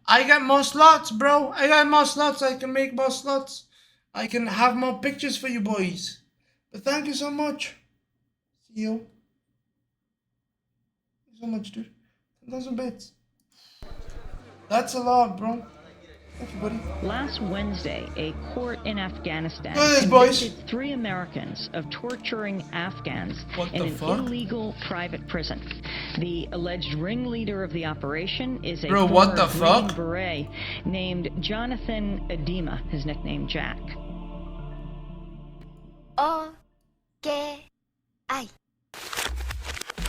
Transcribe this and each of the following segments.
I got more slots, bro. I got more slots. I can make more slots. I can have more pictures for you boys. But thank you so much. See you. Thank you so much, dude. 10,000 bits. That's a lot, bro. Thank you, buddy. Last Wednesday, a court in Afghanistan convicted 3 Americans of torturing Afghans in an illegal private prison. The alleged ringleader of the operation is a former Green Beret named Jonathan Edema, his nickname Jack.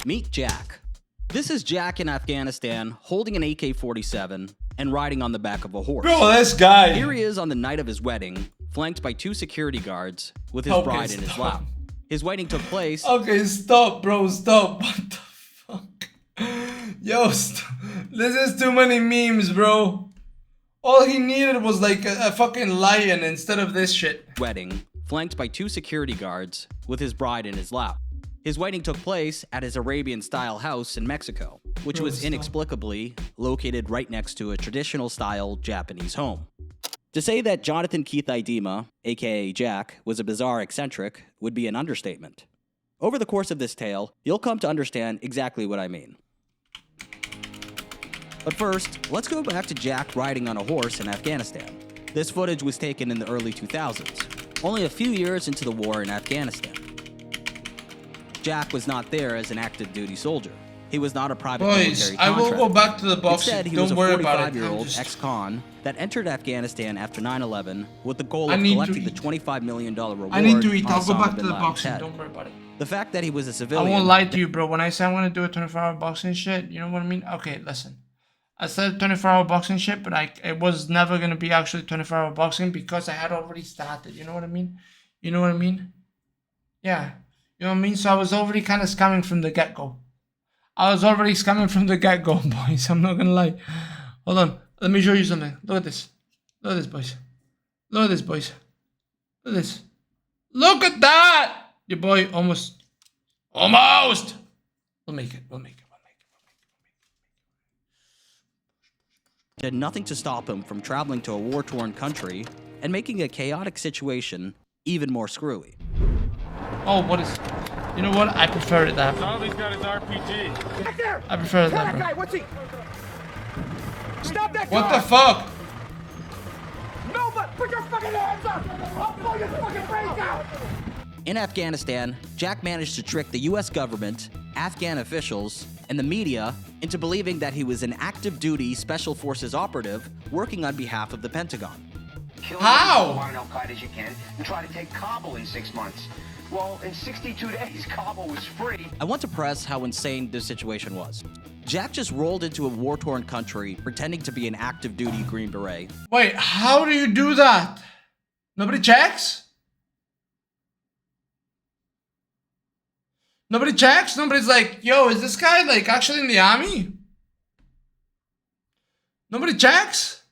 Meet Jack. This is Jack in Afghanistan holding an AK-47 and riding on the back of a horse. Bro, this guy. Here he is on the night of his wedding, flanked by 2 security guards with his bride in his lap. His wedding took place. Okay, stop, bro, stop. What the fuck? Yo, this is too many memes, bro. All he needed was like a fucking lion instead of this shit. Wedding, flanked by 2 security guards with his bride in his lap. His wedding took place at his Arabian-style house in Mexico, which was inexplicably located right next to a traditional-style Japanese home. To say that Jonathan Keith Idema, aka Jack, was a bizarre eccentric would be an understatement. Over the course of this tale, you'll come to understand exactly what I mean. But first, let's go back to Jack riding on a horse in Afghanistan. This footage was taken in the early 2000s, only a few years into the war in Afghanistan. Jack was not there as an active duty soldier. He was not a private military contractor. I will go back to the boxing. Instead, he was a 45-year-old ex-con that entered Afghanistan after 9/11 with the goal of collecting the $25 million reward. I need to eat. I'll go back to the boxing. Don't worry about it. The fact that he was a civilian. I won't lie to you, bro. When I say I'm gonna do a 24-hour boxing shit, you know what I mean? Okay, listen. I said 24-hour boxing shit, but it was never gonna be actually 24-hour boxing because I had already started. You know what I mean? You know what I mean? Yeah. You know what I mean? So I was already kind of scamming from the get-go. Boys. I'm not gonna lie. Hold on. Let me show you something. Look at this. Look at this, boys. Look at this, boys. Look at this. Look at that! Your boy almost. We'll make it. Did nothing to stop him from traveling to a war-torn country and making a chaotic situation even more screwy. Oh, what is... You know what? I prefer it that way. Charlie's got his RPG. Back there! I prefer it that way. Guy, what's he? Stop that guy! What the fuck? No, but put your fucking hands up! I'll blow your fucking brains out! In Afghanistan, Jack managed to trick the US government, Afghan officials, and the media into believing that he was an active duty Special Forces operative working on behalf of the Pentagon. How? Kill as al-Qaeda as you can and try to take Kabul in 6 months. Well, in 62 days, Kabul was free. I want to press how insane this situation was. Jack just rolled into a war-torn country pretending to be an active duty Green Beret. Wait, how do you do that? Nobody checks? Nobody checks? Nobody's like, yo, is this guy like actually in the army? Nobody checks?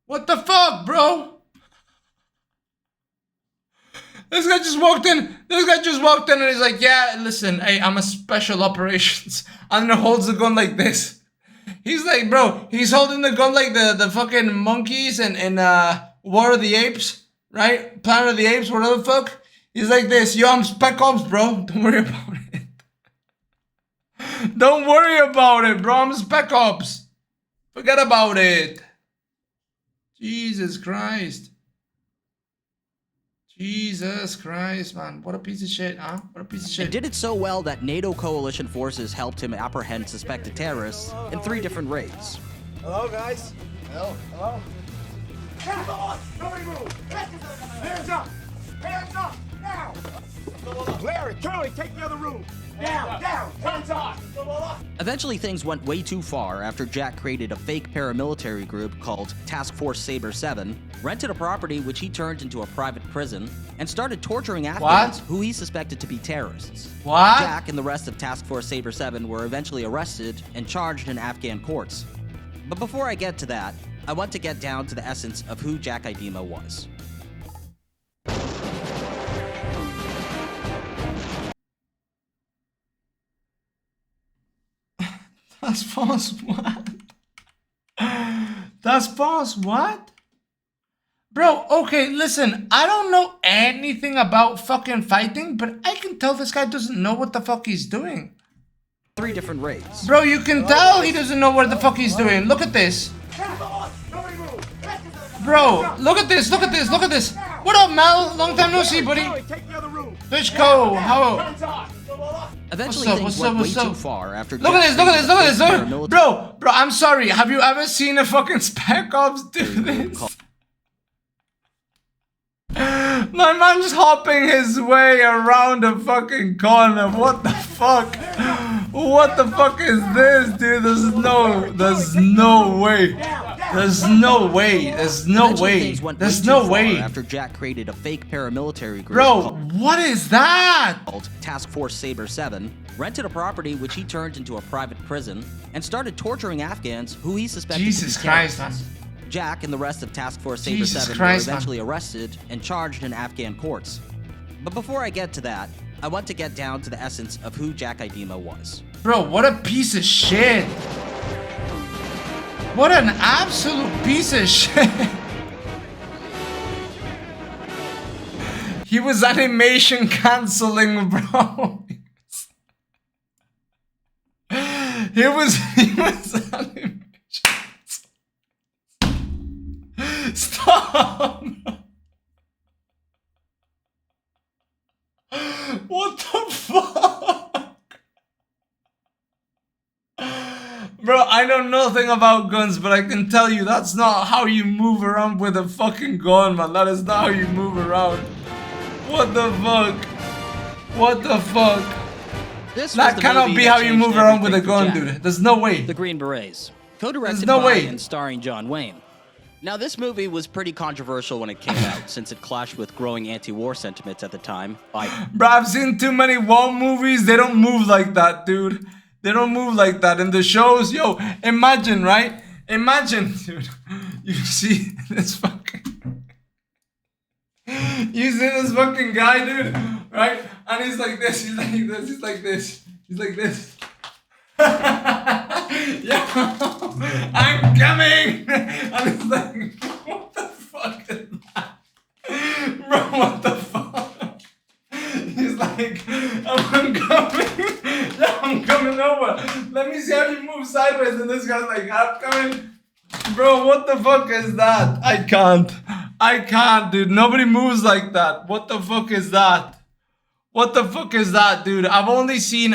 What the fuck, bro? This guy just walked in and he's like, yeah, listen, hey, I'm a special operations. And then holds the gun like this. He's like, bro, he's holding the gun like the fucking monkeys in War of the Apes, right? Planet of the Apes, whatever the fuck. He's like this, yo, I'm Spec Ops, bro. Don't worry about it. Don't worry about it, bro. I'm Spec Ops. Forget about it. Jesus Christ. Jesus Christ, man. What a piece of shit, huh? What a piece of shit. And did it so well that NATO coalition forces helped him apprehend suspected terrorists in 3 different raids. Hello, guys. Hello. Hands on! Nobody move! Hands up! Hands up! Now! Larry, Charlie, take the other room! Down! Hands up! Eventually, things went way too far after Jack created a fake paramilitary group called Task Force Saber 7, rented a property which he turned into a private prison, and started torturing Afghans who he suspected to be terrorists. What? Jack and the rest of Task Force Saber 7 were eventually arrested and charged in Afghan courts. But before I get to that, I want to get down to the essence of who Jack Idema was. That's false what? That's false what? Bro, okay, listen, I don't know anything about fucking fighting, but I can tell this guy doesn't know what the fuck he's doing. 3 different raids. Bro, you can tell he doesn't know what the fuck he's doing. Look at this. Bro, look at this, look at this, look at this. What up, Mel? Long time no see, buddy. Bitch, go. How? Eventually, What's up, things went what's way up? too far after. Look at this, look at this, look at this. Paramilitary- Bro, I'm sorry. Have you ever seen a fucking Spec Ops do this? My man's hopping his way around a fucking corner. What the fuck? What the fuck is this, dude? There's no way. There's no way. There's no Eventually, way. things went There's way no too far way. After Jack created a fake paramilitary group Bro, what is that? called Task Force Saber 7, rented a property which he turned into a private prison, and started torturing Afghans who he suspected Jesus to be Christ, man. terrorists. Jack and the rest of Task Force Saber Jesus 7 Christ, were man. eventually arrested and charged in Afghan courts. But before I get to that, I want to get down to the essence of who Jack Idema was. Bro, what a piece of shit. What an absolute piece of shit. He was animation canceling, bro. He was animation. Stop. What the fuck? Bro, I know nothing about guns, but I can tell you that's not how you move around with a fucking gun, man. That is not how you move around. What the fuck? What the fuck? This was That the cannot movie be that how you changed move around with a everything for gun, Jack. dude. There's no way. The Green Berets, co-directed no by way. and starring John Wayne. Now, this movie was pretty controversial when it came out, since it clashed with growing anti-war sentiments at the time by Bro, I've seen too many war movies. They don't move like that, dude. They don't move like that. In the shows, yo, imagine, right? Imagine, dude. You see this fucking... You see this fucking guy, dude, right? And he's like this, he's like this, he's like this, he's like this. Yo, I'm coming! And it's like, what the fuck is that? Bro, what the fuck? He's like, I'm coming. Yeah, I'm coming over. Let me see how you move sideways. And this guy's like, I'm coming. Bro, what the fuck is that? I can't, dude. Nobody moves like that. What the fuck is that? What the fuck is that, dude? I've only seen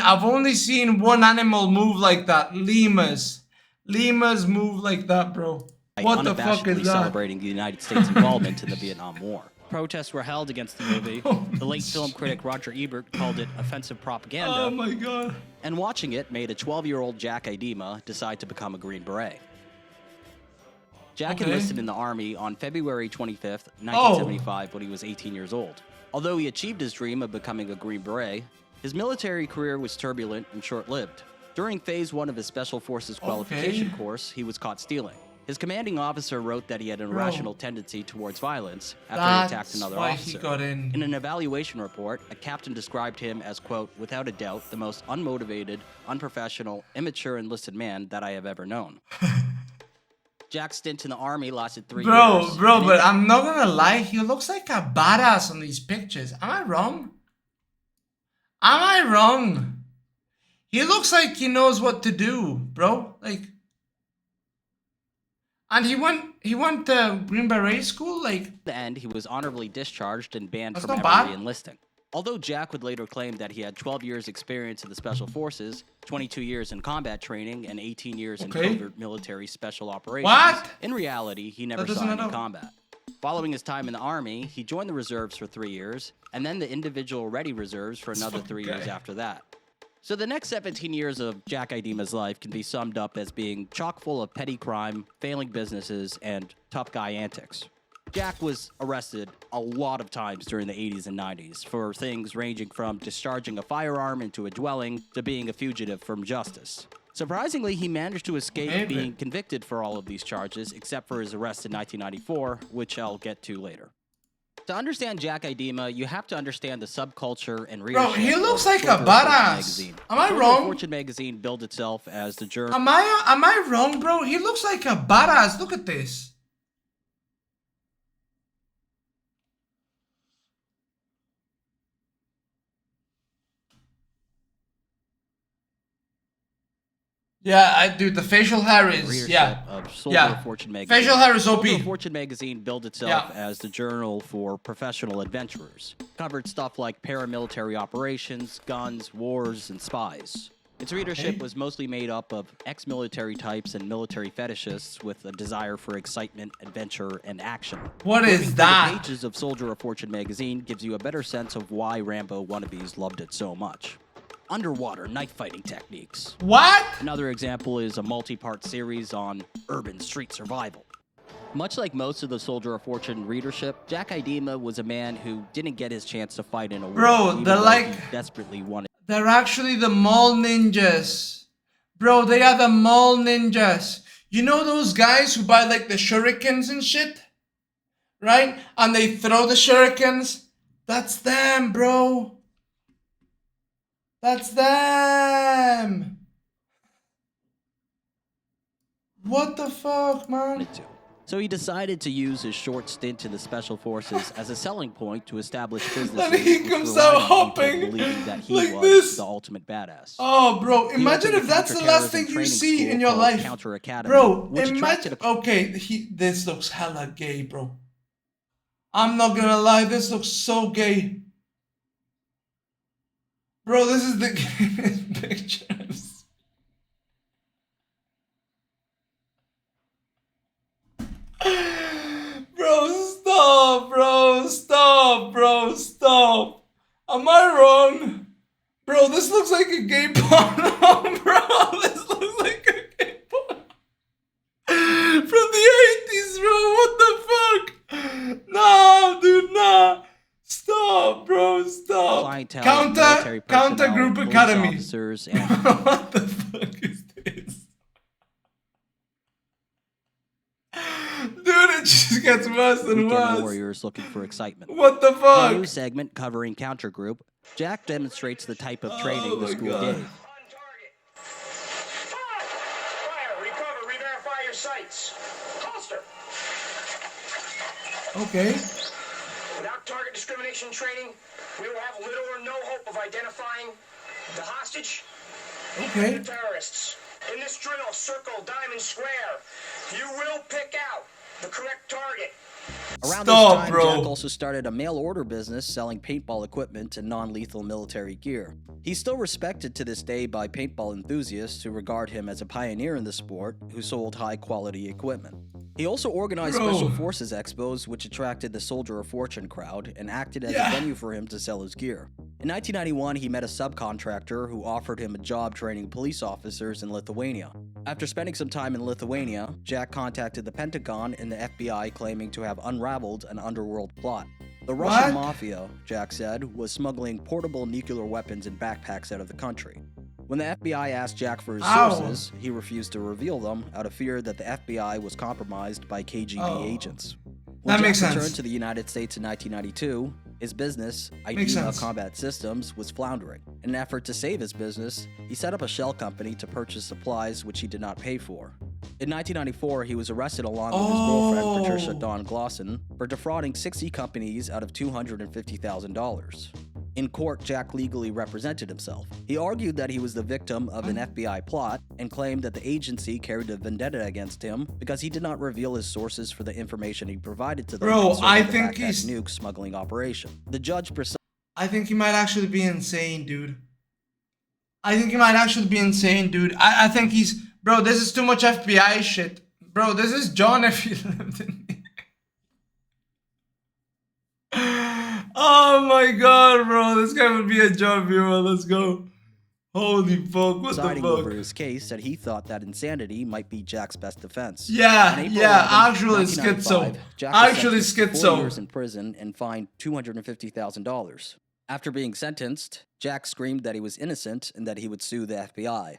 one animal move like that. Lemurs. Lemurs move like that, bro. What the fuck is unabashedly that? celebrating the United States' involvement in the Vietnam War. Protests were held against the movie. The late film critic Roger Ebert called it offensive propaganda. Oh my god. And watching it made a 12-year-old Jack Idema decide to become a Green Beret. Jack Okay. enlisted in the Army on February 25th, 1975, when he was 18 years old. Although he achieved his dream of becoming a Green Beret, his military career was turbulent and short-lived. During Phase 1 of his Special Forces qualification course, he was caught stealing. His commanding officer wrote that he had an irrational tendency towards violence after he attacked That's another why officer. he got in. In an evaluation report, a captain described him as, quote, without a doubt, the most unmotivated, unprofessional, immature enlisted man that I have ever known. Jack's stint in the Army lasted 3 years. Bro, and but in- I'm not gonna lie, he looks like a badass on these pictures. Am I wrong? Am I wrong? He looks like he knows what to do, bro. Like, and he went to Green Beret school, like. At the end, he was honorably discharged and banned That's from not ever bad. re-enlisting. Although Jack would later claim that he had 12 years experience in the Special Forces, 22 years in combat training, and 18 years in Okay. covert military special operations, What? in reality, he never That saw doesn't any add up. combat. Following his time in the Army, he joined the reserves for 3 years, and then the individual ready reserves for another 3 years Okay. after that. So the next 17 years of Jack Idema's life can be summed up as being chock full of petty crime, failing businesses, and tough guy antics. Jack was arrested a lot of times during the 80s and 90s for things ranging from discharging a firearm into a dwelling to being a fugitive from justice. Surprisingly, he managed to escape Maybe. being convicted for all of these charges, except for his arrest in 1994, which I'll get to later. To understand Jack Idema, you have to understand the subculture and Bro, readership. he looks of like a Soldier of Fortune badass. magazine. Am I Soldier of wrong? Fortune magazine billed itself as the journal. Am I wrong, bro? He looks like a badass. Look at this. Yeah, dude, the facial hair is readership of Soldier of Fortune magazine. Facial hair is OP. Soldier of Fortune magazine billed itself as the journal for professional adventurers. Covered stuff like paramilitary operations, guns, wars, and spies. Its readership was mostly made up of ex-military types and military fetishists with a desire for excitement, adventure, and action. What is Flipping through that? The pages of Soldier of Fortune magazine gives you a better sense of why Rambo wannabes loved it so much. Underwater knife fighting techniques. What? Another example is a multi-part series on urban street survival. Much like most of the Soldier of Fortune readership, Jack Idema was a man who didn't get his chance to fight in a war. Bro, even they're though like- he desperately wanted. They're actually the mall ninjas. Bro, they are the mall ninjas. You know those guys who buy like the shurikens and shit? Right? And they throw the shurikens? That's them, bro. That's them. What the fuck, man? To. So he decided to use his short stint in the Special Forces as a selling point to establish businesses. And he which comes relied out on people hopping believing that he like was this. the ultimate badass. Oh, bro, He imagine opened if a that's the last thing counterterrorism you training see school in your called life. Counter Academy, Bro, which attracted imagine. a Okay, this looks hella gay, bro. I'm not gonna lie, this looks so gay. Bro, this is the gayest pictures. Stop. Am I wrong? Bro, this looks like a gay porno, bro. This looks like a gay porno. From the 80s, bro. What the fuck? Nah, dude, nah. Stop, bro, stop. clientele, military Counter personnel, Group police Academy. officers, and What the fuck is this? Dude, it just gets worse and weekend worse. warriors looking for excitement. What the In a fuck? new segment covering Counter Group, Jack demonstrates the type of training the my school God. gave. On target. Fire. Recover. Re-verify your sights. Holster. Okay. Without target discrimination training, we will have little or no hope of identifying the hostage Okay. and the terrorists. In this drill, circle, diamond, square, you will pick out the correct target. Around Stop, this time, bro. Jack also started a mail-order business selling paintball equipment and non-lethal military gear. He's still respected to this day by paintball enthusiasts who regard him as a pioneer in the sport who sold high-quality equipment. He also organized Bro. Special Forces expos, which attracted the Soldier of Fortune crowd and acted as Yeah. a venue for him to sell his gear. In 1991, he met a subcontractor who offered him a job training police officers in Lithuania. After spending some time in Lithuania, Jack contacted the Pentagon and the FBI claiming to have unraveled an underworld plot. The Russian What? mafia, Jack said, was smuggling portable nuclear weapons in backpacks out of the country. When the FBI asked Jack for his Ow. sources, he refused to reveal them out of fear that the FBI was compromised by KGB Oh. agents. That When makes Jack sense. returned to the United States in 1992, his business, Makes Idema sense. Combat Systems, was floundering. In an effort to save his business, he set up a shell company to purchase supplies which he did not pay for. In 1994, he was arrested along with his girlfriend, Patricia Oh. Dawn Glosson, for defrauding 60 companies out of $250,000. In court, Jack legally represented himself. He argued that he was the victim of an FBI plot and claimed that the agency carried a vendetta against him because he did not reveal his sources for the information he provided to them. Bro, concerning I the think backpack he's- nuke smuggling operation. The judge presided I think he might actually be insane, dude. I think he might actually be insane, dude. I think he's... Bro, this is too much FBI shit. Bro, this is John if he lived in here. Oh my god, bro. This guy would be a John viewer. Let's go. Holy fuck, what the presiding over fuck? his case said he thought that insanity might be Jack's best defense. Yeah, On April yeah, 11, actually 1995, schizo. Jack was Actually sentenced to 4 years schizo. in prison and fined $250,000. After being sentenced, Jack screamed that he was innocent and that he would sue the FBI.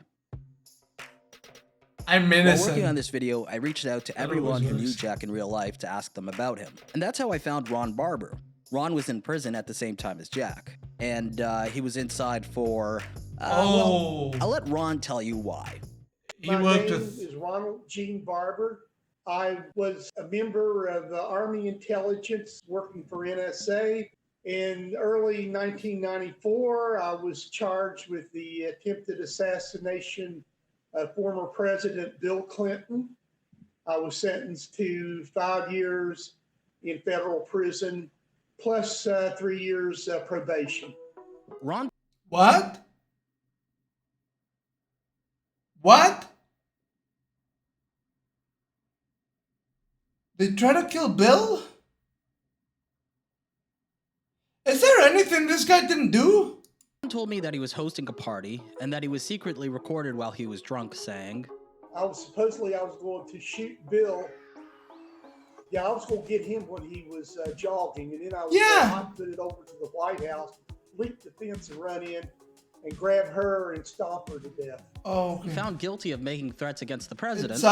I'm While innocent. working on this video, I reached out to everyone who knew worse. Jack in real life to ask them about him. And that's how I found Ron Barber. Ron was in prison at the same time as Jack, and he was inside for. Oh. Well, I'll let Ron tell you why. My name is Ronald Gene Barber. I was a member of the Army Intelligence working for NSA. In early 1994, I was charged with the attempted assassination of former President Bill Clinton. I was sentenced to 5 years in federal prison, plus 3 years probation. Ron. What? What? They try to kill Bill? Is there anything this guy didn't do? Ron told me that he was hosting a party and that he was secretly recorded while he was drunk, saying, I was going to shoot Bill. Yeah, I was going to get him when he was jogging, and then I was going to put it over to the White House, leap the fence and run in and grab her and stomp her to death. Oh, okay. He found guilty of making threats against the president. It's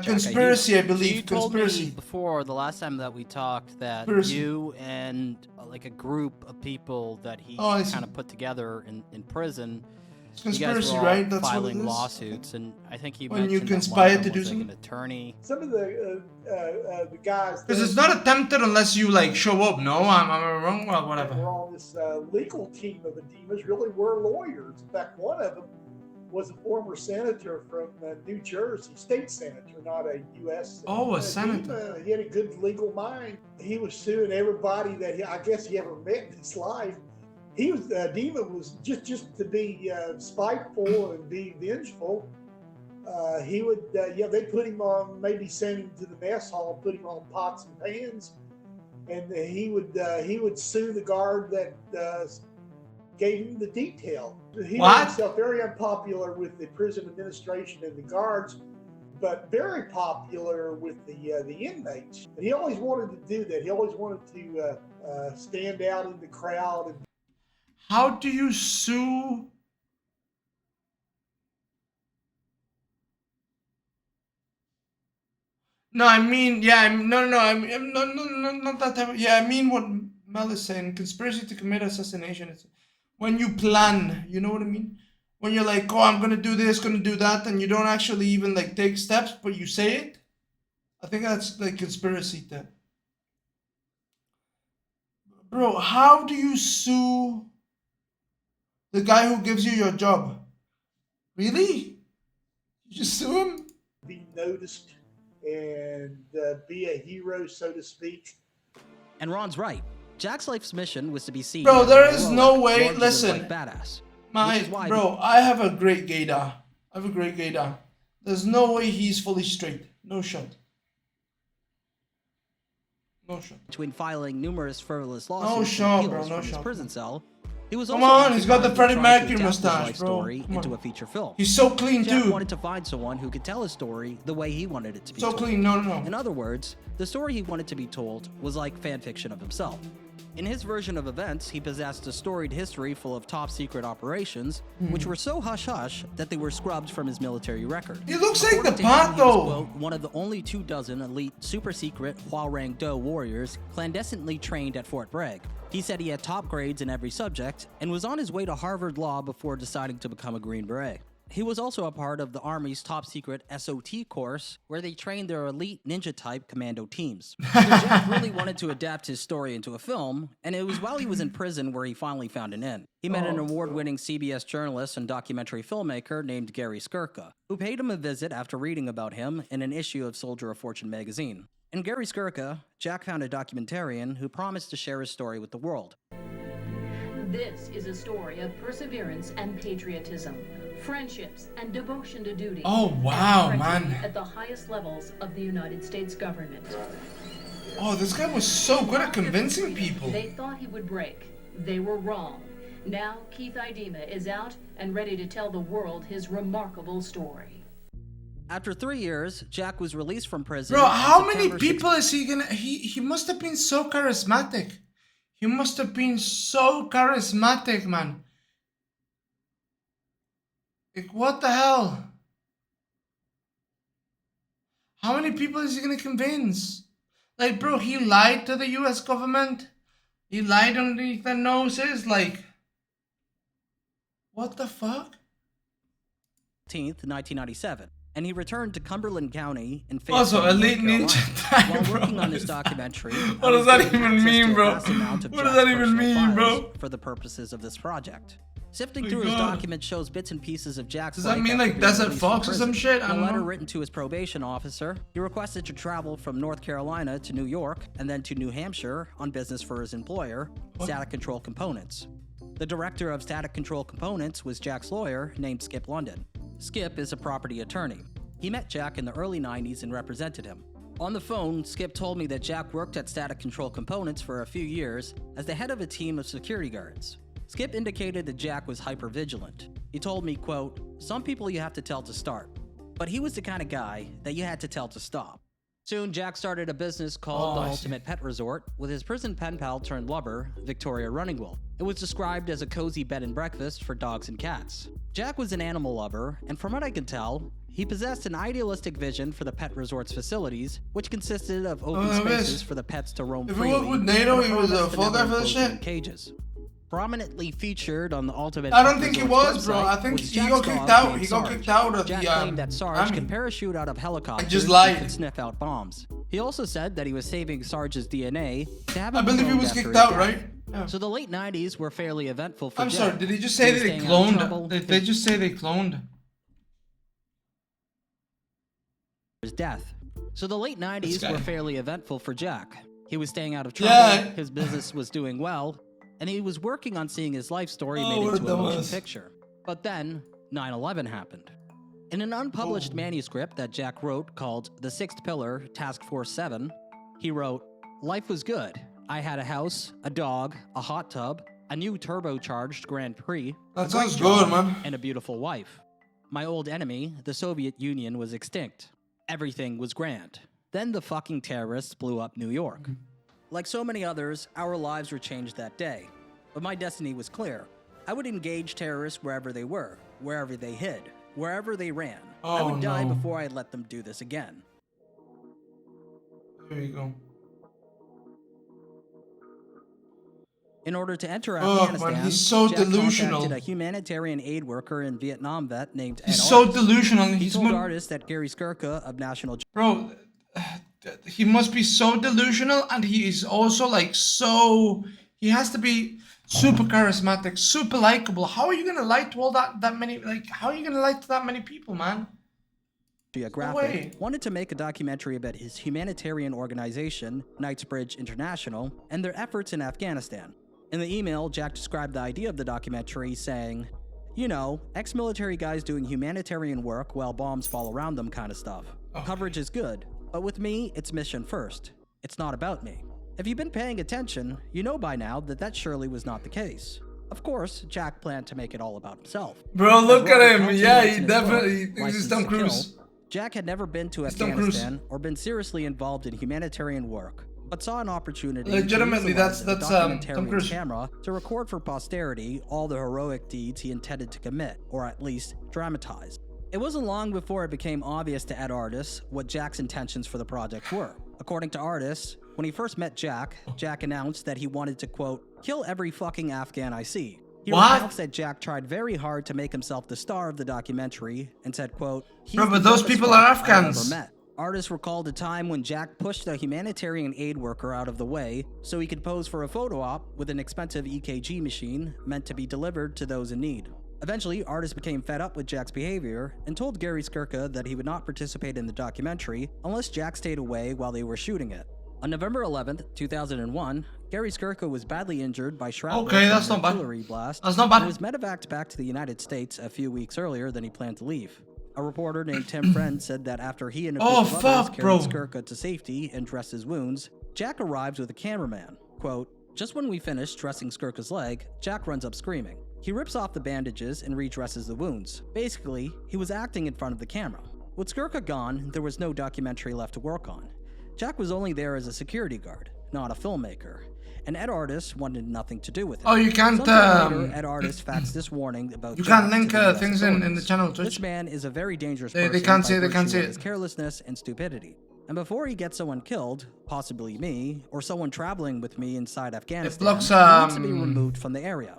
conspiracy, I believe. So you told me before the last time that we talked that you and like a group of people that he kind of put together in prison. It's conspiracy, you guys were all right? That's filing what it is. lawsuits, and I think he When mentioned you that conspire one of to them do was, like, something? an attorney. Some of the guys. Because it's not attempted unless you like show up. No, I'm wrong. Well, whatever. We're on this legal team of Edemas really were lawyers. In fact, one of them was a former senator from New Jersey, state senator, not a U.S. Oh, a senator. He had a good legal mind. He was suing everybody that I guess he ever met in his life. He was Edema was just to be spiteful and be vengeful. He would, they put him on, maybe send him to the mess hall, put him on pots and pans, and he would sue the guard that gave him the detail. He made himself very unpopular with the prison administration and the guards, but very popular with the inmates. And he always wanted to do that. He always wanted to stand out in the crowd. And how do you sue? No, I mean, no, not that type of, I mean what Mel is saying, conspiracy to commit assassination. It's when you plan, you know what I mean? When you're like, oh, I'm gonna do this, gonna do that, and you don't actually even like take steps, but you say it. I think that's like conspiracy to. Bro, how do you sue the guy who gives you your job? Really? You just sue him? Be noticed and be a hero, so to speak. And Ron's right. Jack's life's mission was to be seen. Bro, there is no way. Listen, badass. Bro, I have a great gaydar. There's no way he's fully straight. No shot. No shot. Between filing numerous frivolous lawsuits, no shot, bro. from No his shot. prison cell. He was Come also on, he's got the Freddie Mercury mustache, bro. Story into a feature film. He's so clean Jack too. wanted to find someone who could tell his story the way he wanted it to be So told. clean, no. In other words, the story he wanted to be told was like fan fiction of himself. In his version of events, he possessed a storied history full of top-secret operations, which were so hush-hush that they were scrubbed from his military record. He looks like According the to him, pot, he was, though. quote, one of the only 24 elite, super-secret Hwa-Rang Do warriors clandestinely trained at Fort Bragg. He said he had top grades in every subject and was on his way to Harvard Law before deciding to become a Green Beret. He was also a part of the Army's top-secret SOT course, where they trained their elite ninja-type commando teams. So Jack really wanted to adapt his story into a film, and it was while he was in prison where he finally found an in. He met an award-winning CBS journalist and documentary filmmaker named Gary Skirka, who paid him a visit after reading about him in an issue of Soldier of Fortune magazine. In Gary Skirka, Jack found a documentarian who promised to share his story with the world. This is a story of perseverance and patriotism, friendships and devotion to duty. Oh, wow, and man. At the highest levels of the United States government. Oh, this guy was so good at convincing people. They thought he would break. They were wrong. Now Keith Idema is out and ready to tell the world his remarkable story. After 3 years, Jack was released from prison. Bro, on how many September people is he gonna... He must have been so charismatic. He must have been so charismatic, man. Like, what the hell? How many people is he gonna convince? Like, bro, he lied to the U.S. government. He lied underneath their noses. Like, what the fuck? 1997, and he returned to Cumberland County in also Elite Ninja while working on his documentary. What does that even mean, bro? What does that even mean, bro? For the purposes of this project. Sifting through his documents shows bits and pieces of Jack's life. Does that mean like Desert Fox or some shit? In a letter written to his probation officer, he requested to travel from North Carolina to New York and then to New Hampshire on business for his employer, Static Control Components. The director of Static Control Components was Jack's lawyer named Skip London. Skip is a property attorney. He met Jack in the early 90s and represented him. On the phone, Skip told me that Jack worked at Static Control Components for a few years as the head of a team of security guards. Skip indicated that Jack was hyper-vigilant. He told me, quote, "Some people you have to tell to start, but he was the kind of guy that you had to tell to stop." Soon, Jack started a business called The Ultimate Pet Resort with his prison pen pal turned lover, Victoria Runningwolf. It was described as a cozy bed and breakfast for dogs and cats. Jack was an animal lover, and from what I can tell, he possessed an idealistic vision for the pet resort's facilities, which consisted of open spaces for the pets to roam freely. If it was with NATO, he was a full guy for the shit. Cages. Prominently featured on the Ultimate I don't think he was, bro. I think he got kicked out. He got kicked out of Jack the claimed that Sarge could parachute out of helicopters. I just lied. And sniff out bombs. He also said that he was saving Sarge's DNA to have him. I believe he was kicked out, right? Yeah. So the late 90s were fairly eventful for I'm Jack. sorry, did he just say that they cloned? Did they just say they cloned? His death. So the late 90s were fairly eventful for Jack. He was staying out of trouble, his business was doing well, and he was working on seeing his life story made into a motion picture. But then, 9/11 happened. In an unpublished manuscript that Jack wrote called The Sixth Pillar, Task Force 7, he wrote, "Life was good. I had a house, a dog, a hot tub, a new turbocharged Grand Prix, that sounds good, man, and a beautiful wife. My old enemy, the Soviet Union, was extinct. Everything was grand. Then the fucking terrorists blew up New York." Like so many others, our lives were changed that day. But my destiny was clear. I would engage terrorists wherever they were, wherever they hid, wherever they ran. I would die before I let them do this again. There you go. In order to enter Afghanistan, man, he's so Jack delusional. contacted a humanitarian aid worker and Vietnam vet named Ed He's so Artis. delusional. He told Artis that Gary Skirka of National... Bro, he must be so delusional, and he is also like so... He has to be super charismatic, super likable. How are you gonna lie to all that many... Like, how are you gonna lie to that many people, man? Geographic wanted to make a documentary about his humanitarian organization, Knightsbridge International, and their efforts in Afghanistan. In the email, Jack described the idea of the documentary saying, "You know, ex-military guys doing humanitarian work while bombs fall around them kind of stuff. Coverage is good, but with me, it's mission first. It's not about me." If you've been paying attention, you know by now that that surely was not the case. Of course, Jack planned to make it all about himself. Bro, look at him. Yeah, he definitely thinks he's Tom Cruise. Jack had never been to Afghanistan or been seriously involved in humanitarian work, but saw an opportunity legitimately to use the Tom Cruise camera to record for posterity all the heroic deeds he intended to commit, or at least dramatize. It wasn't long before it became obvious to Ed Artis what Jack's intentions for the project were. According to Artis, when he first met Jack, Jack announced that he wanted to, quote, "kill every fucking Afghan I see." He recounts that Jack tried very hard to make himself the star of the documentary and said, quote, "Bro, but those people are Afghans." Artis recalled a time when Jack pushed a humanitarian aid worker out of the way so he could pose for a photo op with an expensive EKG machine meant to be delivered to those in need. Eventually, Artis became fed up with Jack's behavior and told Gary Skirka that he would not participate in the documentary unless Jack stayed away while they were shooting it. On November 11th, 2001, Gary Skirka was badly injured by shrapnel from an artillery blast. That's not bad. He was medevaced back to the United States a few weeks earlier than he planned to leave. A reporter named Tim Friend said that after he and a group of others carried Skirka to safety and dressed his wounds, Jack arrived with a cameraman. Quote, "Just when we finished dressing Skirka's leg, Jack runs up screaming. He rips off the bandages and redresses the wounds. Basically, he was acting in front of the camera. With Skirka gone, there was no documentary left to work on. Jack was only there as a security guard, not a filmmaker, and Ed Artis wanted nothing to do with it." Oh, you can't. Later, Ed Artis faxed this warning about. You can't link things in the channel Twitch. This man is a very dangerous person. They can't see it. They can't see it. His carelessness and stupidity. And before he gets someone killed, possibly me, or someone traveling with me inside Afghanistan, it blocks, he needs to be removed from the area.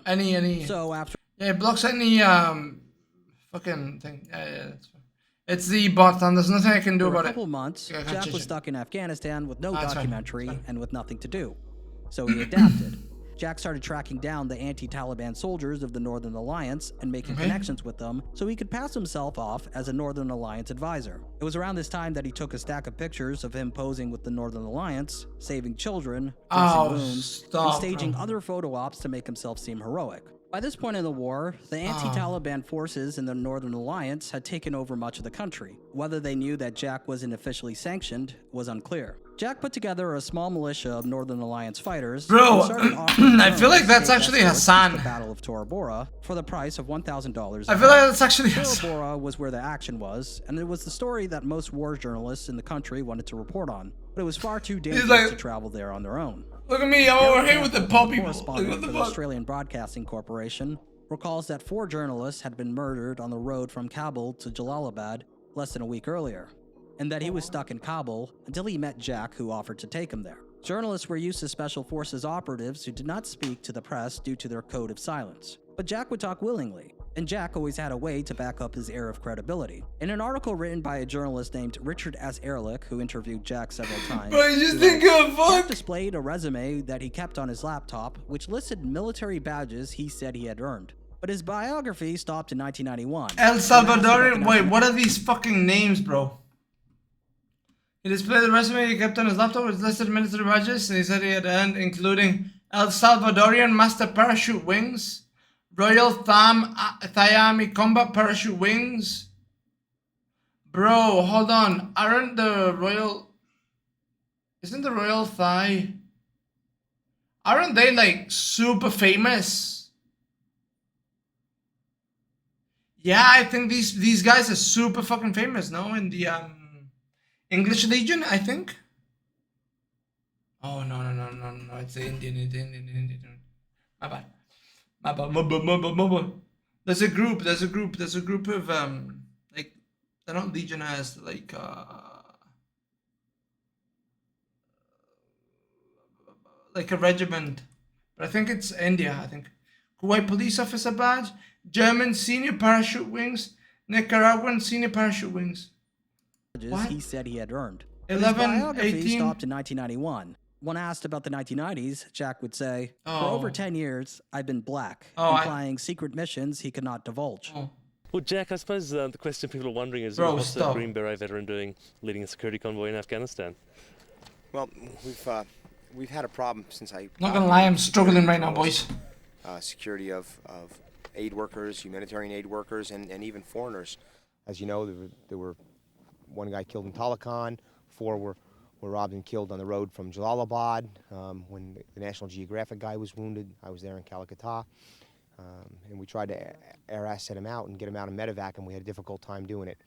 So after... Yeah, it blocks any, fucking thing. Yeah, that's fine. It's the bot, and there's nothing I can do about it. For a couple of months, Jack was stuck in Afghanistan with no documentary and with nothing to do. So he adapted. Jack started tracking down the anti-Taliban soldiers of the Northern Alliance and making connections with them so he could pass himself off as a Northern Alliance advisor. It was around this time that he took a stack of pictures of him posing with the Northern Alliance, saving children, dressing wounds, and staging other photo ops to make himself seem heroic. By this point in the war, the anti-Taliban forces in the Northern Alliance had taken over much of the country. Whether they knew that Jack wasn't officially sanctioned was unclear. Jack put together a small militia of Northern Alliance fighters. Bro, I feel like that's actually Hassan. The Battle of Tora Bora for the price of $1,000. I feel like that's actually Hassan. Tora Bora was where the action was, and it was the story that most war journalists in the country wanted to report on. But it was far too dangerous to travel there on their own. Look at me, I'm over here with the puppy. Correspondent for the Australian Broadcasting Corporation recalls that 4 journalists had been murdered on the road from Kabul to Jalalabad less than a week earlier, and that he was stuck in Kabul until he met Jack, who offered to take him there. Journalists were used to Special Forces operatives who did not speak to the press due to their code of silence. But Jack would talk willingly, and Jack always had a way to back up his air of credibility. In an article written by a journalist named Richard S. Ehrlich, who interviewed Jack several times, Jack displayed a resume that he kept on his laptop, which listed military badges he said he had earned. But his biography stopped in 1991. El Salvadorian, wait, what are these fucking names, bro? He displayed the resume he kept on his laptop with listed military badges, and he said he had earned, including El Salvadorian Master Parachute Wings, Royal Thai Combat Parachute Wings. Bro, hold on. Aren't the Royal... Isn't the Royal Thai... Aren't they, like, super famous? Yeah, I think these guys are super fucking famous, no? In the, English Legion, I think? Oh, no. It's the Indian. My bad. There's a group of like, they're not legionnaires, like a regiment, but I think it's India. I think Kuwait police officer badge, German senior parachute wings, Nicaraguan senior parachute wings. What? He said he had earned. 11, 18. Stopped in 1991. When asked about the 1990s, Jack would say, for over 10 years, I've been black, implying secret missions he could not divulge. Well, Jack, I suppose the question people are wondering is, what's the Green Beret veteran doing leading a security convoy in Afghanistan? Well, we've had a problem since I... Not gonna lie, I'm struggling right now, boys. Security of aid workers, humanitarian aid workers, and even foreigners. As you know, there were one guy killed in Talokan, 4 were robbed and killed on the road from Jalalabad. When the National Geographic guy was wounded, I was there in Calcutta. And we tried to air asset him out and get him out of medevac, and we had a difficult time doing it.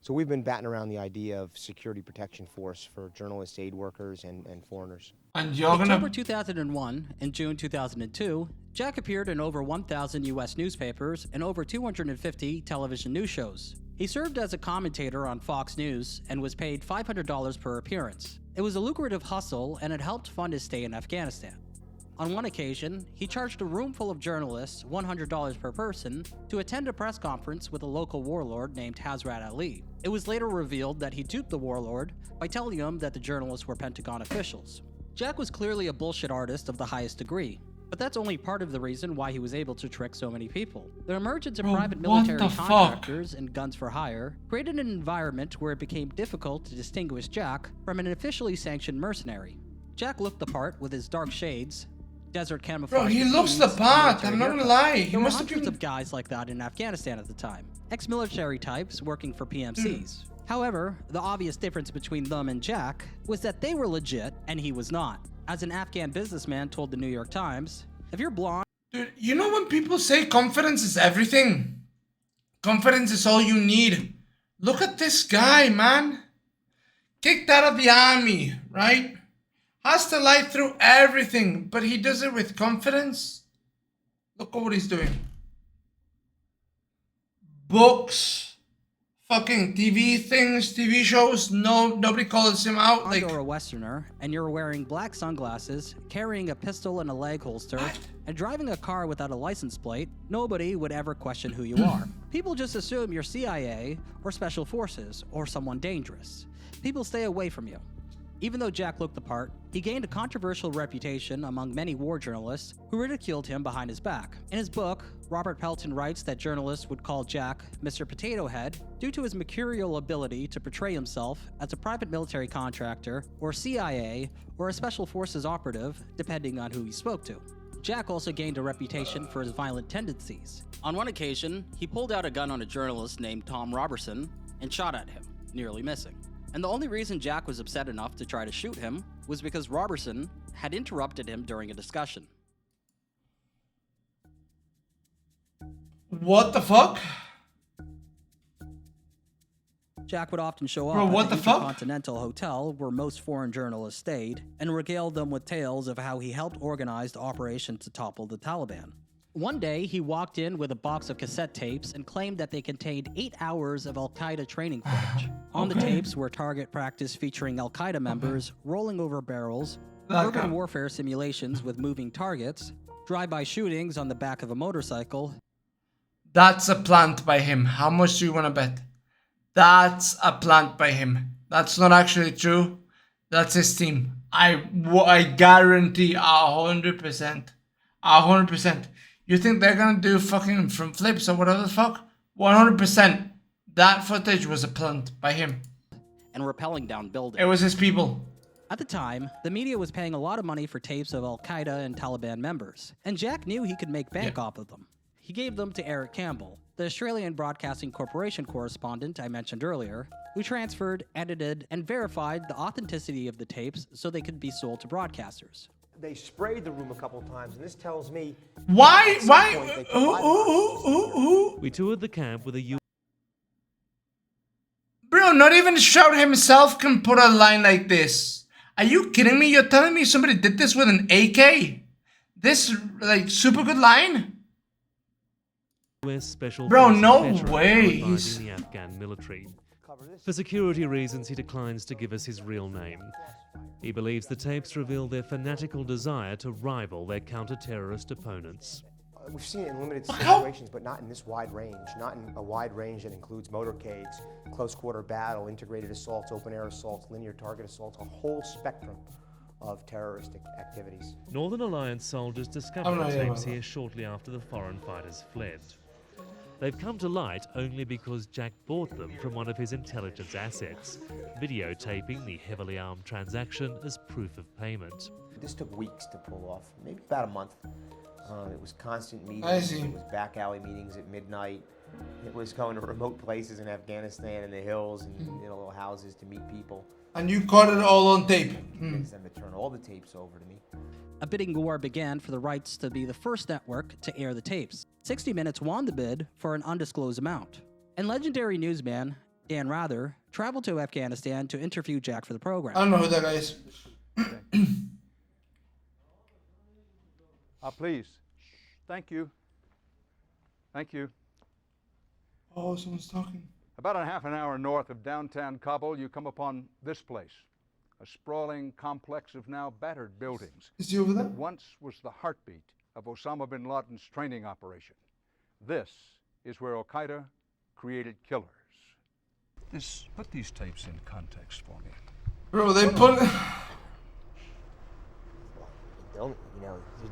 So we've been batting around the idea of security protection force for journalists, aid workers, and foreigners. And you're October 2001 and June 2002, Jack appeared in over 1,000 U.S. newspapers and over 250 television news shows. He served as a commentator on Fox News and was paid $500 per appearance. It was a lucrative hustle, and it helped fund his stay in Afghanistan. On one occasion, he charged a room full of journalists $100 per person to attend a press conference with a local warlord named Hazrat Ali. It was later revealed that he duped the warlord by telling him that the journalists were Pentagon officials. Jack was clearly a bullshit artist of the highest degree, but that's only part of the reason why he was able to trick so many people. The emergence of private military contractors and guns for hire created an environment where it became difficult to distinguish Jack from an officially sanctioned mercenary. Jack looked the part with his dark shades, desert camouflage. Bro, he looks the part, I'm not gonna lie. He must have hundreds of guys like that in Afghanistan at the time. Ex-military types working for PMCs. However, the obvious difference between them and Jack was that they were legit and he was not. As an Afghan businessman told the New York Times, if you're blonde... Dude, you know when people say confidence is everything? Confidence is all you need. Look at this guy, man. Kicked out of the army, right? Has to lie through everything, but he does it with confidence. Look at what he's doing. Books, fucking TV things, TV shows. No, nobody calls him out. Like, you're a Westerner and you're wearing black sunglasses, carrying a pistol in a leg holster, and driving a car without a license plate, nobody would ever question who you are. People just assume you're CIA or Special Forces or someone dangerous. People stay away from you. Even though Jack looked the part, he gained a controversial reputation among many war journalists who ridiculed him behind his back. In his book, Robert Pelton writes that journalists would call Jack Mr. Potato Head due to his mercurial ability to portray himself as a private military contractor or CIA or a Special Forces operative, depending on who he spoke to. Jack also gained a reputation for his violent tendencies. On one occasion, he pulled out a gun on a journalist named Tom Robertson and shot at him, nearly missing. And the only reason Jack was upset enough to try to shoot him was because Robertson had interrupted him during a discussion. What the fuck? Jack would often show up at the Intercontinental Hotel where most foreign journalists stayed and regale them with tales of how he helped organize the operation to topple the Taliban. One day, he walked in with a box of cassette tapes and claimed that they contained 8 hours of Al-Qaeda training footage. On the tapes were target practice featuring Al-Qaeda members rolling over barrels, urban warfare simulations with moving targets, drive-by shootings on the back of a motorcycle. That's a plant by him. How much do you want to bet? That's a plant by him. That's not actually true. That's his team. I guarantee 100%. 100%. You think they're gonna do fucking front flips or whatever the fuck? 100%. That footage was a plant by him. And rappelling down buildings. It was his people. At the time, the media was paying a lot of money for tapes of Al-Qaeda and Taliban members, and Jack knew he could make bank off of them. He gave them to Eric Campbell, the Australian Broadcasting Corporation correspondent I mentioned earlier, who transferred, edited, and verified the authenticity of the tapes so they could be sold to broadcasters. They sprayed the room a couple times, and this tells me... Why? We toured the camp with a Bro, not even Shroud himself can put a line like this. Are you kidding me? You're telling me somebody did this with an AK? This, like, super good line? Special Bro, no way. The Afghan military. For security reasons, he declines to give us his real name. He believes the tapes reveal their fanatical desire to rival their counter-terrorist opponents. We've seen it in limited situations, but not in this wide range. Not in a wide range that includes motorcades, close-quarter battle, integrated assaults, open-air assaults, linear target assaults, a whole spectrum of terroristic activities. Northern Alliance soldiers discovered the tapes here shortly after the foreign fighters fled. They've come to light only because Jack bought them from one of his intelligence assets, videotaping the heavily armed transaction as proof of payment. This took weeks to pull off, maybe about a month. It was constant meetings, it was back alley meetings at midnight. It was going to remote places in Afghanistan, in the hills, and little houses to meet people. And you caught it all on tape. Them to turn all the tapes over to me. A bidding war began for the rights to be the first network to air the tapes. 60 Minutes won the bid for an undisclosed amount. And legendary newsman Dan Rather traveled to Afghanistan to interview Jack for the program. I don't know who that guy is. Please. Thank you. Thank you. Oh, someone's talking. About a half an hour north of downtown Kabul, you come upon this place. A sprawling complex of now battered buildings. Is he over there? That once was the heartbeat of Osama bin Laden's training operation. This is where Al-Qaeda created killers. Put these tapes in context for me. Bro, they put...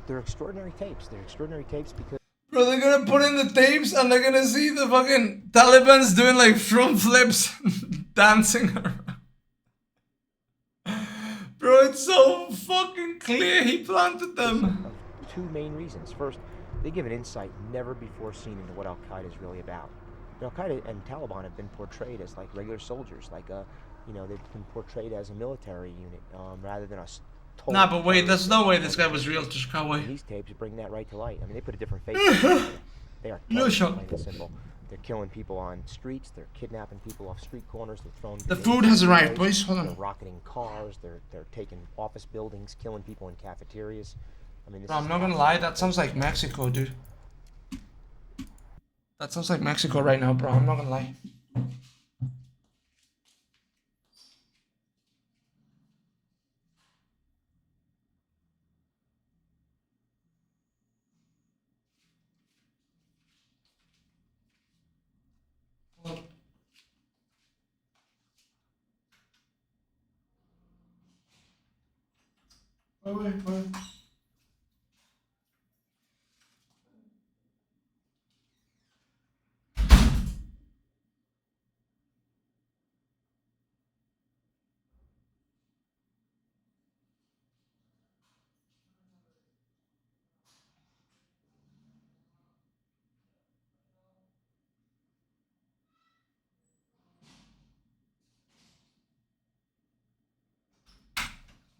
They're extraordinary tapes. They're extraordinary tapes because... Bro, they're gonna put in the tapes and they're gonna see the fucking Taliban's doing like front flips, dancing around. Bro, it's so fucking clear he planted them. Two main reasons. First, they give an insight never before seen into what Al-Qaeda is really about. Al-Qaeda and Taliban have been portrayed as like regular soldiers, like they've been portrayed as a military unit rather than a Nah, but wait, there's no way this guy was real to Chicago. These tapes bring that right to light. I mean, they put a different face on it. They are no shot. They're killing people on streets. They're kidnapping people off street corners. They're throwing. The food has arrived, boys. Hold on. They're rocketing cars. They're taking office buildings, killing people in cafeterias. I mean, bro, I'm not gonna lie. That sounds like Mexico, dude. That sounds like Mexico right now, bro. I'm not gonna lie. Wait.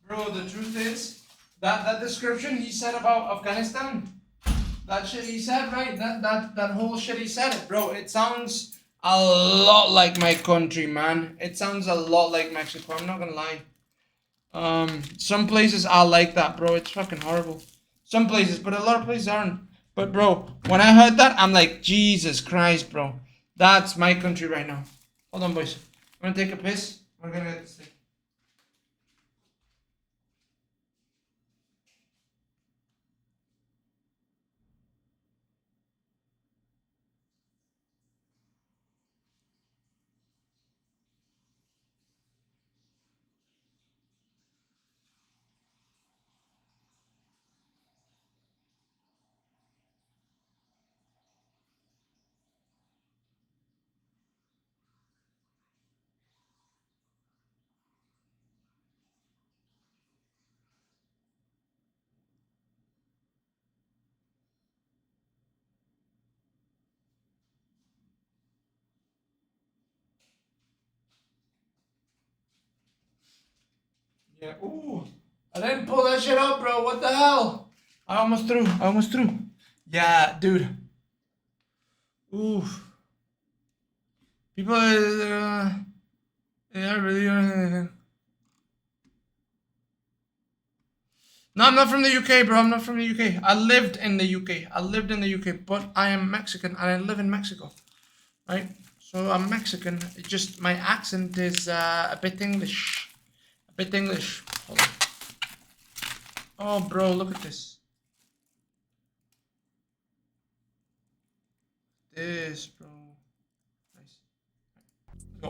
Bro, the truth is, that description he said about Afghanistan, that shit he said, right? That whole shit he said, bro, it sounds a lot like my country, man. It sounds a lot like Mexico, I'm not gonna lie. Some places are like that, bro. It's fucking horrible. Some places, but a lot of places aren't. But bro, when I heard that, I'm like, Jesus Christ, bro. That's my country right now. Hold on, boys. I'm gonna take a piss. We're gonna get this thing. Yeah, ooh. I didn't pull that shit up, bro. What the hell? I almost threw. Yeah, dude. Ooh. People, yeah, really. No, I'm not from the UK, bro. I'm not from the UK. I lived in the UK. But I am Mexican and I live in Mexico. Right? So I'm Mexican. It's just my accent is a bit English. Hold on. Oh, bro, look at this. This, bro. Nice.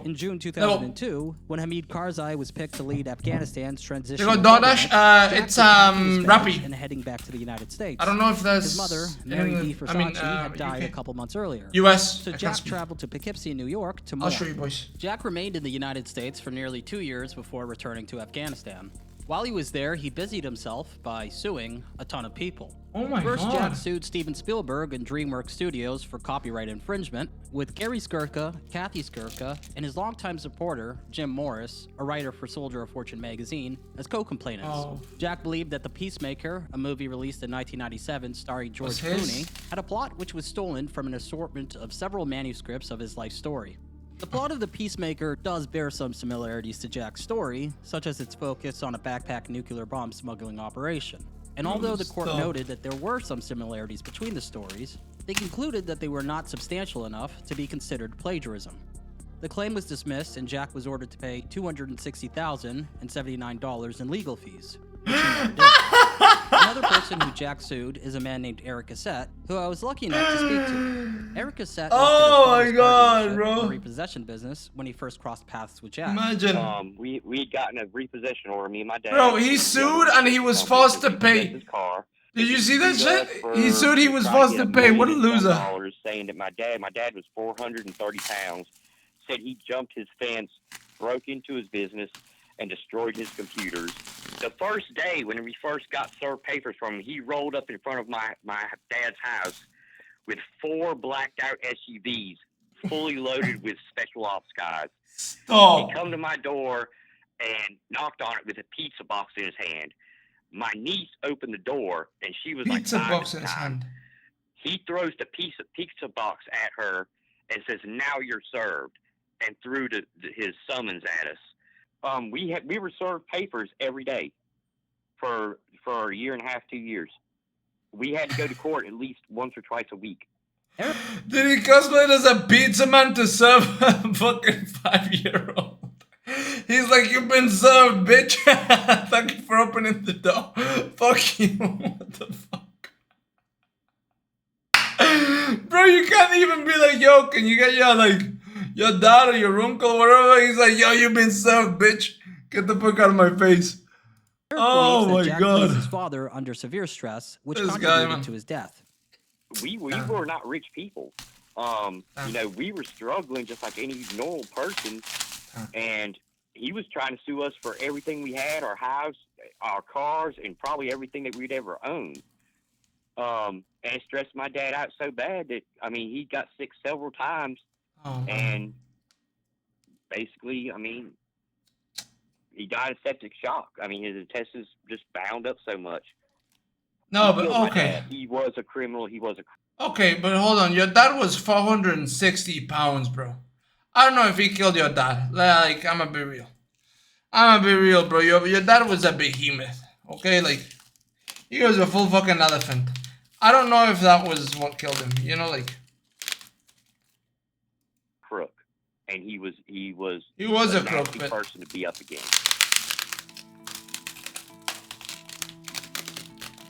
In June 2002, when Hamid Karzai was picked to lead Afghanistan's transition, DoorDash, it's Rappi. And heading back to the United States. I don't know if that's his mother, Mary D. Versace, had died a couple months earlier. US. So Jack traveled to Poughkeepsie, New York to mourn. I'll show you, boys. Jack remained in the United States for nearly 2 years before returning to Afghanistan. While he was there, he busied himself by suing a ton of people. Oh my First, God. Jack sued Steven Spielberg and DreamWorks Studios for copyright infringement, with Gary Skirka, Kathy Skirka, and his longtime supporter, Jim Morris, a writer for Soldier of Fortune magazine, as co-complainants. Oh. Jack believed that The Peacemaker, a movie released in 1997 starring George Clooney, had a plot which was stolen from an assortment of several manuscripts of his life story. The plot of The Peacemaker does bear some similarities to Jack's story, such as its focus on a backpack nuclear bomb smuggling operation. And although the court noted that there were some similarities between the stories, they concluded that they were not substantial enough to be considered plagiarism. The claim was dismissed and Jack was ordered to pay $260,079 in legal fees. Another person who Jack sued is a man named Eric Cassette, who I was lucky enough to speak to. Eric Cassette worked in the repossession business when he first crossed paths with Jack. Imagine. We had gotten a repossession order, me and my dad. Bro, he sued and he was forced to pay. Did you see that shit? He sued, he was forced to pay. What a loser. Saying that my dad was 430 pounds, said he jumped his fence, broke into his business, and destroyed his computers. The first day when we first got served papers from him, he rolled up in front of my dad's house with 4 blacked out SUVs fully loaded with special ops guys. Stop. He come to my door and knocked on it with a pizza box in his hand. My niece opened the door and she was Pizza like, box in his hand. He throws the pizza box at her and says, "Now you're served," and threw his summons at us. We were served papers every day for a year and a half, 2 years. We had to go to court at least once or twice a week. Did he cosplay as a pizza man to serve a fucking 5-year-old? He's like, "You've been served, bitch." Thank you for opening the door. Fuck you. What the fuck? Bro, you can't even be like, "Yo, can you get your dad or your uncle or whatever?" He's like, "Yo, you've been served, bitch. Get the fuck out of my face." Oh my Jack God! Placed his father under severe stress, which contributed to his death. We were not rich people. You know, we were struggling just like any normal person, and he was trying to sue us for everything we had, our house, our cars, and probably everything that we'd ever owned. And it stressed my dad out so bad that, I mean, he got sick several times, and basically, I mean, he died of septic shock. I mean, his intestines just bound up so much. No, but okay. He was a criminal. Okay, but hold on. Your dad was 460 pounds, bro. I don't know if he killed your dad. Like, I'm gonna be real, bro. Your dad was a behemoth. Okay, like, he was a full fucking elephant. I don't know if that was what killed him. You know, like. Crook, and he was a crook, but person to be up against.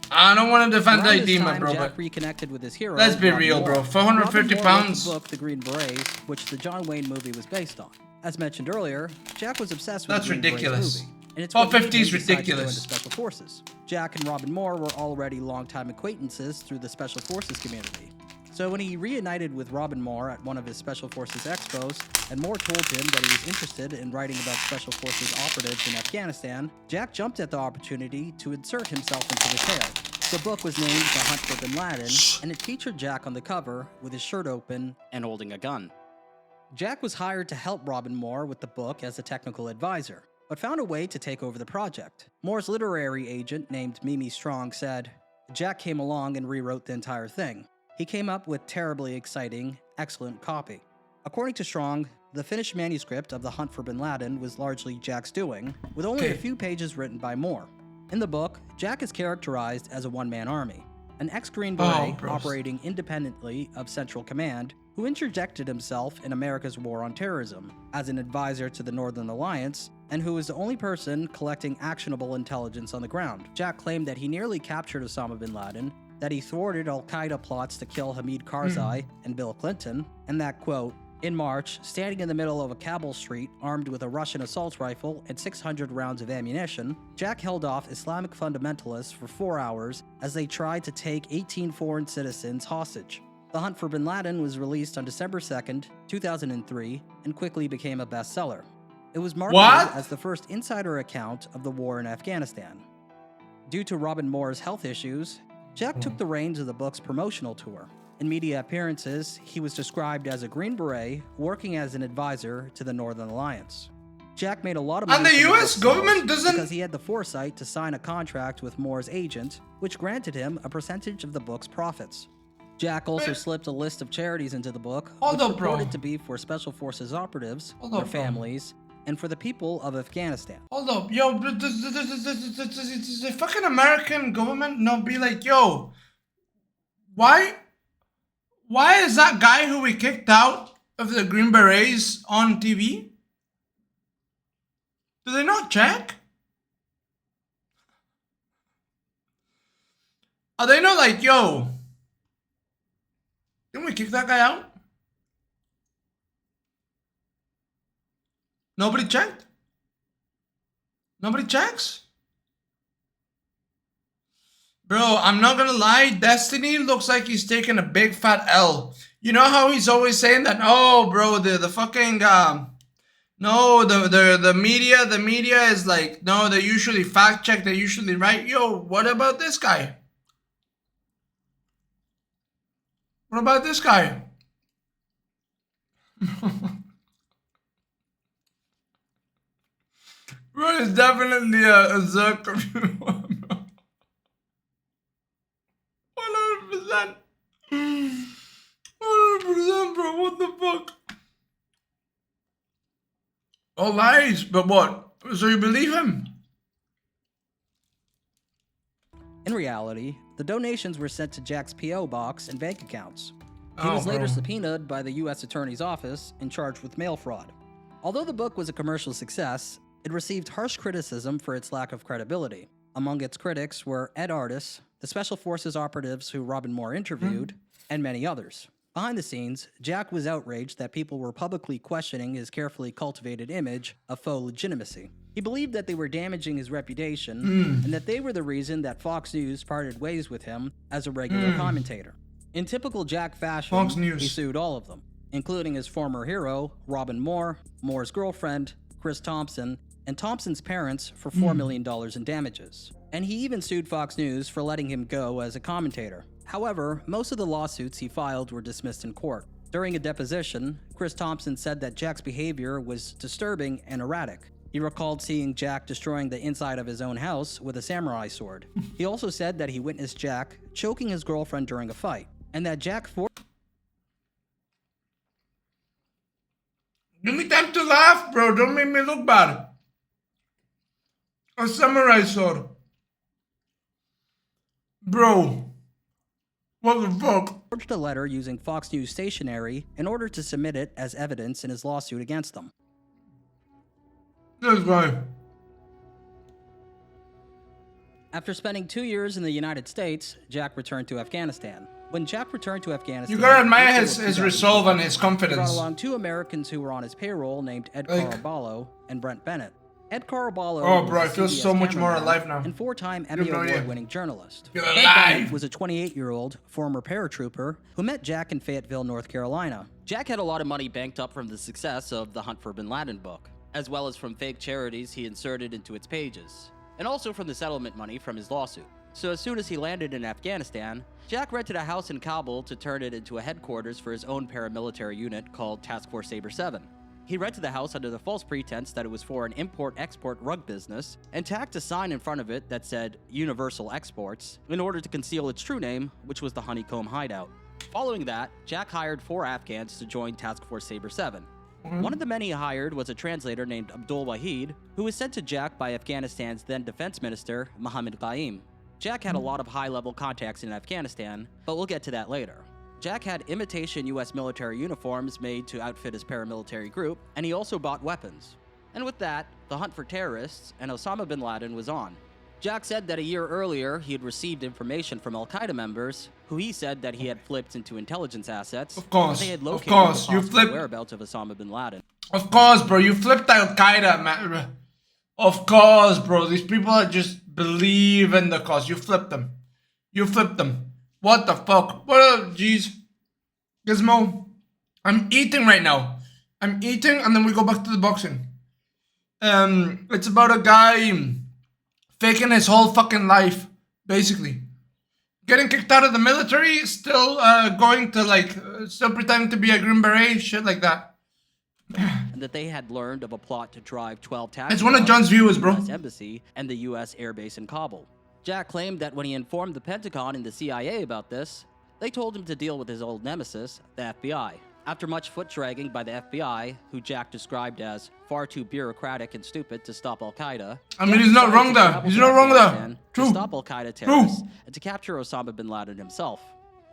I don't want to defend Idema, bro, Jack reconnected with his hero. Let's be real, bro. 450 pounds. The book, The Green Berets, which the John Wayne movie was based on. As mentioned earlier, Jack was obsessed with the Green Berets movie. And it's 450 is ridiculous. Special Forces. Jack and Robin Moore were already longtime acquaintances through the Special Forces community. So when he reunited with Robin Moore at one of his Special Forces expos, and Moore told him that he was interested in writing about Special Forces operatives in Afghanistan, Jack jumped at the opportunity to insert himself into the tale. The book was named The Hunt for Bin Laden, and it featured Jack on the cover with his shirt open and holding a gun. Jack was hired to help Robin Moore with the book as a technical advisor, but found a way to take over the project. Moore's literary agent named Mimi Strong said, Jack came along and rewrote the entire thing. He came up with terribly exciting, excellent copy. According to Strong, the finished manuscript of The Hunt for Bin Laden was largely Jack's doing, with only a few pages written by Moore. In the book, Jack is characterized as a one-man army, an ex-Green Beret operating independently of Central Command, who interjected himself in America's war on terrorism as an advisor to the Northern Alliance, and who was the only person collecting actionable intelligence on the ground. Jack claimed that he nearly captured Osama bin Laden, that he thwarted al-Qaeda plots to kill Hamid Karzai and Bill Clinton, and that, quote, in March, standing in the middle of a Kabul street armed with a Russian assault rifle and 600 rounds of ammunition, Jack held off Islamic fundamentalists for 4 hours as they tried to take 18 foreign citizens hostage. The Hunt for Bin Laden was released on December 2nd, 2003, and quickly became a bestseller. It was marketed as the first insider account of the war in Afghanistan. Due to Robin Moore's health issues, Jack took the reins of the book's promotional tour. In media appearances, he was described as a Green Beret working as an advisor to the Northern Alliance. Jack made a lot of money. And the US government doesn't, because he had the foresight to sign a contract with Moore's agent, which granted him a percentage of the book's profits. Jack also slipped a list of charities into the book, which purported to be for Special Forces operatives, their families, and for the people of Afghanistan. Hold up, yo, does the fucking American government not be like, yo, why is that guy who we kicked out of the Green Berets on TV? Do they not check? Are they not like, yo, didn't we kick that guy out? Nobody checked? Nobody checks? Bro, I'm not gonna lie, Destiny looks like he's taking a big fat L. You know how he's always saying that, oh bro, the fucking no, the media is like, no, they usually fact check, they usually right. Yo, what about this guy? What about this guy? Bro, it's definitely a Zerk review. 100%. 100%, bro. What the fuck? All lies, but what? So you believe him? In reality, the donations were sent to Jack's P.O. box and bank accounts. He was later subpoenaed by the U.S. Attorney's Office and charged with mail fraud. Although the book was a commercial success, it received harsh criticism for its lack of credibility. Among its critics were Ed Artis, the Special Forces operatives who Robin Moore interviewed, and many others. Behind the scenes, Jack was outraged that people were publicly questioning his carefully cultivated image of faux legitimacy. He believed that they were damaging his reputation and that they were the reason that Fox News parted ways with him as a regular commentator. In typical Jack fashion, he sued all of them, including his former hero, Robin Moore, Moore's girlfriend, Chris Thompson, and Thompson's parents for $4 million in damages. And he even sued Fox News for letting him go as a commentator. However, most of the lawsuits he filed were dismissed in court. During a deposition, Chris Thompson said that Jack's behavior was disturbing and erratic. He recalled seeing Jack destroying the inside of his own house with a samurai sword. He also said that he witnessed Jack choking his girlfriend during a fight, and that Jack Give me time to laugh, bro. Don't make me look bad. A samurai sword. Bro. What the fuck? Forged a letter using Fox News stationery in order to submit it as evidence in his lawsuit against them. This guy. After spending 2 years in the United States, Jack returned to Afghanistan. When Jack returned to Afghanistan, you gotta admire his resolve and his confidence. He brought along 2 Americans who were on his payroll named Ed Caraballo and Brent Bennett. Ed Caraballo I feel so much more alive now. And 4-time Emmy Award-winning journalist. You're Brent alive. Bennett was a 28-year-old former paratrooper who met Jack in Fayetteville, North Carolina. Jack had a lot of money banked up from the success of the Hunt for Bin Laden book, as well as from fake charities he inserted into its pages, and also from the settlement money from his lawsuit. So as soon as he landed in Afghanistan, Jack rented a house in Kabul to turn it into a headquarters for his own paramilitary unit called Task Force Sabre 7. He rented the house under the false pretense that it was for an import-export rug business, and tacked a sign in front of it that said Universal Exports in order to conceal its true name, which was the Honeycomb Hideout. Following that, Jack hired 4 Afghans to join Task Force Sabre 7. One of the men he hired was a translator named Abdul Wahid, who was sent to Jack by Afghanistan's then defense minister, Mohammed Qaim. Jack had a lot of high-level contacts in Afghanistan, but we'll get to that later. Jack had imitation US military uniforms made to outfit his paramilitary group, and he also bought weapons. And with that, the hunt for terrorists and Osama bin Laden was on. Jack said that a year earlier he had received information from Al-Qaeda members, who he said that he had flipped into intelligence assets. Of course, they had located of course, the you possible flipped. whereabouts of Osama bin Laden. Of course, bro, you flipped Al-Qaeda, man. Of course, bro, these people are just believe in the cause. You flipped them. You flipped them. What the fuck? What up, jeez? Gizmo, I'm eating right now. I'm eating and then we go back to the boxing. It's about a guy faking his whole fucking life, basically. Getting kicked out of the military, still going to still pretending to be a Green Beret, shit like that. And that they had learned of a plot to drive 12 taxi It's one of John's viewers, bro. US Embassy and the U.S. Air Base in Kabul. Jack claimed that when he informed the Pentagon and the CIA about this, they told him to deal with his old nemesis, the FBI. After much foot-dragging by the FBI, who Jack described as far too bureaucratic and stupid to stop Al-Qaeda... I mean, he's not wrong there. He's not wrong there. To stop Al-Qaeda terrorists and to capture Osama bin Laden himself.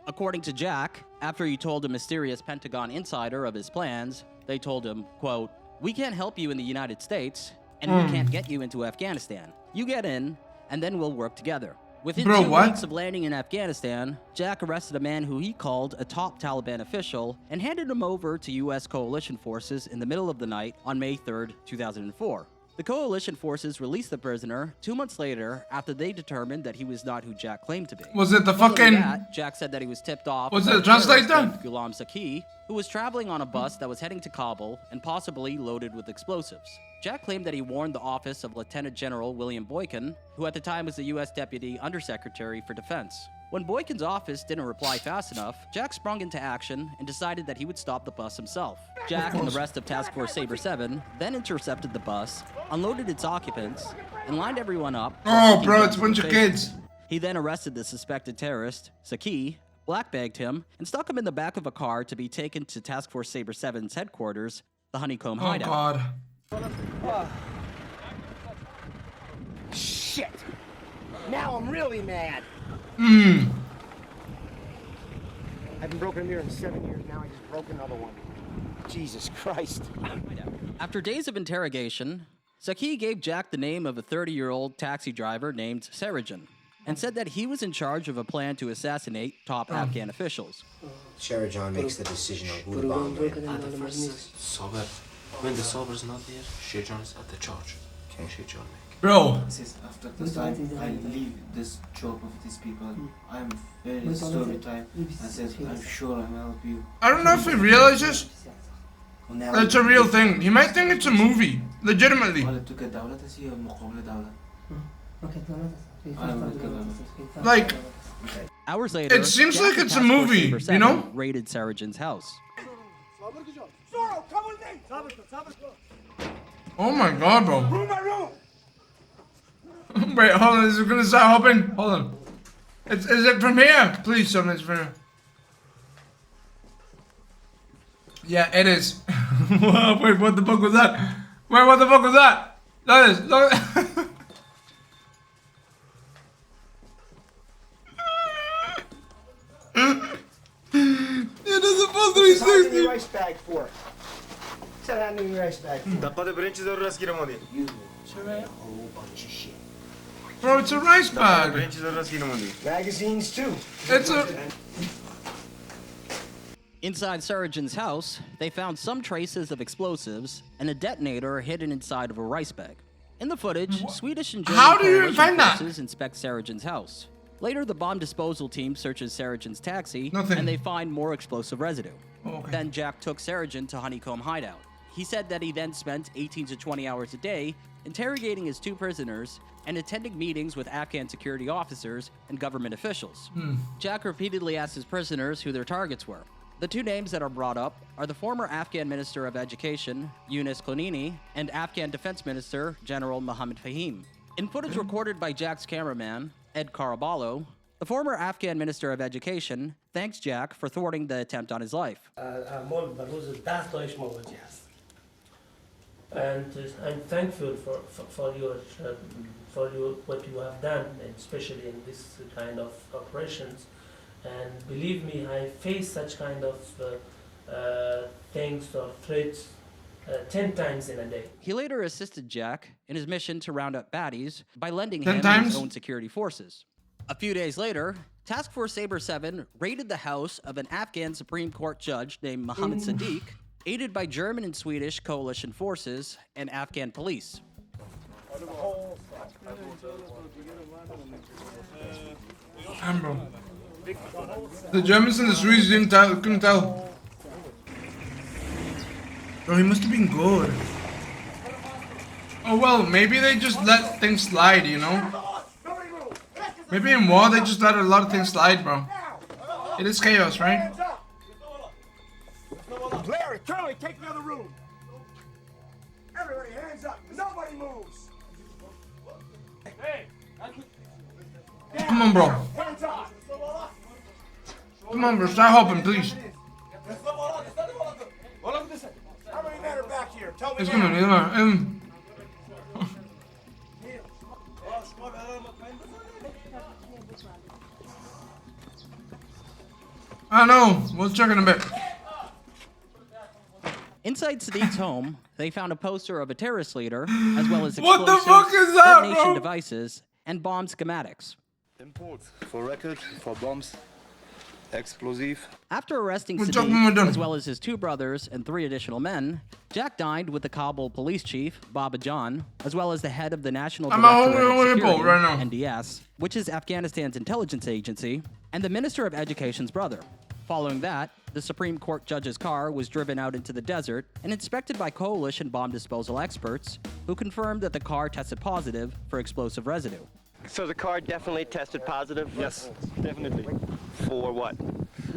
According to Jack, after he told a mysterious Pentagon insider of his plans, they told him, quote, "We can't help you in the United States, and we can't get you into Afghanistan. You get in, and then we'll work together." Within 2 weeks of landing in Afghanistan, Jack arrested a man who he called a top Taliban official and handed him over to U.S. coalition forces in the middle of the night on May 3rd, 2004. The coalition forces released the prisoner 2 months later after they determined that he was not who Jack claimed to be. Was it the Following fucking... that, Jack said that he was tipped off... Was it a translator? Ghulam Saki, who was traveling on a bus that was heading to Kabul and possibly loaded with explosives. Jack claimed that he warned the office of Lieutenant General William Boykin, who at the time was the U.S. Deputy Undersecretary for Defense. When Boykin's office didn't reply fast enough, Jack sprung into action and decided that he would stop the bus himself. Jack and the rest of Task Force Sabre 7 then intercepted the bus, unloaded its occupants, and lined everyone up. Oh, bro, it's a bunch of kids. He then arrested the suspected terrorist, Saki, blackbagged him, and stuck him in the back of a car to be taken to Task Force Sabre 7's headquarters, the Honeycomb Hideout. Oh, God. Shit! Now I'm really mad. Hmm. I haven't broken a mirror in 7 years. Now I just broke another one. Jesus Christ. After days of interrogation, Saki gave Jack the name of a 30-year-old taxi driver named Sarajan and said that he was in charge of a plan to assassinate top Afghan officials. Sharajan makes the decision on who to bomb. At the first, Sabr. When the Sabr's not there, Sharajan is at the charge. Bro. He says, after this time, I leave this job of these people. I'm very story time. I said, I'm sure I'll help you. I don't know if he realizes that's a real thing. He might think it's a movie. Legitimately. Like, hours later, it seems Jack like and it's a Task Force movie, Saber you 7 know? raided Sarajan's house. Zorro, come with me! Oh my god, bro. Room by room! Wait, hold on. Is it gonna start hopping? Hold on. Is it from here? Please tell me it's from here. Yeah, it is. Wait, what the fuck was that? Wait, what the fuck was that? That is. Look. It is supposed to be 60. Rice bag for. What's that in the rice bag for? Bro, it's a rice bag. Magazines too. It's a. Inside Sarajan's house, they found some traces of explosives and a detonator hidden inside of a rice bag. In the footage, Swedish and German How do you coalition find that? forces inspect Sarajan's house. Later, the bomb disposal team searches Sarajan's taxi, Nothing. and they find more explosive residue. Oh, okay. Then Jack took Sarajan to Honeycomb Hideout. He said that he then spent 18 to 20 hours a day interrogating his two prisoners and attending meetings with Afghan security officers and government officials. Jack repeatedly asked his prisoners who their targets were. The two names that are brought up are the former Afghan Minister of Education, Yunus Konini, and Afghan Defense Minister, General Mohammad Fahim. In footage recorded by Jack's cameraman, Ed Caraballo, the former Afghan Minister of Education thanks Jack for thwarting the attempt on his life. And I'm thankful for your what you have done, especially in this kind of operations. And believe me, I face such kind of things or threats 10 times in a day. He later assisted Jack in his mission to round up baddies by lending 10 him times? his own security forces. A few days later, Task Force Saber 7 raided the house of an Afghan Supreme Court judge named Mohammed Sadiq, aided by German and Swedish coalition forces and Afghan police. Damn, bro. The Germans and the Swedes couldn't tell. Bro, he must have been good. Oh well, maybe they just let things slide, you know? Maybe in war they just let a lot of things slide, bro. It is chaos, right? Larry, Curly, take the other room. Everybody, hands up. Nobody moves. Hey. Come on, bro. Hands up. Come on, bro. Start helping, please. How many men are back here? Tell me It's now. gonna I know. We'll check in a bit. Inside Sadiq's home, they found a poster of a terrorist leader, as well as What explosives, the fuck is that, detonation bro? devices, and bomb schematics. Imports for record, for bombs, explosive. After arresting We're talking about Sadiq, them. as well as his two brothers and 3 additional men, Jack dined with the Kabul police chief, Baba Jan, as well as the head of the National I'm Directorate a of hungry Security, hippo right now. NDS, which is Afghanistan's intelligence agency, and the Minister of Education's brother. Following that, the Supreme Court judge's car was driven out into the desert and inspected by coalition bomb disposal experts, who confirmed that the car tested positive for explosive residue. So the car definitely tested positive? Yes, definitely. For what?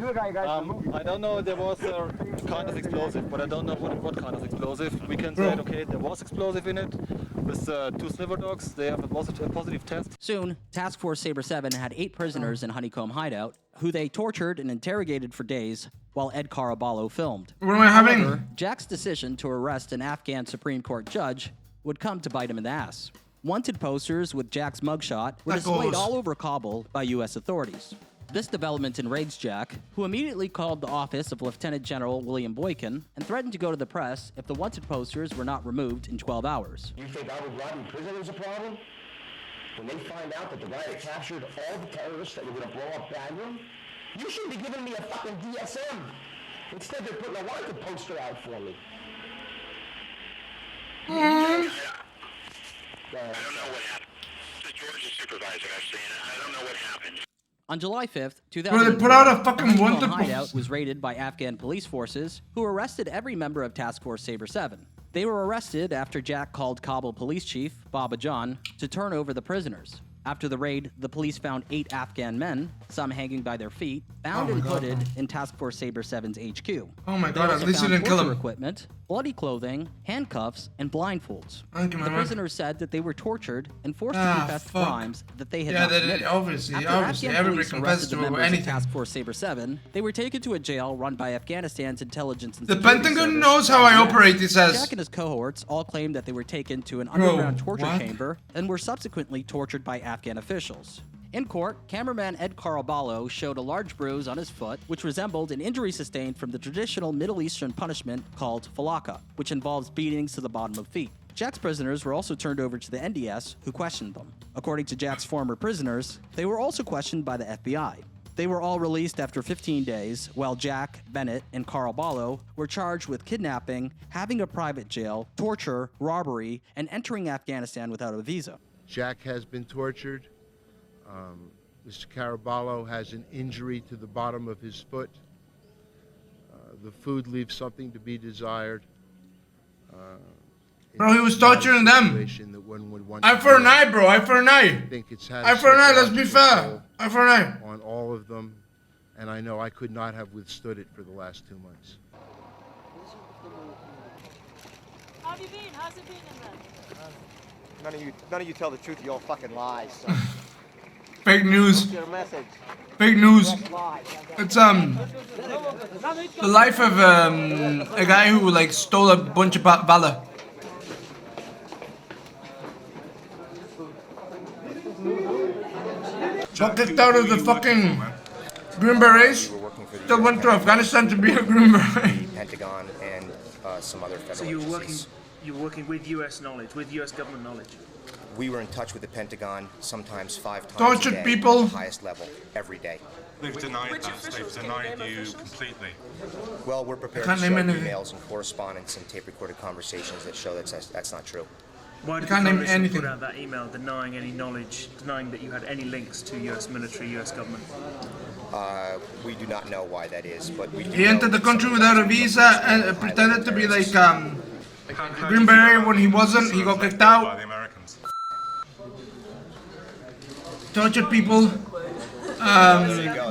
I don't know, there was a kind of explosive, but I don't know what kind of explosive. We can say, okay, there was explosive in it. With 2 sliver dogs, they have a positive test. Soon, Task Force Saber 7 had 8 prisoners in Honeycomb Hideout, who they tortured and interrogated for days while Ed Caraballo filmed. What am I having? However, Jack's decision to arrest an Afghan Supreme Court judge would come to bite him in the ass. Wanted posters with Jack's mugshot were displayed all over Kabul by U.S. authorities. This development enraged Jack, who immediately called the office of Lieutenant General William Boykin and threatened to go to the press if the wanted posters were not removed in 12 hours. You think Abu Ghraib prisoners a problem? When they find out that the guy that captured all the terrorists that were going to blow up Bagram, you should be giving me a fucking DSM. Instead, they're putting a wanted poster out for me. don't know what happened. This is George's supervisor, actually, and I don't know what happened. On July 5th, Bro, 2004, they put out a fucking the wonderful hideout was raided by Afghan police forces, who arrested every member of Task Force Sabre 7. They were arrested after Jack called Kabul police chief, Baba John, to turn over the prisoners. After the raid, the police found 8 Afghan men, some hanging by their feet, bound and hooded in Task Force Sabre 7's HQ. Oh my They god, also at least you found didn't kill torture him. equipment, bloody clothing, handcuffs, and blindfolds. Thank you, The my man. prisoners said that they were tortured and forced to Ah, confess fuck. crimes that they had Yeah, not they did, committed. obviously, After obviously. Afghan Everybody police confessed arrested the to members of anything. Task Force Sabre 7, they were taken to a jail run by Afghanistan's intelligence and The security Pentagon service, knows how I IDF. operate, he says. Jack and his cohorts all claimed that they were taken to an Bro, underground torture what? chamber and were subsequently tortured by Afghan officials. In court, cameraman Ed Caraballo showed a large bruise on his foot, which resembled an injury sustained from the traditional Middle Eastern punishment called falaka, which involves beatings to the bottom of feet. Jack's prisoners were also turned over to the NDS, who questioned them. According to Jack's former prisoners, they were also questioned by the FBI. They were all released after 15 days, while Jack, Bennett, and Caraballo were charged with kidnapping, having a private jail, torture, robbery, and entering Afghanistan without a visa. Jack has been tortured. Mr. Caraballo has an injury to the bottom of his foot. The food leaves something to be desired. Bro, he was torturing them. That one would want Eye to for an do. eye, bro. Eye for an eye. I think it's had Eye a for an eye, let's be psychological fair. Eye for an eye. toll on all of them, and I know I could not have withstood it for the last 2 months. How have you been? How's it been in there? None of you tell the truth. You all fucking lie. So. Fake news. What's your message? Fake news. Direct lie. It's the life of a guy who like stole a bunch of valor. Got kicked out of the fucking Green Berets. Still went to Afghanistan to be a Green Beret. Pentagon and some other federal So you were agencies. working with U.S. knowledge, with U.S. government knowledge. We were in touch with the Pentagon sometimes 5 times Tortured a day, people. at the highest level, every day. They've denied that. They've denied you completely. Well, we're prepared to Can't show name anything. emails and correspondence and tape-recorded conversations that show that's not true. Why did can't the name coalition anything. put out that email denying any knowledge, denying that you had any links to U.S. military, U.S. government? We do not know why that is, but we do He know entered the that country some of without a those visa individuals and are pretended to be like high-level Green Beret when he wasn't. He got kicked out. By the Americans. Tortured people.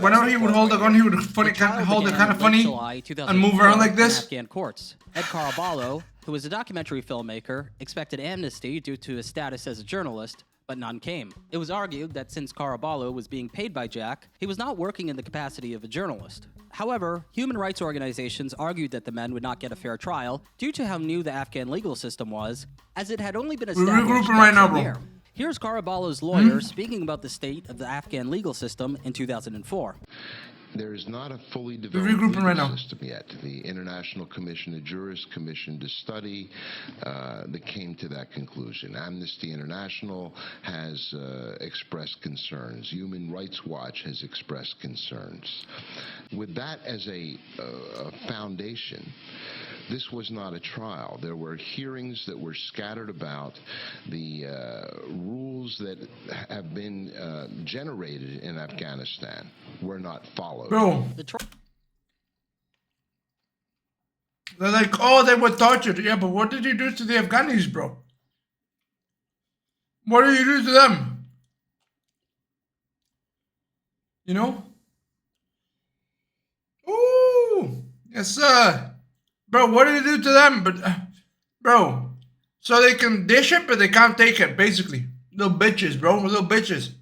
Whenever he would hold a gun, he would hold it kind of funny and move around like this. Afghan courts. Ed Caraballo, who was a documentary filmmaker, expected amnesty due to his status as a journalist, but none came. It was argued that since Caraballo was being paid by Jack, he was not working in the capacity of a journalist. However, human rights organizations argued that the men would not get a fair trial due to how new the Afghan legal system was, as it had only been We're established regrouping right now, less than a bro. year. Here's Caraballo's lawyer speaking about the state of the Afghan legal system in 2004. There is not a fully We're developed regrouping right legal now. system yet. The International Commission, the Jurist Commission to study that came to that conclusion. Amnesty International has expressed concerns. Human Rights Watch has expressed concerns. With that as a foundation, this was not a trial. There were hearings that were scattered about. The rules that have been generated in Afghanistan were not followed. Bro. They're like, oh, they were tortured. Yeah, but what did you do to the Afghanis, bro? What did you do to them? You know? Ooh, yes, sir. Bro, what did you do to them? But, bro, so they can dish it, but they can't take it, basically. Little bitches, bro. Little bitches.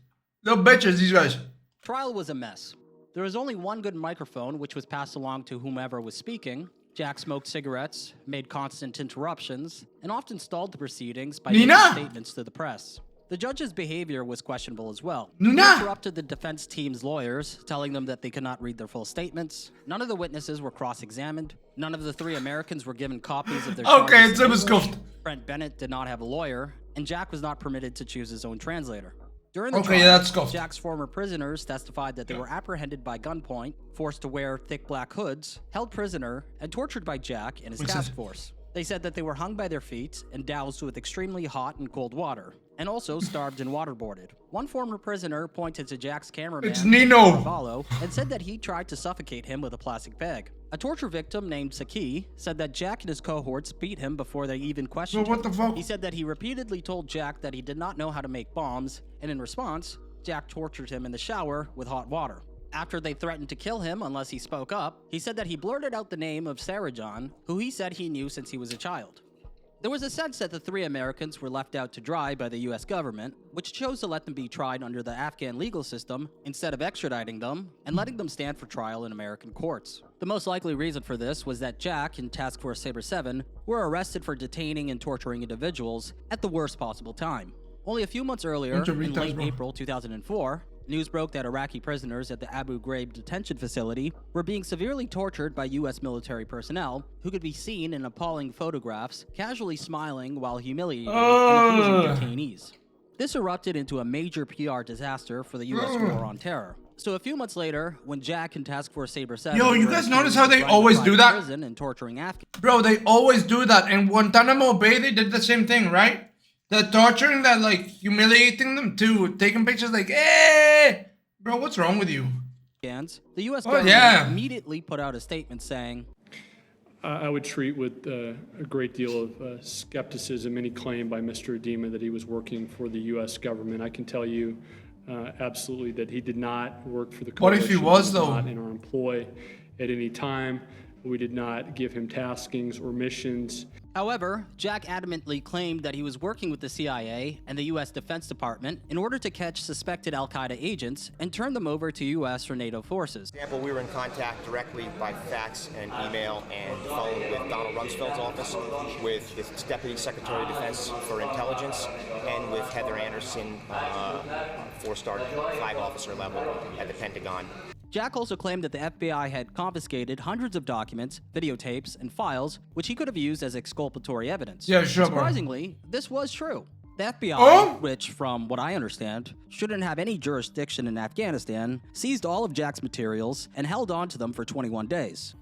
Little bitches, these guys. Trial was a mess. There was only one good microphone, which was passed along to whomever was speaking. Jack smoked cigarettes, made constant interruptions, and often stalled the proceedings by making Nina! statements to the press. The judge's behavior was questionable as well. Nina! He interrupted the defense team's lawyers, telling them that they could not read their full statements. None of the witnesses were cross-examined. None of the 3 Americans were given copies of their Okay, charges it's in a English. scuffed. Brent Bennett did not have a lawyer, and Jack was not permitted to choose his own translator. During the Okay, trial, yeah, that's scuffed. Jack's former prisoners testified that they were apprehended by gunpoint, forced to wear thick black hoods, held prisoner, and tortured by Jack and his What's task this? force. They said that they were hung by their feet and doused with extremely hot and cold water. and also starved and waterboarded. One former prisoner pointed to Jack's cameraman, It's Nino. Caraballo, and said that he tried to suffocate him with a plastic bag. A torture victim named Saki said that Jack and his cohorts beat him before they even questioned Well, what him. the fuck? He said that he repeatedly told Jack that he did not know how to make bombs, and in response, Jack tortured him in the shower with hot water. After they threatened to kill him unless he spoke up, he said that he blurted out the name of Sarajan, who he said he knew since he was a child. There was a sense that the three Americans were left out to dry by the US government, which chose to let them be tried under the Afghan legal system instead of extraditing them and letting them stand for trial in American courts. The most likely reason for this was that Jack and Task Force Sabre 7 were arrested for detaining and torturing individuals at the worst possible time. Only a few months earlier, in late April 2004, news broke that Iraqi prisoners at the Abu Ghraib detention facility were being severely tortured by US military personnel who could be seen in appalling photographs casually smiling while humiliating and abusing detainees. This erupted into a major PR disaster for the US war on terror. So a few months later, when Jack and Task Force Sabre 7 Yo, you guys notice how they always do that? prison and torturing Afghans. Bro, they always do that. And Guantanamo Bay, they did the same thing, right? They're torturing, that like humiliating them too, taking pictures like, hey, bro, what's wrong with you? The U.S. government immediately put out a statement saying, I would treat with a great deal of skepticism any claim by Mr. Adema that he was working for the U.S. government. I can tell you absolutely that he did not work for the coalition. What if he was, though? Not in our employ at any time. We did not give him taskings or missions. However, Jack adamantly claimed that he was working with the CIA and the U.S. Defense Department in order to catch suspected al-Qaeda agents and turn them over to U.S. or NATO forces. For example, we were in contact directly by fax and email and phone with Donald Rumsfeld's office, with the Deputy Secretary of Defense for Intelligence, and with Heather Anderson, 4-star flag officer level at the Pentagon. Jack also claimed that the FBI had confiscated hundreds of documents, videotapes, and files, which he could have used as exculpatory evidence. Yeah, sure, bro. Surprisingly, this was true. The FBI, which, from what I understand, shouldn't have any jurisdiction in Afghanistan, seized all of Jack's materials and held on to them for 21 days.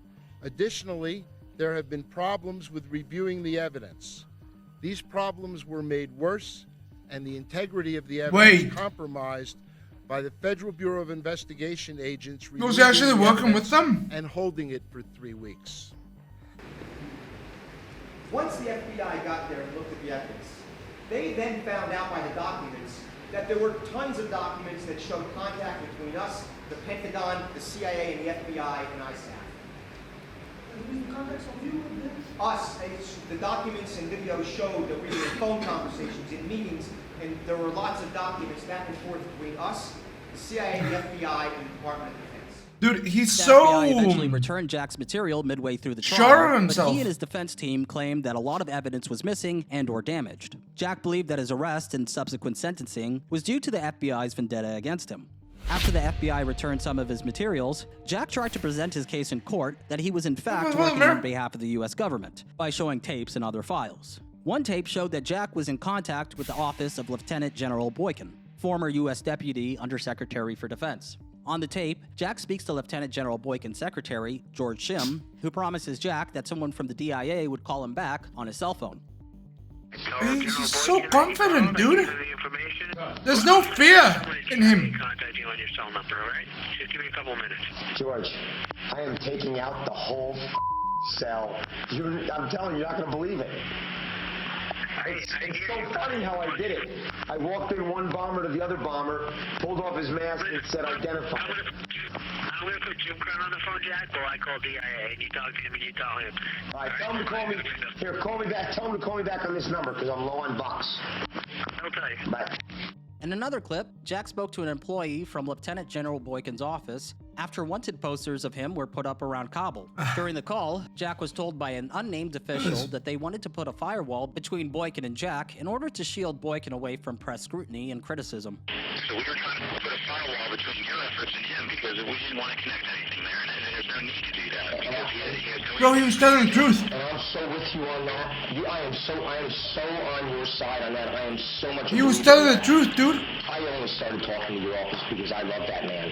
Additionally, there have been problems with reviewing the evidence. These problems were made worse, and the integrity of the evidence compromised by the Federal Bureau of Investigation agents was he actually working with them and holding it for 3 weeks. Once the FBI got there and looked at the evidence, they then found out by the documents that there were tons of documents that showed contact between us, the Pentagon, the CIA, and the FBI and ISAF. Us, the documents and videos showed that we were in phone conversations, in meetings, and there were lots of documents back and forth between us, the CIA, the FBI, and the Department of Defense. Dude, he's The so FBI eventually returned Jack's material midway through the sure trial, of but himself. he and his defense team claimed that a lot of evidence was missing and/or damaged. Jack believed that his arrest and subsequent sentencing was due to the FBI's vendetta against him. After the FBI returned some of his materials, Jack tried to present his case in court that he was in fact working on behalf of the U.S. government by showing tapes and other files. One tape showed that Jack was in contact with the office of Lieutenant General Boykin, former U.S. Deputy Undersecretary for Defense. On the tape, Jack speaks to Lieutenant General Boykin's secretary, George Shim, who promises Jack that someone from the DIA would call him back on his cell phone. He's so confident, dude. There's no fear in him. Contact you on your cell number, all right? Just give me a couple minutes. George, I am taking out the whole cell. I'm telling you, you're not going to believe it. It's so funny how I did it. I walked in one bomber to the other bomber, pulled off his mask, and said, identify. I'm going to put Jim Crown on the phone, Jack, while I call DIA, and you talk to him and you tell him. All right, tell him to call me. Here, call me back. Tell him to call me back on this number, because I'm low on bucks. Okay. Bye. In another clip, Jack spoke to an employee from Lieutenant General Boykin's office after wanted posters of him were put up around Kabul. During the call, Jack was told by an unnamed official that they wanted to put a firewall between Boykin and Jack in order to shield Boykin away from press scrutiny and criticism. So we were trying to put a firewall between your efforts and him because we didn't want to connect anything there, and there's no need to do that because he has no... Bro, he was telling the truth. And I'm so with you on that. I am so on your side on that. I am so much... He was telling the truth, dude. I only started talking to your office because I love that man.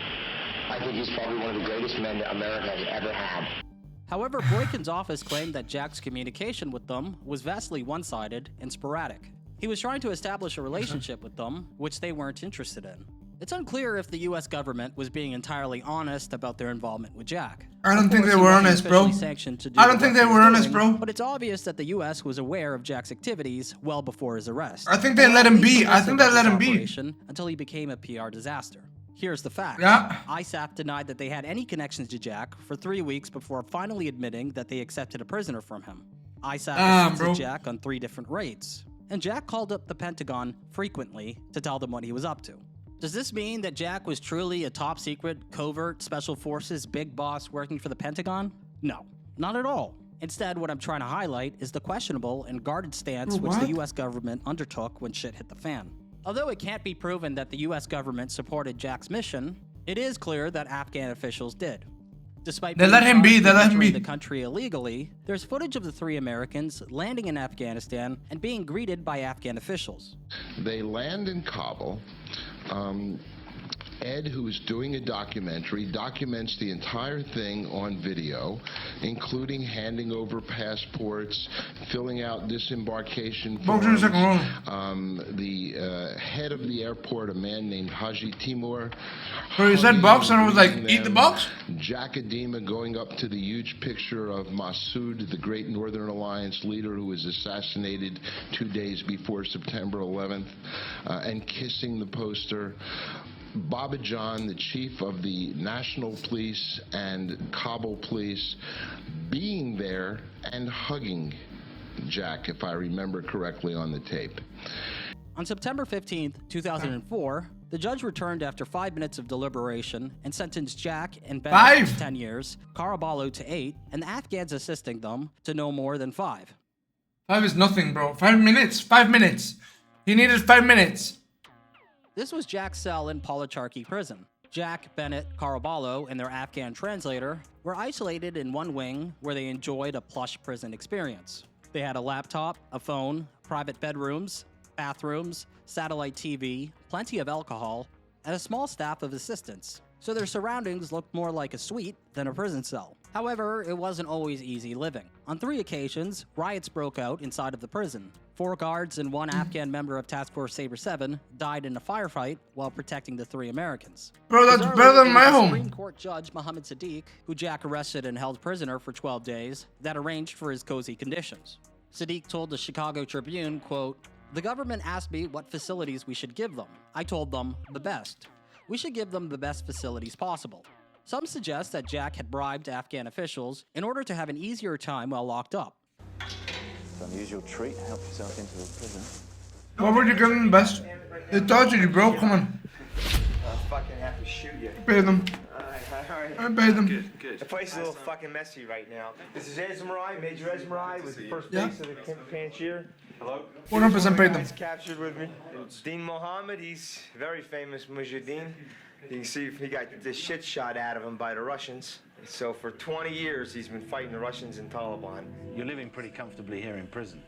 I think he's probably one of the greatest men that America has ever had. However, Boykin's office claimed that Jack's communication with them was vastly one-sided and sporadic. He was trying to establish a relationship with them, which they weren't interested in. It's unclear if the US government was being entirely honest about their involvement with Jack. I don't Of think course, they he were wasn't honest, bro. officially sanctioned to do I don't the think work they he were was honest, doing, bro. But it's obvious that the US was aware of Jack's activities well before his arrest. I think they let him be. I think they let him be. Operation until he became a PR disaster. Here's the fact. Yeah. ISAF denied that they had any connections to Jack for 3 weeks before finally admitting that they accepted a prisoner from him. ISAF assisted bro. Jack on 3 different raids, and Jack called up the Pentagon frequently to tell them what he was up to. Does this mean that Jack was truly a top secret, covert, special forces big boss working for the Pentagon? No, not at all. Instead, what I'm trying to highlight is the questionable and guarded stance which the US government undertook when shit hit the fan. Although it can't be proven that the US government supported Jack's mission, it is clear that Afghan officials did. Despite They being let him be, charged they with let him entering be. the country illegally, there's footage of the 3 Americans landing in Afghanistan and being greeted by Afghan officials. They land in Kabul. Ed, who is doing a documentary, documents the entire thing on video, including handing over passports, filling out disembarkation Box in the second row. forms. The head of the airport, a man named Haji Timur. Bro, you said box and I was like, eat the box? Jack Adema going up to the huge picture of Massoud, the great Northern Alliance leader who was assassinated 2 days before September 11th, and kissing the poster. Baba John, the chief of the National Police and Kabul Police, being there and hugging Jack, if I remember correctly on the tape. On September 15th, 2004, the judge returned after 5 minutes of deliberation and sentenced Jack and Bennett to 10 years, Caraballo to 8, and the Afghans assisting them to no more than 5. 5 is nothing, bro. 5 minutes. 5 minutes. He needed 5 minutes. This was Jack's cell in Policharki prison. Jack, Bennett, Caraballo, and their Afghan translator were isolated in one wing where they enjoyed a plush prison experience. They had a laptop, a phone, private bedrooms, bathrooms, satellite TV, plenty of alcohol, and a small staff of assistants. So their surroundings looked more like a suite than a prison cell. However, it wasn't always easy living. On 3 occasions, riots broke out inside of the prison. 4 guards and 1 Afghan member of Task Force Sabre 7 died in a firefight while protecting the 3 Americans. Bro, that's Bizarrely, better than it was my the home. Supreme Court Judge Mohammed Sadiq, who Jack arrested and held prisoner for 12 days, that arranged for his cozy conditions. Sadiq told the Chicago Tribune, quote, "The government asked me what facilities we should give them. I told them the best. We should give them the best facilities possible." Some suggest that Jack had bribed Afghan officials in order to have an easier time while locked up. It's an unusual treat to help yourself into the prison. What would you give them the best? They tortured you, bro. Come on. I'll fucking have to shoot you. Pay them. Alright. I paid them. Good. The place is a little fucking messy right now. This is Esmarai, Major Esmarai, was the first Yeah. base of the Panjshir. Hello. 100% paid them. He's captured with me. Dean Mohammed, he's very famous Mujahideen. You can see he got the shit shot out of him by the Russians. So for 20 years, he's been fighting the Russians and Taliban. You're living pretty comfortably here in prison.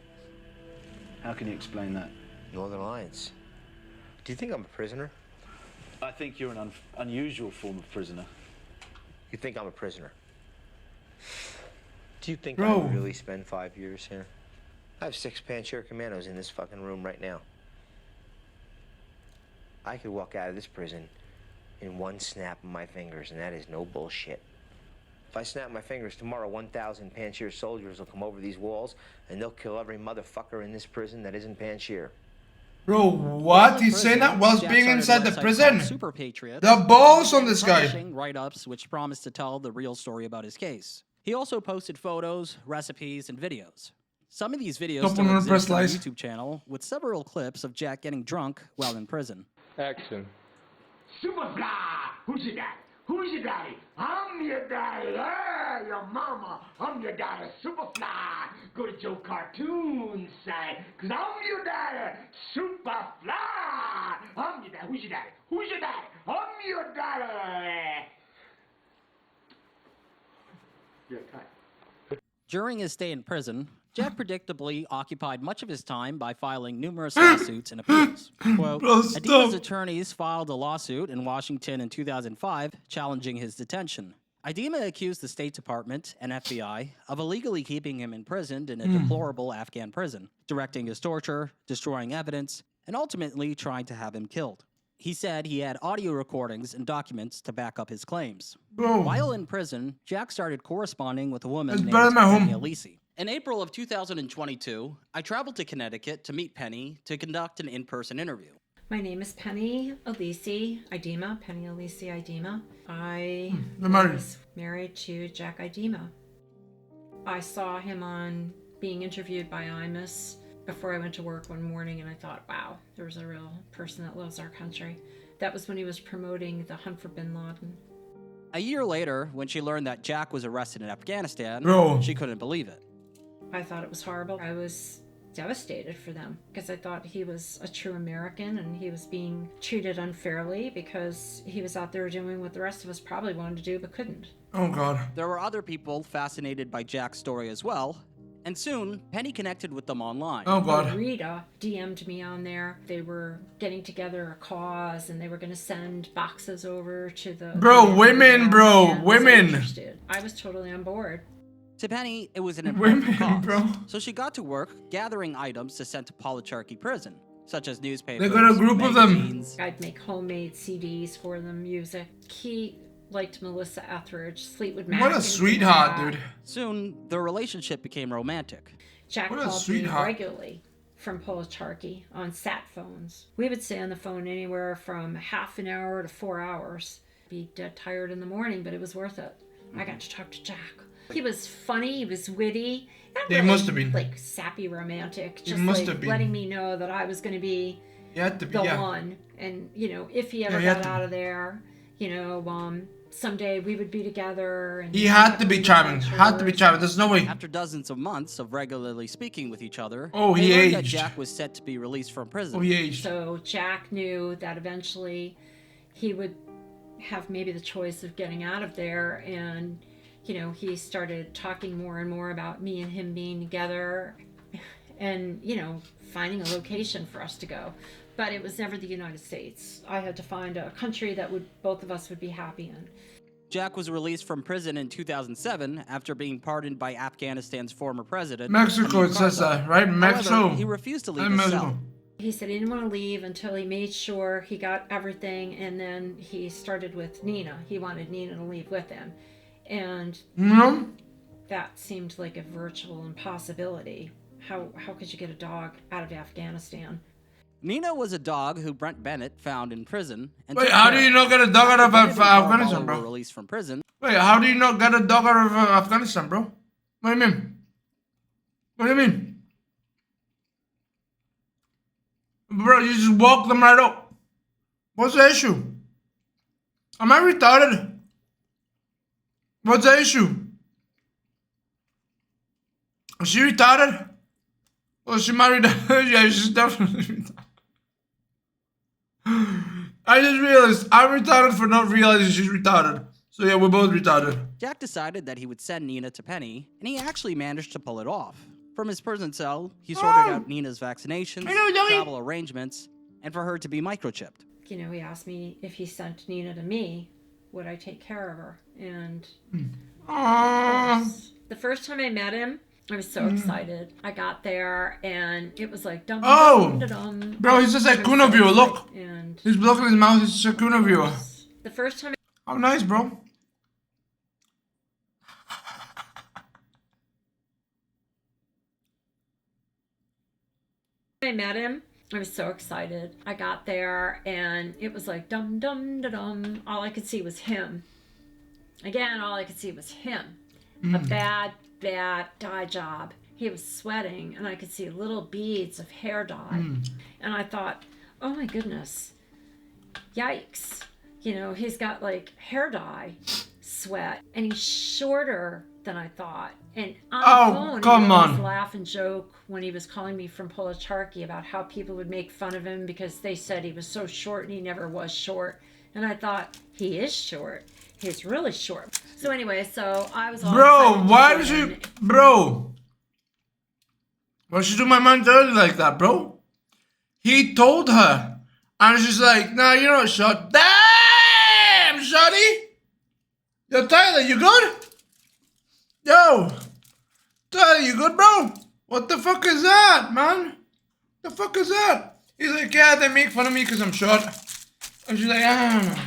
How can you explain that? Northern Alliance. Do you think I'm a prisoner? I think you're an unusual form of prisoner. You think I'm a prisoner? Do you think Bro. I would really spend 5 years here? I have 6 Panjshir commandos in this fucking room right now. I could walk out of this prison in one snap of my fingers, and that is no bullshit. If I snap my fingers tomorrow, 1,000 Panjshir soldiers will come over these walls, and they'll kill every motherfucker in this prison that isn't Panjshir. Bro, what? He's saying that whilst Jack being started a inside the website prison. called Super Patriots, The balls on this guy. publishing write-ups which promised to tell the real story about his case. He also posted photos, recipes, and videos. Some of these videos Couple still hundred press exist on the lies. YouTube channel with several clips of Jack getting drunk while in prison. Action. Superfly! Who's your daddy? Who's your daddy? I'm your daddy. Yeah, your mama. I'm your daddy. Superfly. Go to Joe Cartoon site, cause I'm your daddy. Superfly. I'm your daddy. Who's your daddy? Who's your daddy? I'm your daddy. You're cut. During his stay in prison, Jack predictably occupied much of his time by filing numerous lawsuits and appeals. Quote, Bro, Adema's stop. attorneys filed a lawsuit in Washington in 2005 challenging his detention. Idema accused the State Department and FBI of illegally keeping him imprisoned in a deplorable Afghan prison, directing his torture, destroying evidence, and ultimately trying to have him killed. He said he had audio recordings and documents to back up his claims. Bro. While in prison, Jack started corresponding with a woman It's named better than my Penny home. Alisi. In April of 2022, I traveled to Connecticut to meet Penny to conduct an in-person interview. My name is Penny Alisi Idema, Penny Alisi Idema. I They're married. was married to Jack Idema. I saw him on being interviewed by Imus before I went to work one morning, and I thought, wow, there's a real person that loves our country. That was when he was promoting the hunt for bin Laden. A year later, when she learned that Jack was arrested in Afghanistan, Bro. she couldn't believe it. I thought it was horrible. I was devastated for them because I thought he was a true American and he was being treated unfairly because he was out there doing what the rest of us probably wanted to do but couldn't. Oh, God. There were other people fascinated by Jack's story as well, and soon, Penny connected with them online. Oh, God. Rita DM'd me on there. They were getting together a cause and they were going to send boxes over to the... Bro, women, bro, and was women. interested. I was totally on board. To Penny, it was an important Women, cause, bro. so she got to work gathering items to send to Policharky prison, such as newspapers, They got a group of them. magazines. I'd make homemade CDs for them, music. He liked Melissa Etheridge, Fleetwood Mac. What a and sweetheart, that. dude. Soon, their relationship became romantic. Jack What a called me sweetheart. regularly from Policharky on sat phones. We would stay on the phone anywhere from half an hour to 4 hours. Be dead tired in the morning, but it was worth it. I got to talk to Jack. He was funny, he was witty. Not Yeah, he really, must have been. like sappy romantic, He just must like have been. letting me know that I was going to be You had to be, the yeah. one. And, you know, if he ever he had got to out be. of there, you know, someday we would be together. And He had to be charming. Had to be charming. There's no way. After dozens of months of regularly speaking with each other, Oh, they he learned that aged. Jack was set to be released from prison. Oh, he aged. So Jack knew that eventually he would have maybe the choice of getting out of there, and you know, he started talking more and more about me and him being together and, you know, finding a location for us to go. But it was never the United States. I had to find a country that would both of us would be happy in. Jack was released from prison in 2007 after being pardoned by Afghanistan's former president. Mexico, Hamid it says Karzai. that, right? Mexico. However, he refused to leave And his Mexico. cell. He said he didn't want to leave until he made sure he got everything, and then he started with Nina. He wanted Nina to leave with him. And that seemed like a virtual impossibility. How could you get a dog out of Afghanistan? Nina was a dog who Brent Bennett found in prison. And Wait, took how care do you of. not get a dog out of Bennett and Afghanistan, Karbala bro? were released from prison. Wait, how do you not get a dog out of Afghanistan, bro? What do you mean? What do you mean? Bro, you just walk them right up. What's the issue? Am I retarded? What's the issue? Is she retarded? Or is she married? Yeah, she's definitely retarded. I just realized I'm retarded for not realizing she's retarded. So yeah, we're both retarded. Jack decided that he would send Nina to Penny, and he actually managed to pull it off. From his prison cell, he sorted out Nina's vaccinations, travel arrangements, and for her to be microchipped. You know, he asked me if he sent Nina to me, would I take care of her? And the first time I met him, I was so excited. I got there and it was like dum dum dum dum. Bro, he's just like Kuno viewer. Look, And he's blocking his mouth. He's just a Kuno viewer. the first time How nice, bro. I met him, I was so excited. I got there and it was like dum dum da dum. All I could see was him. Again, all I could see was him. A bad dye job. He was sweating and I could see little beads of hair dye. And I thought, oh my goodness, yikes. You know, he's got like hair dye, sweat, and he's shorter than I thought. And on the phone, come he would always on. laugh and joke when he was calling me from Policharky about how people would make fun of him because they said he was so short and he never was short. And I thought, he is short. He's really short. So anyway, so I was all Bro, excited to why see did him. she... Bro. Why she do my mind dirty like that, bro? He told her. And she's like, nah, you're not short. Damn, shorty. Yo, Tyler, you good? Yo, Tyler, you good, bro? What the fuck is that, man? The fuck is that? He's like, yeah, they make fun of me because I'm short. And she's like, damn it,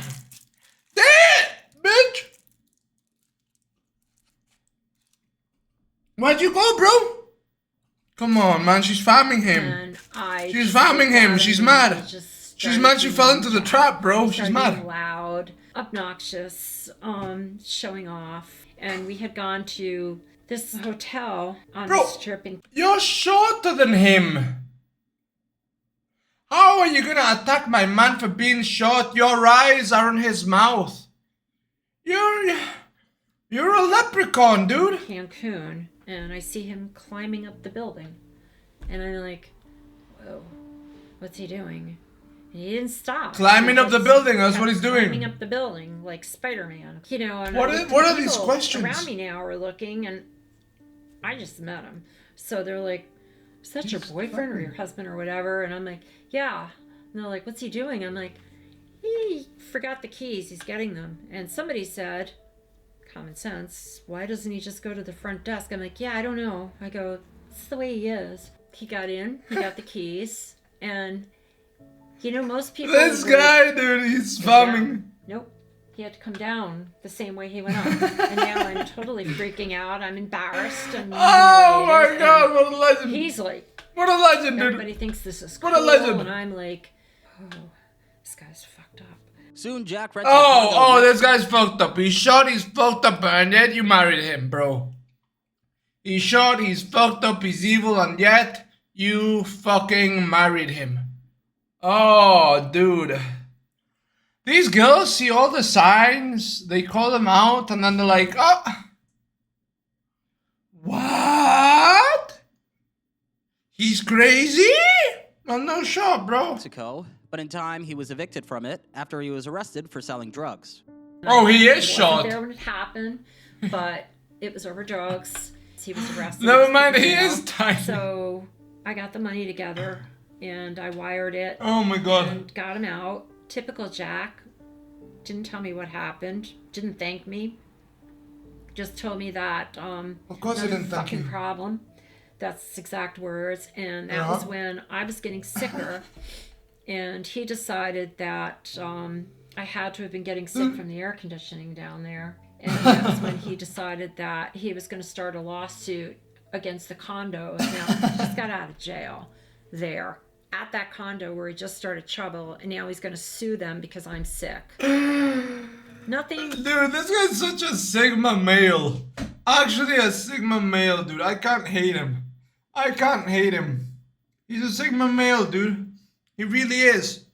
bitch. Where'd you go, bro? Come on, man. She's farming him. She's farming him. She's mad. She's mad she fell into the trap, bro. She's mad. Loud, obnoxious, showing off. And we had gone to this hotel on the strip. You're shorter than him. How are you gonna attack my man for being short? Your eyes are in his mouth. You're a leprechaun, dude. Cancun, and I see him climbing up the building, and I'm like, whoa, what's he doing? And he didn't stop. Climbing up the building, that's what he's doing. Climbing up the building like Spider-Man. You know, and what are these people questions? Around me now are looking, and I just met him. So they're like, is that your boyfriend or your husband or whatever? And I'm like, yeah. And they're like, what's he doing? I'm like, he forgot the keys. He's getting them. And somebody said, common sense, why doesn't he just go to the front desk? I'm like, yeah, I don't know. I go, it's the way he is. He got in, he got the keys, and you know, most people... This guy, dude, he's farming. Nope. He had to come down the same way he went up. And now I'm totally freaking out. I'm embarrassed. And oh my god, what a legend. He's like... What a legend, dude. Everybody thinks this is cool. What a legend. And I'm like, oh, this guy's fucked up. Soon Jack rented this guy's fucked up. He's short, he's fucked up, and yet you married him, bro. He's short, he's fucked up, he's evil, and yet you fucking married him. Oh, dude. These girls see all the signs, they call them out, and then they're like, oh. What? He's crazy? I'm not sure, bro. Mexico, but in time he was evicted from it after he was arrested for selling drugs. Oh, he is short. I wasn't there when it happened, but it was over drugs. He was arrested. Never mind, he is tiny. So I got the money together and I wired it. Oh my god. And got him out. Typical Jack. Didn't tell me what happened. Didn't thank me. Just told me that of course he didn't thank you. Problem. That's his exact words. And that was when I was getting sicker. And he decided that I had to have been getting sick from the air conditioning down there. And that was when he decided that he was going to start a lawsuit against the condos. Now, he just got out of jail there at that condo where he just started trouble. And now he's going to sue them because I'm sick. Nothing. Dude, this guy's such a Sigma male. Actually a Sigma male, dude. I can't hate him. I can't hate him. He's a Sigma male, dude. He really is.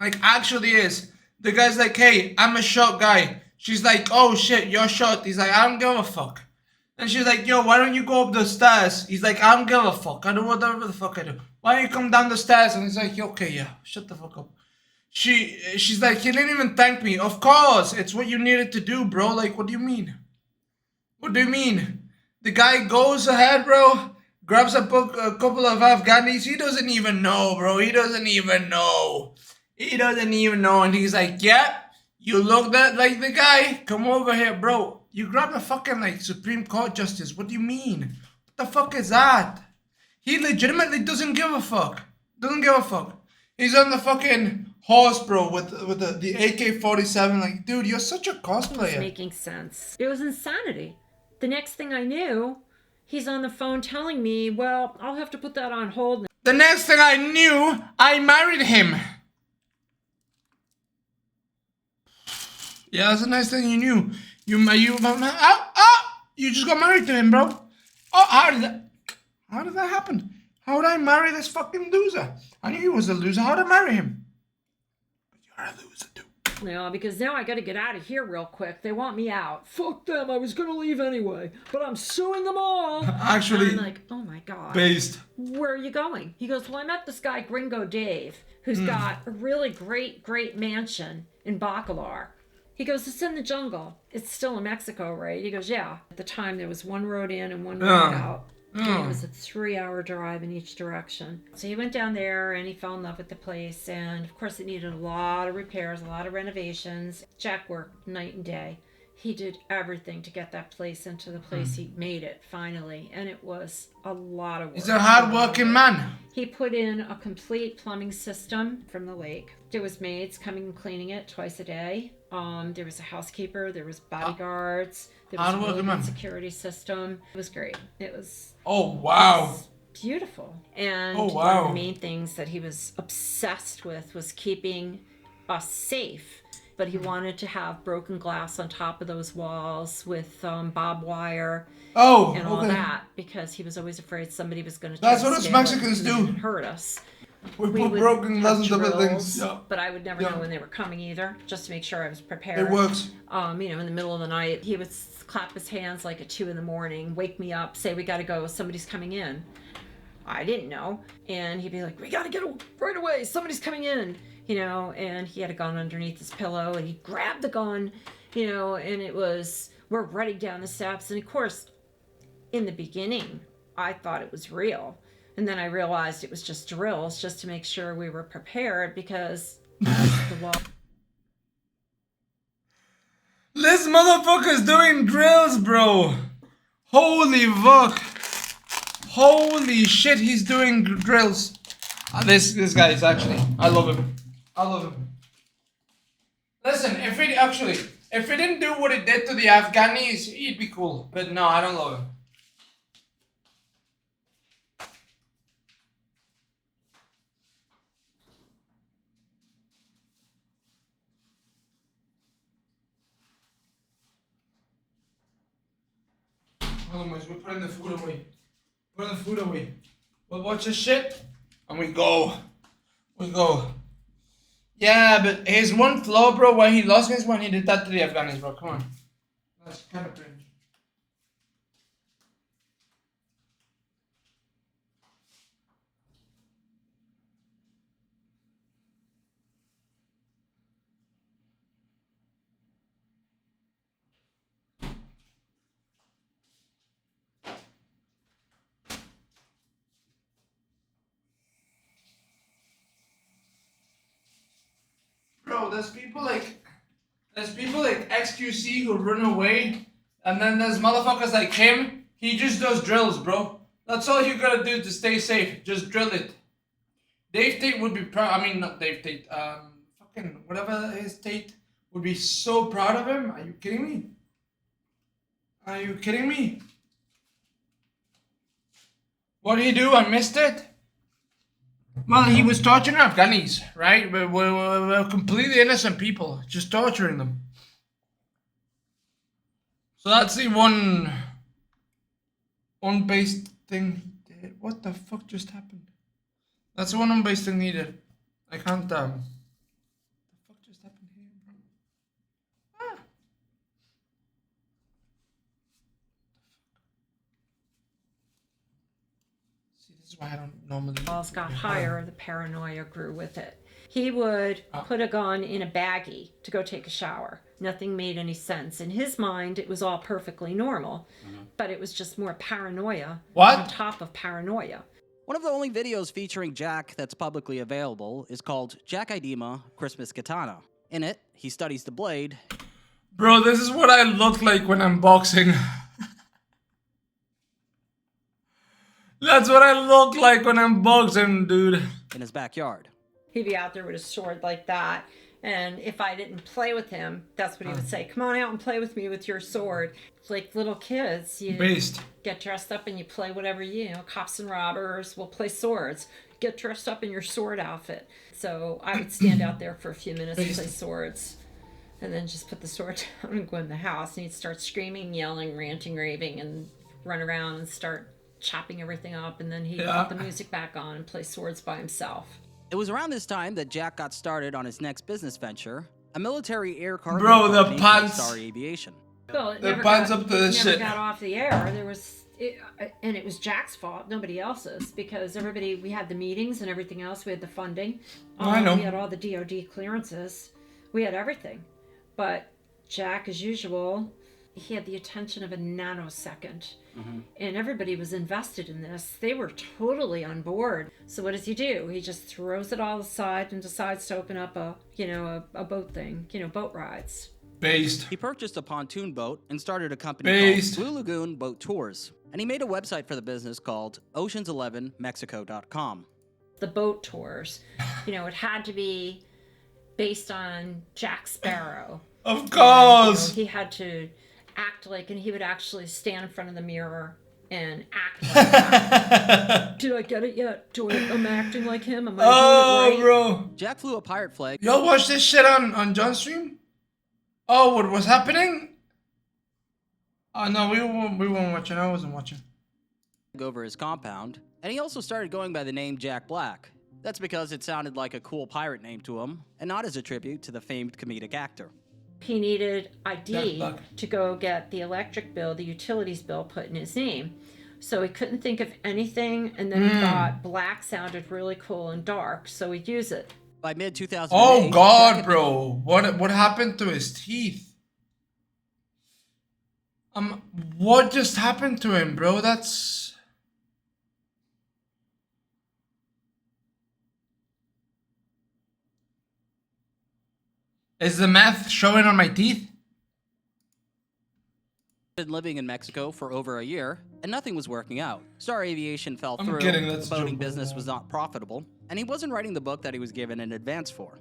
Like, actually is. The guy's like, hey, I'm a short guy. She's like, oh shit, you're short. He's like, I don't give a fuck. And she's like, yo, why don't you go up the stairs? He's like, I don't give a fuck. I do whatever the fuck I do. Why don't you come down the stairs? And he's like, okay, yeah, shut the fuck up. She's like, he didn't even thank me. Of course, it's what you needed to do, bro. Like, what do you mean? What do you mean? The guy goes ahead, bro, grabs a couple of Afghanis. He doesn't even know, bro. He doesn't even know. He doesn't even know. And he's like, yeah, you look that like the guy. Come over here, bro. You grabbed a fucking, like, Supreme Court justice. What do you mean? What the fuck is that? He legitimately doesn't give a fuck. Doesn't give a fuck. He's on the fucking horse, bro, with the AK-47. Like, dude, you're such a cosplayer. It was making sense. It was insanity. The next thing I knew, he's on the phone telling me, well, I'll have to put that on hold. The next thing I knew, I married him. Yeah, that's the nice thing you knew. You just got married to him, bro. Oh, how did that happen? How did I marry this fucking loser? I knew he was a loser. How did I marry him? But you're a loser too. No, because now I gotta get out of here real quick. They want me out. Fuck them. I was gonna leave anyway, but I'm suing them all. Actually, I'm like, oh my god. Based. Where are you going? He goes, well, I met this guy Gringo Dave, who's got a really great mansion in Bacalar. He goes, it's in the jungle. It's still in Mexico, right? He goes, yeah. At the time, there was one road in and one road out. And it was a 3-hour drive in each direction. So he went down there and he fell in love with the place. And of course, it needed a lot of repairs, a lot of renovations. Jack worked night and day. He did everything to get that place into the place he made it finally, and it was a lot of work. He's a hard-working man. He put in a complete plumbing system from the lake. There was maids coming and cleaning it twice a day. There was a housekeeper. There was bodyguards. There was a really good security system. It was great. It was. Oh wow. It was beautiful. And oh, one wow. of the main things that he was obsessed with was keeping us safe. But he wanted to have broken glass on top of those walls with barbed wire and all that, because he was always afraid somebody was going to. That's what us Mexicans do. Hurt us. We put broken glass on top of things. Yeah. But I would never know when they were coming either, just to make sure I was prepared. It works. You know, in the middle of the night, he would clap his hands like at 2 a.m, wake me up, say, "We got to go. Somebody's coming in." I didn't know, and he'd be like, "We got to get right away. Somebody's coming in." You know, and he had a gun underneath his pillow, and he grabbed the gun, you know, and it was, we're running down the steps. And of course, in the beginning, I thought it was real. And then I realized it was just drills, just to make sure we were prepared, because as the wall. This motherfucker's doing drills, bro. Holy fuck. Holy shit, he's doing drills. This guy is actually, I love him. I love him. Listen, if he didn't do what he did to the Afghanis, he'd be cool. But no, I don't love him. Hold on, boys, we're putting the food away. Putting the food away. We'll watch this shit, and we go. We go. Yeah, but his one flaw, bro, why he lost me is when he did that to the Afghanis, bro. Come on. That's kind of cringe. Bro, there's people like XQC who run away, and then there's motherfuckers like him. He just does drills, bro. That's all you gotta do to stay safe. Just drill it. Dave Tate would be proud. I mean, not Dave Tate. Fucking whatever his Tate would be so proud of him. Are you kidding me? Are you kidding me? What did he do? I missed it. Well, he was torturing Afghanis, right? We're completely innocent people, just torturing them. So that's the one unbased thing he did. What the fuck just happened? That's the one unbased thing he did. I can't, What the fuck just happened here, bro? Ah. See, this is why I don't normally. Walls got higher, the paranoia grew with it. He would put a gun in a baggie to go take a shower. Nothing made any sense. In his mind, it was all perfectly normal, but it was just more paranoia on top of paranoia. One of the only videos featuring Jack that's publicly available is called Jack Idema Christmas Katana. In it, he studies the blade. Bro, this is what I look like when I'm boxing. That's what I look like when I'm boxing, dude. In his backyard. He'd be out there with a sword like that, and if I didn't play with him, that's what he would say. Come on out and play with me with your sword. It's like little kids, you get dressed up and you play whatever, you know, cops and robbers will play swords. Get dressed up in your sword outfit. So I would stand out there for a few minutes and play swords, and then just put the sword down and go in the house, and he'd start screaming, yelling, ranting, raving, and run around and start chopping everything up, and then he'd put the music back on and play swords by himself. It was around this time that Jack got started on his next business venture, a military air cargo the company pants. called Star Aviation. Well, it The never pants got, up to this never shit. got off the air. There was, and it was Jack's fault, nobody else's, because we had the meetings and everything else. We had the funding. I know. We had all the DOD clearances. We had everything. But Jack, as usual, he had the attention of a nanosecond. And everybody was invested in this. They were totally on board. So what does he do? He just throws it all aside and decides to open up a boat thing, boat rides. Based. He purchased a pontoon boat and started a company Based. called Blue Lagoon Boat Tours. And he made a website for the business called Oceans11Mexico.com. The boat tours, you know, it had to be based on Jack Sparrow. Of course. And, you know, he had to act like, and he would actually stand in front of the mirror and act like that. Did I get it yet? Am I acting like him? Am I doing it right? Bro. Jack flew a pirate flag. Y'all watch this shit on John's stream? Oh, what was happening? Oh, no, we weren't watching. I wasn't watching. Over his compound, and he also started going by the name Jack Black. That's because it sounded like a cool pirate name to him, and not as a tribute to the famed comedic actor. He needed ID to go get the electric bill, the utilities bill put in his name. So he couldn't think of anything, and then he thought black sounded really cool and dark, so he'd use it. By mid-2008... Oh, God, bro. What happened to his teeth? What just happened to him, bro? That's... Is the meth showing on my teeth? Been living in Mexico for over a year, and nothing was working out. Star Aviation fell I'm through, kidding, the that's boating joke. business was not profitable, and he wasn't writing the book that he was given in advance for.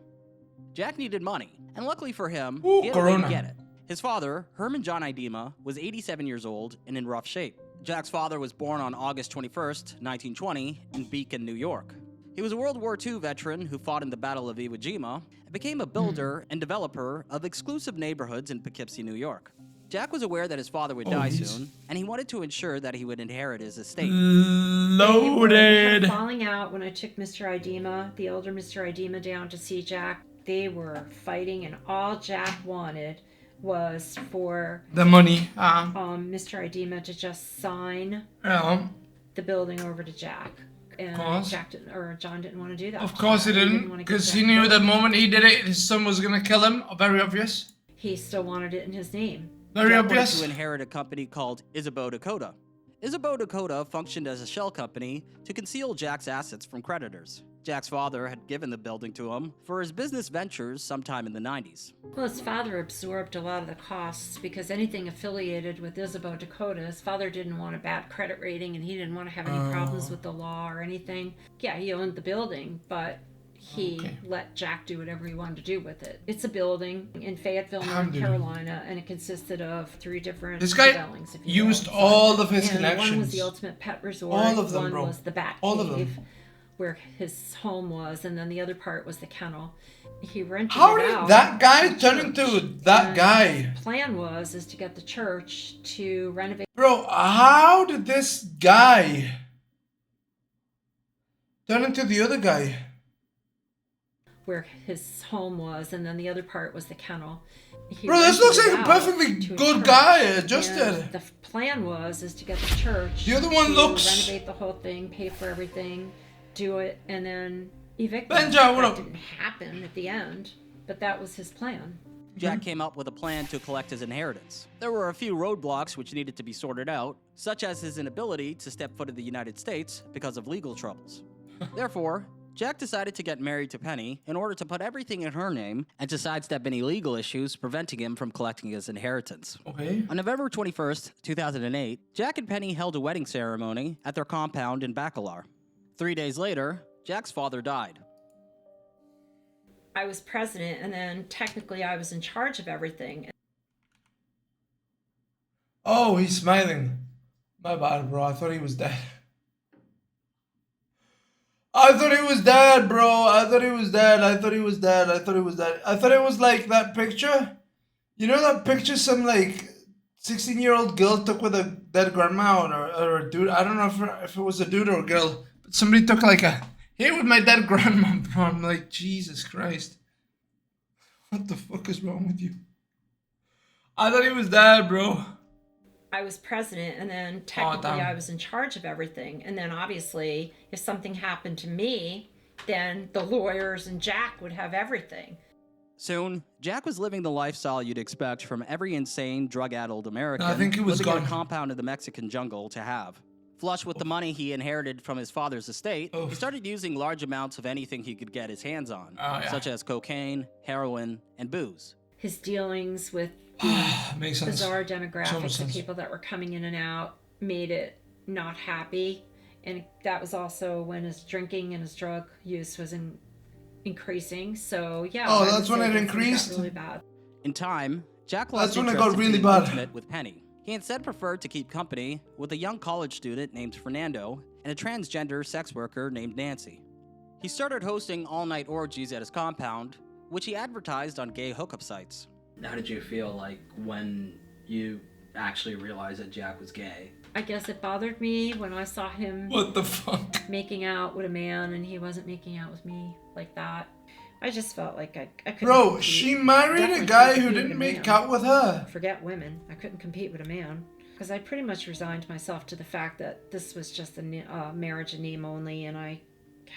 Jack needed money, and luckily for him, he had a way to get it. His father, Herman John Idema, was 87 years old and in rough shape. Jack's father was born on August 21st, 1920, in Beacon, New York. He was a World War II veteran who fought in the Battle of Iwo Jima and became a builder and developer of exclusive neighborhoods in Poughkeepsie, New York. Jack was aware that his father would die soon, and he wanted to ensure that he would inherit his estate. Loaded. They had a falling out when I took Mr. Idema, the older Mr. Idema, down to see Jack. They were fighting, and all Jack wanted was for the money. Mr. Idema to just sign the building over to Jack. And John didn't want to do that. Of course he didn't, because he knew the moment he did it, his son was gonna kill him. Very obvious. He still wanted it in his name. Very Jack obvious. wanted to inherit a company called Isabeau Dakota. Isabeau Dakota functioned as a shell company to conceal Jack's assets from creditors. Jack's father had given the building to him for his business ventures sometime in the 90s. Well, his father absorbed a lot of the costs because anything affiliated with Isabeau Dakota, his father didn't want a bad credit rating and he didn't want to have any problems with the law or anything. Yeah, he owned the building, but he let Jack do whatever he wanted to do with it. It's a building in Fayetteville, North Carolina, and it consisted of 3 different dwellings. If you used will. all of his and connections. One was the Ultimate Pet Resort. All of them, one bro. was the Bat all Cave, of them. where his home was, and then the other part was the kennel. He rented How it did out that guy to turn church. into that guy? His plan is to get the church to renovate. Bro, how did this guy turn into the other guy? Where his home was, and then the other part was the kennel. Bro, this looks like a perfectly good guy, adjusted. And the plan is to get the church The other one to looks- renovate the whole thing, pay for everything, do it, and then evict Benja, them. what That up? didn't happen at the end, but that was his plan. Jack came up with a plan to collect his inheritance. There were a few roadblocks which needed to be sorted out, such as his inability to step foot in the United States because of legal troubles. Therefore, Jack decided to get married to Penny in order to put everything in her name and to sidestep any legal issues preventing him from collecting his inheritance. Okay. On November 21st, 2008, Jack and Penny held a wedding ceremony at their compound in Bacalar. 3 days later, Jack's father died. I was president, and then technically I was in charge of everything. Oh, he's smiling. My bad, bro. I thought he was dead. I thought he was dead, bro. I thought he was dead. I thought he was dead. I thought he was dead. I thought it was like that picture. You know that picture some like 16-year-old girl took with a dead grandma or a dude. I don't know if it was a dude or a girl. But somebody took like a, here with my dead grandma, bro. I'm like, Jesus Christ. What the fuck is wrong with you? I thought he was dead, bro. I was president, and then technically damn. I was in charge of everything. And then obviously, if something happened to me, then the lawyers and Jack would have everything. Soon, Jack was living the lifestyle you'd expect from every insane, drug-addled American I think he was living in gone. a compound in the Mexican jungle to have. Flush with the money he inherited from his father's estate, he started using large amounts of anything he could get his hands on, Oh, yeah. such as cocaine, heroin, and booze. his dealings with Makes sense. bizarre So much demographics of sense. people that were coming in and out made it not happy. And that was also when his drinking and his drug use was increasing. So yeah. Oh, I would that's when say it things got increased? really bad. In time, Jack That's lost when it interest got in really being bad. intimate with Penny. He instead preferred to keep company with a young college student named Fernando and a transgender sex worker named Nancy. He started hosting all-night orgies at his compound, which he advertised on gay hookup sites. How did you feel like when you actually realized that Jack was gay? I guess it bothered me when I saw him What the fuck? making out with a man and he wasn't making out with me like that. I just felt like I couldn't Bro, compete. she married a Definitely guy couldn't who compete didn't with a make man. out with her. Forget women. I couldn't compete with a man. Because I pretty much resigned myself to the fact that this was just a marriage in name only, and I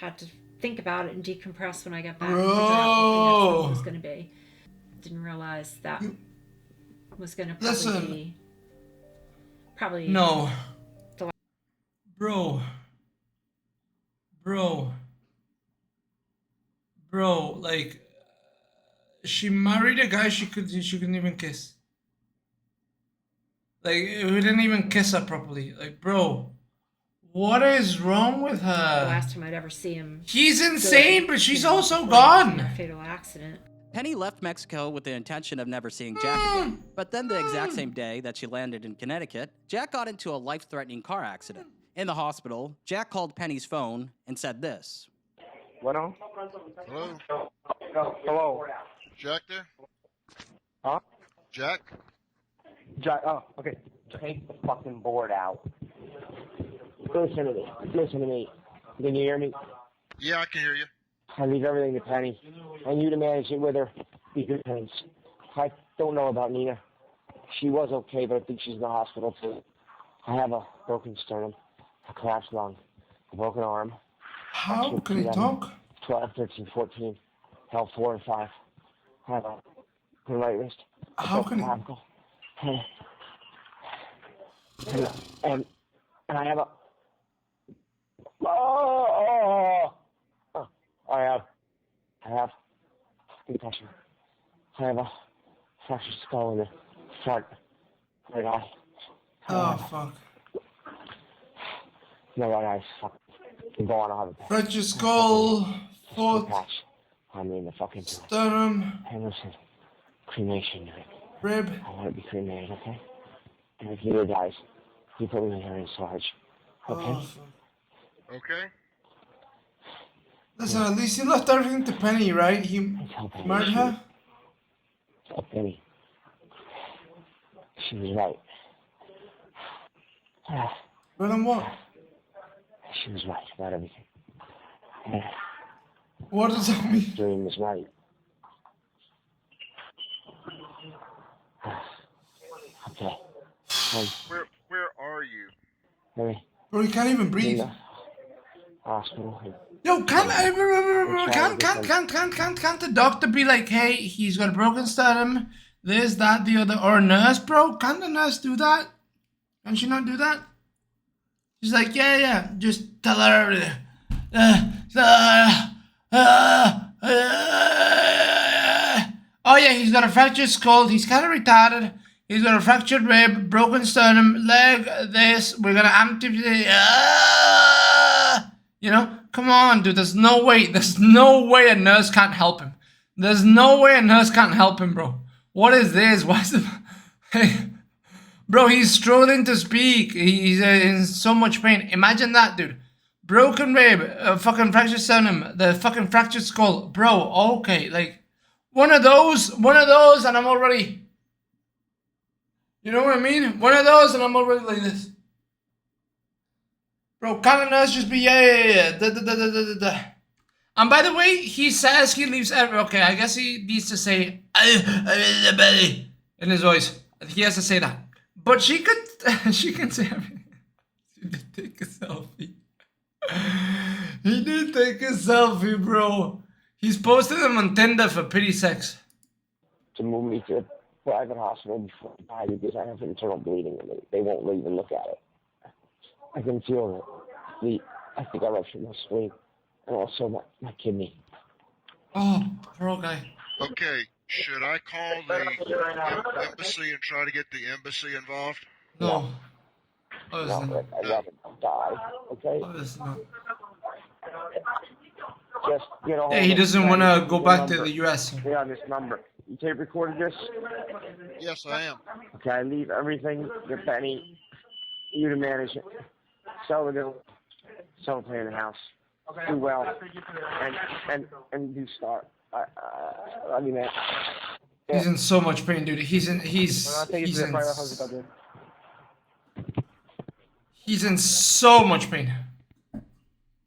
had to think about it and decompress when I got back and figure out what the next move was going to be. Didn't realize that was going to probably Listen. be... Probably... No. the Bro, like, she married a guy she couldn't even kiss. Like, we didn't even kiss her properly. Like, bro, what is wrong with The her? last time I'd ever see him... He's good, insane, but she's you know, also in gone. a fatal accident. Penny left Mexico with the intention of never seeing Jack again. But then the exact same day that she landed in Connecticut, Jack got into a life-threatening car accident. In the hospital, Jack called Penny's phone and said this. Bueno. Hello? Hello. Jack there? Huh? Jack? Oh, okay. Take the fucking board out. Listen to me. Listen to me. Can you hear me? Yeah, I can hear you. I leave everything to Penny. I need to manage it with her. Be good friends. I don't know about Nina. She was okay, but I think she's in the hospital too. I have a broken sternum, a collapsed lung, a broken arm. How can he talk? 12, 13, 14. Hell, 4 and 5. I have a right wrist. How can he? And I have a... I have concussion. I have a fractured skull in the front right eye. Oh, fuck. No, right eye's fucking go on. I'll have a Fractured skull, foot, patch. I mean the fucking sternum, and listen, cremation night. rib. I want to be cremated, okay? And if Nina dies, you put me in here in Sarge. Okay? Oh, fuck. Okay. Listen, at least he left everything to Penny, right? He married her? Tell Penny. She was right. Right on what? She was right about everything. What does that mean? Dream was right. Okay. Where are you? Hey. Bro, he can't even breathe. In the hospital. Yo, can't the doctor be like, hey, he's got a broken sternum, this, that, the other, or a nurse, bro? Can't the nurse do that? Can she not do that? She's like, yeah, just tell her everything. Oh yeah, he's got a fractured skull, he's kind of retarded, he's got a fractured rib, broken sternum, leg, this, we're gonna amputate, you know? Come on, dude, there's no way a nurse can't help him. There's no way a nurse can't help him, bro. What is this? Why is it... Hey, bro, he's struggling to speak. He's in so much pain. Imagine that, dude. Broken rib, fucking fractured sternum, the fucking fractured skull. Bro, okay, like, one of those, and I'm already... You know what I mean? One of those, and I'm already like this. Bro, can't a nurse just be, yeah. And by the way, he says he leaves every... Okay, I guess he needs to say... in his voice. He has to say that. But she could... she can say everything. She did take a selfie. He did take a selfie, bro. He's posted them on Tinder for pity sex. To move me to a private hospital before I die because I have internal bleeding and they won't even look at it. I can feel it. I think I ruptured my spleen and also my kidney. Oh, poor guy. Okay, Should I call the embassy and try to get the embassy involved? No. Obviously No, not. I'd rather not die, okay? Obviously not. Just get a hold Yeah, he of doesn't me. want to go Your back to number. the US. Stay on this number. You tape recorded this? Yes, I am. Okay, I leave everything to Penny, you to manage it. Sell the play in the house. Do well. And do start. I mean that. He's in so much pain, dude. He's in so much pain.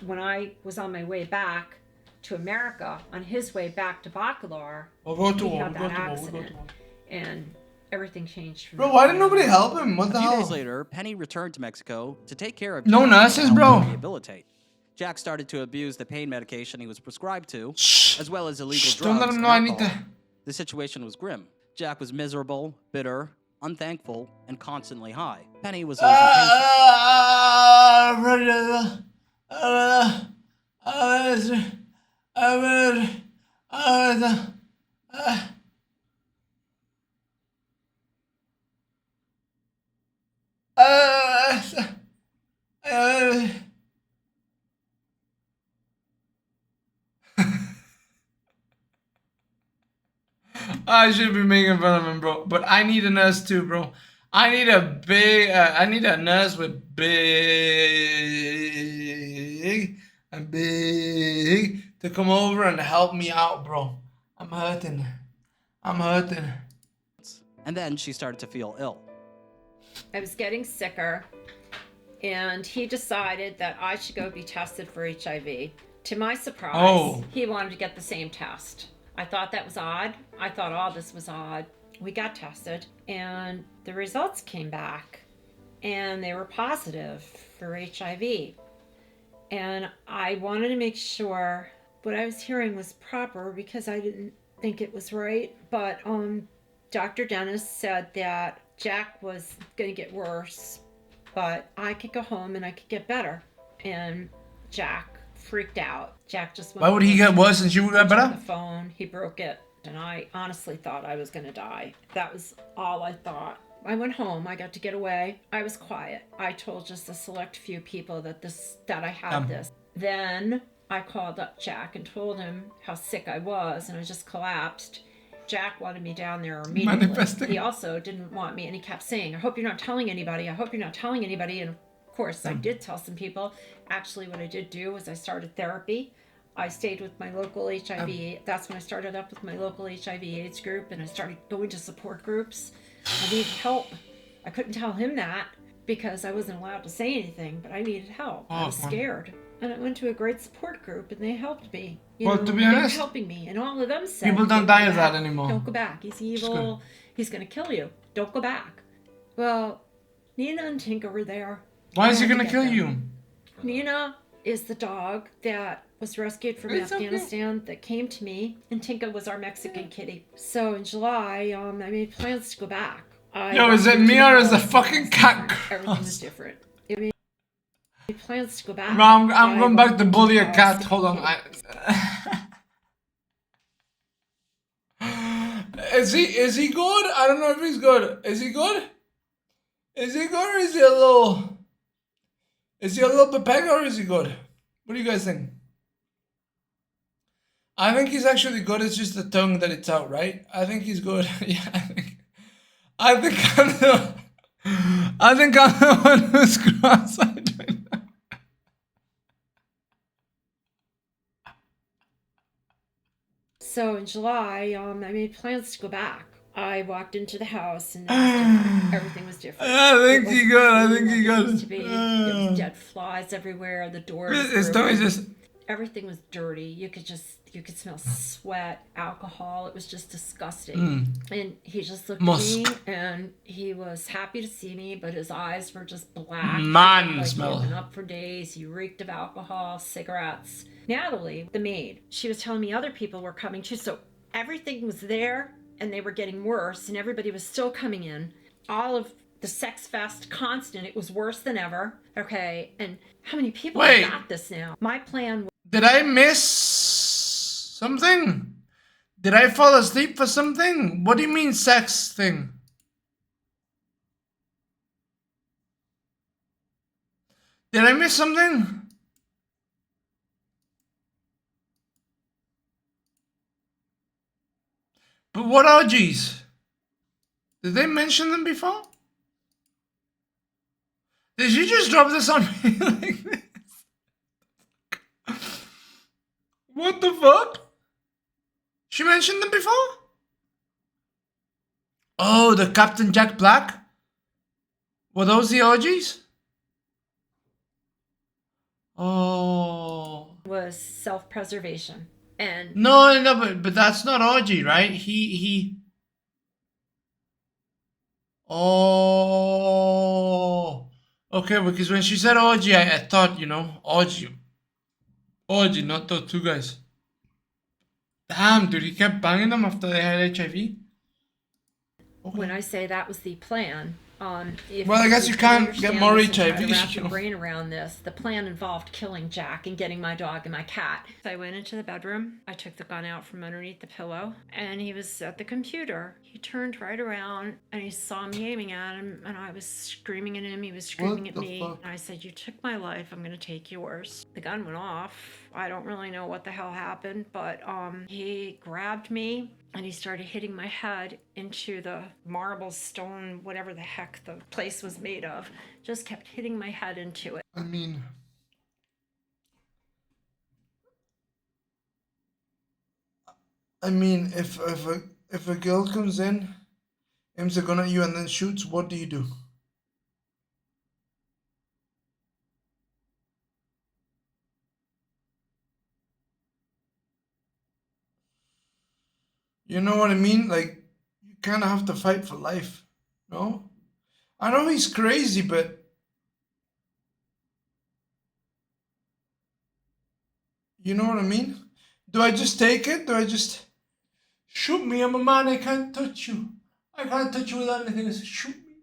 When I was on my way back to America, on his way back to Bacalar, he had that accident, and everything changed for me. Bro, why didn't nobody help him? What the A few hell? days later, Penny returned to Mexico to take care of No Jack nurses, and help bro? him rehabilitate. Jack started to abuse the pain medication he was prescribed to, as well as illegal drugs. Don't let him and know I need alcohol. to. The situation was grim. Jack was miserable, bitter, unthankful, and constantly high. Penny was losing I should be making fun of him, bro. But I need a nurse too, bro. I need a big. I need a nurse with big to come over and help me out, bro. I'm hurting. And then she started to feel ill. I was getting sicker, and he decided that I should go be tested for HIV. To my surprise, he wanted to get the same test. I thought that was odd. I thought all this was odd. We got tested, and the results came back, and they were positive for HIV. And I wanted to make sure what I was hearing was proper because I didn't think it was right. But Dr. Dennis said that Jack was going to get worse, but I could go home and I could get better. And Jack freaked out. Jack just went. Why would he get worse and you got better? The phone, he broke it, and I honestly thought I was going to die. That was all I thought. I went home. I got to get away. I was quiet. I told just a select few people that I had this. Then I called up Jack and told him how sick I was, and I just collapsed. Jack wanted me down there immediately. Manifesting. He also didn't want me, and he kept saying, I hope you're not telling anybody. I hope you're not telling anybody. And of course, I did tell some people. Actually, what I did do was I started therapy. I stayed with my local HIV. That's when I started up with my local HIV/AIDS group, and I started going to support groups. I needed help. I couldn't tell him that because I wasn't allowed to say anything, but I needed help. I was scared. And I went to a great support group, and they helped me. Well, to be they were honest, helping me, and all of them said, people don't die of that anymore. Don't go back. He's evil. He's going to kill you. Don't go back. Well, Nina and Tinka were there. Why is he I had gonna to kill get them. you? Nina is the dog that was rescued from It's okay. Afghanistan that came to me, and Tinka was our Mexican kitty. So in July, I made plans to go back. Yo, is it me or is the fucking cat Everything was different. I made plans to go back. Bro, I'm going back to bully a cat. Hold on. Is he good? I don't know if he's good. Is he good? Is he good or is he a little Pepega or is he good? What do you guys think? I think he's actually good. It's just the tongue that it's out, right? I think he's good. Yeah, I think I'm the one who's cross-eyed right now. So in July, I made plans to go back. I walked into the house and everything was different. I think he good. I think he There good. was dead flies everywhere. The doors. His tongue is just. Everything was dirty. You could smell sweat, alcohol. It was just disgusting. And he just looked at me, and he was happy to see me, but his eyes were just black. Man like smell. He'd been up for days. He reeked of alcohol, cigarettes. Natalie, the maid, she was telling me other people were coming too. So everything was there, and they were getting worse, and everybody was still coming in. All of the sex fest constant. It was worse than ever. Okay, and how many people got this now? My plan was. Did I miss something? Did I fall asleep for something? What do you mean sex thing? Did I miss something? But what orgies? Did they mention them before? Did you just drop this on me like this? What the fuck? She mentioned them before? Oh, the Captain Jack Black? Were those the orgies? Oh. Was self-preservation. And No, but that's not orgy, right? He. Oh. Okay, because when she said orgy, I thought, you know, orgy, not those two guys. Damn, dude, he kept banging them after they had HIV. when I say that was the plan, if Well, I guess you can't get understand more this and try HIV, to wrap you your know. brain around this. The plan involved killing Jack and getting my dog and my cat. So I went into the bedroom. I took the gun out from underneath the pillow, and he was at the computer. He turned right around and he saw me aiming at him, and I was screaming at him. He was screaming at me. And I said, "You took my life. I'm going to take yours." The gun went off. I don't really know what the hell happened, but he grabbed me and he started hitting my head into the marble stone, whatever the heck the place was made of. Just kept hitting my head into it. I mean, if a girl comes in, aims a gun at you and then shoots, what do you do? You know what I mean? Like, you kind of have to fight for life, no? I know he's crazy, but you know what I mean? Do I just take it? Do I just shoot me? I'm a man. I can't touch you. I can't touch you with anything. Just shoot me,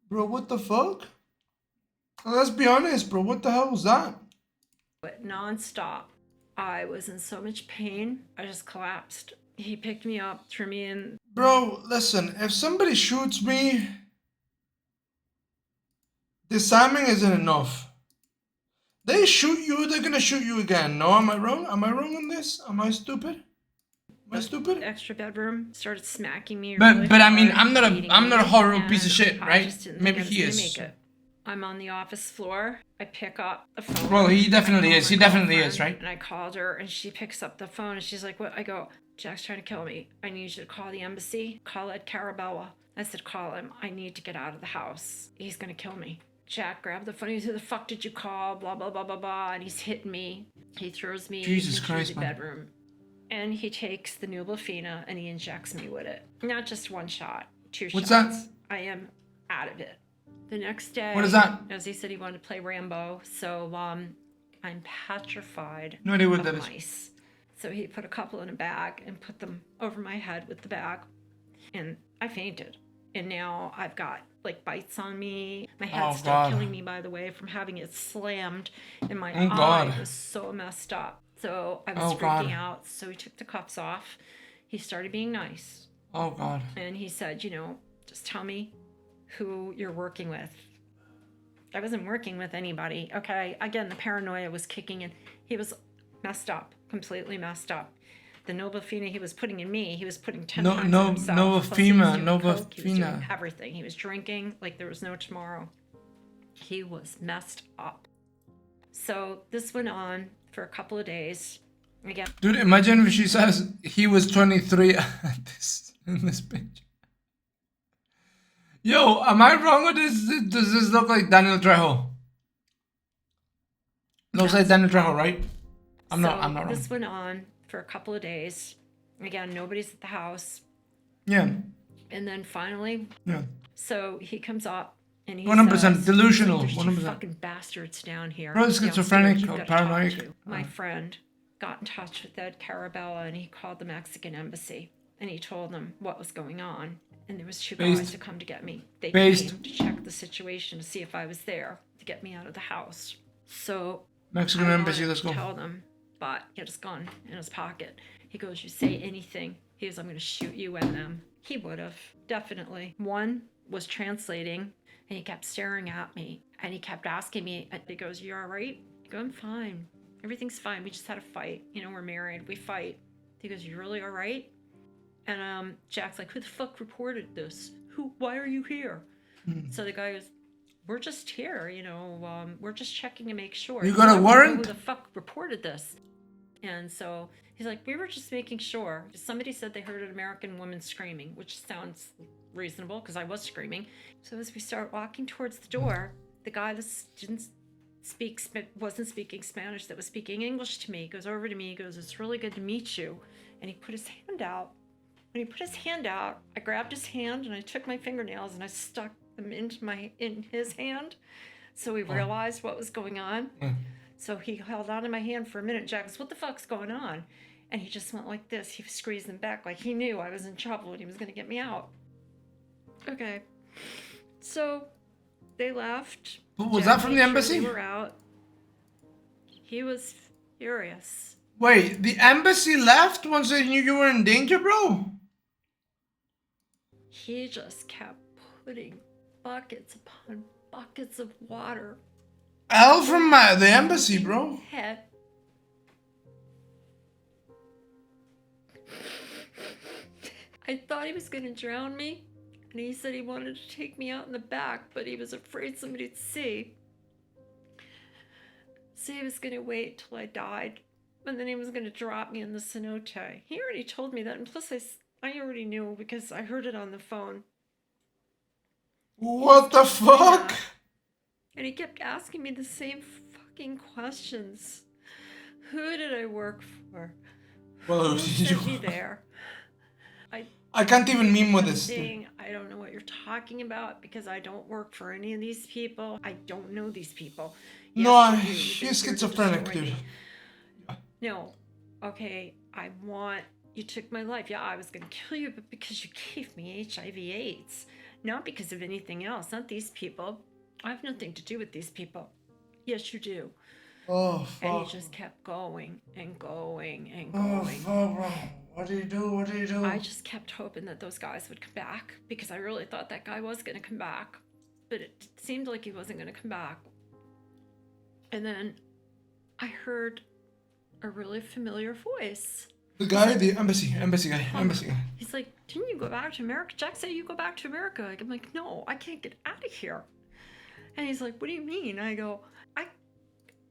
bro. What the fuck? Let's be honest, bro. What the hell was that? But non-stop. I was in so much pain. I just collapsed. He picked me up, threw me in. Bro, listen. If somebody shoots me, disarming isn't enough. They shoot you, they're gonna shoot you again. No, am I wrong? Am I wrong on this? Am I stupid? Am I stupid? Extra bedroom, started smacking me. But really I mean, hard, I'm not a beating I'm not a me, horrible piece of and shit, I right? just didn't Maybe think I he was gonna is. make it. I'm on the office floor. I pick up the phone. Well, he definitely I call is. He my definitely is, girlfriend, right? And I called her, and she picks up the phone, and she's like, "What?" I go, "Jack's trying to kill me. I need you to call the embassy. Call Ed Carabella." I said, "Call him. I need to get out of the house. He's gonna kill me." Jack grabbed the phone. He said, "Who the fuck did you call?" Blah blah blah blah blah. And he's hitting me. He throws me Jesus into Christ, the man. bedroom, and he takes the Nubelfina and he injects me with it. Not just one shot, two What's shots. that? I am out of it. The next day, What is that? as he said, he wanted to play Rambo, so I'm petrified No idea what of that is. mice. So he put a couple in a bag and put them over my head with the bag, and I fainted. And now I've got like bites on me. My head's Oh, still God. killing me, by the way, from having it slammed in my Oh, eye. God. It was so messed up. So I was Oh, God. freaking out. So he took the cuffs off. He started being nice. Oh God. And he said, just tell me who you're working with. I wasn't working with anybody. Okay. Again, the paranoia was kicking in. He was messed up, completely messed up. The Nobelfina he was putting in me, he was putting 10 times in himself. Plus he was doing coke, he was doing Nobelfina. everything. He was drinking like there was no tomorrow. He was messed up. So this went on for a couple of days. Again, Dude, imagine if she says he was 23 in this picture. Yo, am I wrong or does this look like Daniel Trejo? Looks like Daniel Trejo, right? I'm not wrong. This went on for a couple of days. Again, nobody's at the house. Yeah. And then finally, Yeah. so he comes up and he 100% says, delusional, "There's 100%. two fucking bastards down here. Probably downstairs schizophrenic you've or gotta talk paranoid. to." My friend got in touch with Ed Carabella and he called the Mexican embassy and he told them what was going on. And there was two guys Based. to come to get me. They Based. came to check the situation to see if I was there to get me out of the house. So Mexican I embassy, wanted let's to go. tell them but he had his gun in his pocket. He goes, you say anything. He goes, I'm going to shoot you and them. He would have, definitely. One was translating, and he kept staring at me, and he kept asking me, he goes, you all right? I go, I'm fine. Everything's fine. We just had a fight. You know, we're married. We fight. He goes, you really all right? And Jack's like, who the fuck reported this? Why are you here? So the guy goes, we're just here, you know, we're just checking to make sure. You got a "I don't know warrant?" Who the fuck reported this? And so he's like, we were just making sure. Somebody said they heard an American woman screaming, which sounds reasonable because I was screaming. So as we start walking towards the door, the guy that wasn't speaking Spanish, that was speaking English to me, goes over to me, he goes, it's really good to meet you. And he put his hand out. When he put his hand out, I grabbed his hand and I took my fingernails and I stuck them in his hand. So we realized what was going on. So he held on to my hand for a minute. Jack goes, what the fuck's going on? And he just went like this. He squeezed them back like he knew I was in trouble and he was going to get me out. Okay. So they left. But was Jack that from made the sure embassy? They were out. He was furious. Wait, the embassy left once they knew you were in danger, bro? He just kept putting buckets upon buckets of water. Hell from the embassy, bro. Head. I thought he was going to drown me, and he said he wanted to take me out in the back, but he was afraid somebody'd see. So he was going to wait till I died, and then he was going to drop me in the cenote. He already told me that, and plus I already knew because I heard it on the phone. What the fuck? And he kept asking me the same fucking questions. Who did I work for? Well, Who sent me there? I can't even meme with this. I don't know what you're talking about because I don't work for any of these people. I don't know these people. No, Yes, you do. she's You're here to schizophrenic, destroy dude. me. No. Okay, you took my life. Yeah, I was going to kill you, but because you gave me HIV/AIDS. Not because of anything else. Not these people. I have nothing to do with these people. Yes, you do. Oh, fuck. And he just kept going and going and Oh, going. fuck, bro. What do you do? What do you do? I just kept hoping that those guys would come back because I really thought that guy was going to come back. But it seemed like he wasn't going to come back. And then I heard a really familiar voice. The guy, the embassy guy. He's like, didn't you go back to America? Jack said you go back to America. I'm like, no, I can't get out of here. And he's like, what do you mean? I go,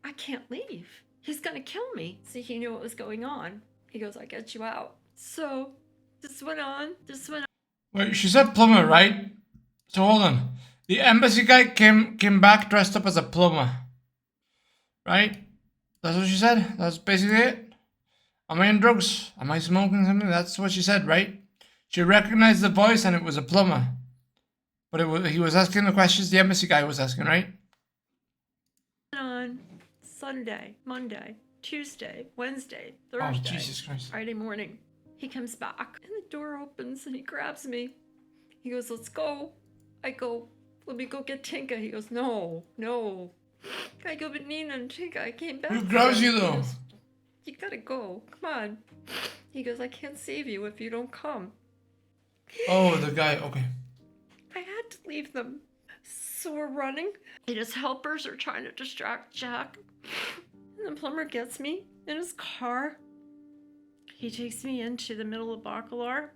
I can't leave. He's going to kill me. See, he knew what was going on. He goes, I'll get you out. So this went on. Wait, she said plumber, right? So hold on. The embassy guy came back dressed up as a plumber. Right? That's what she said? That's basically it? Am I on drugs? Am I smoking something? That's what she said, right? She recognized the voice and it was a plumber. But he was asking the questions the embassy guy was asking, right? On Sunday, Monday, Tuesday, Wednesday, Thursday, Oh, Jesus Christ. Friday morning, he comes back and the door opens and he grabs me. He goes, let's go. I go, let me go get Tinka. He goes, no. I go, but Nina and Tinka, I came back. Who grabs you He though? goes, you gotta go. Come on. He goes, I can't save you if you don't come. Oh, the guy, okay. I had to leave them. So we're running, and his helpers are trying to distract Jack. And the plumber gets me in his car. He takes me into the middle of Bacalar.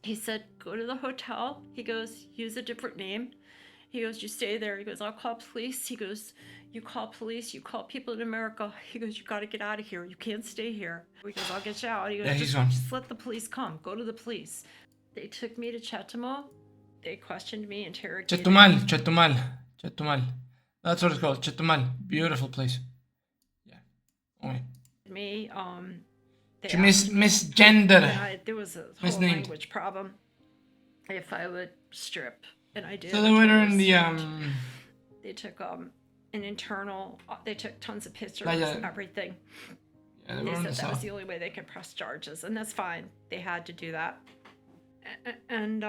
He said, go to the hotel. He goes, use a different name. He goes, you stay there. He goes, I'll call police. He goes, you call police, you call people in America. He goes, you gotta get out of here. You can't stay here. He goes, I'll get you out. He goes, Yeah, he's just, gone. just let the police come. Go to the police. They took me to Chetamo. They questioned me, interrogated Chetumal. That's what it's called. Chetumal. Beautiful place. Yeah. Okay. me. They She asked me- misgender. Yeah, there was a whole Misnamed. language problem. If I would strip, and I did. So I they were totally in the stripped. They took an internal. They took tons of pictures, Yeah. everything. Yeah, they They were in said the that was south. the only way they could press charges, and that's fine. They had to do that. And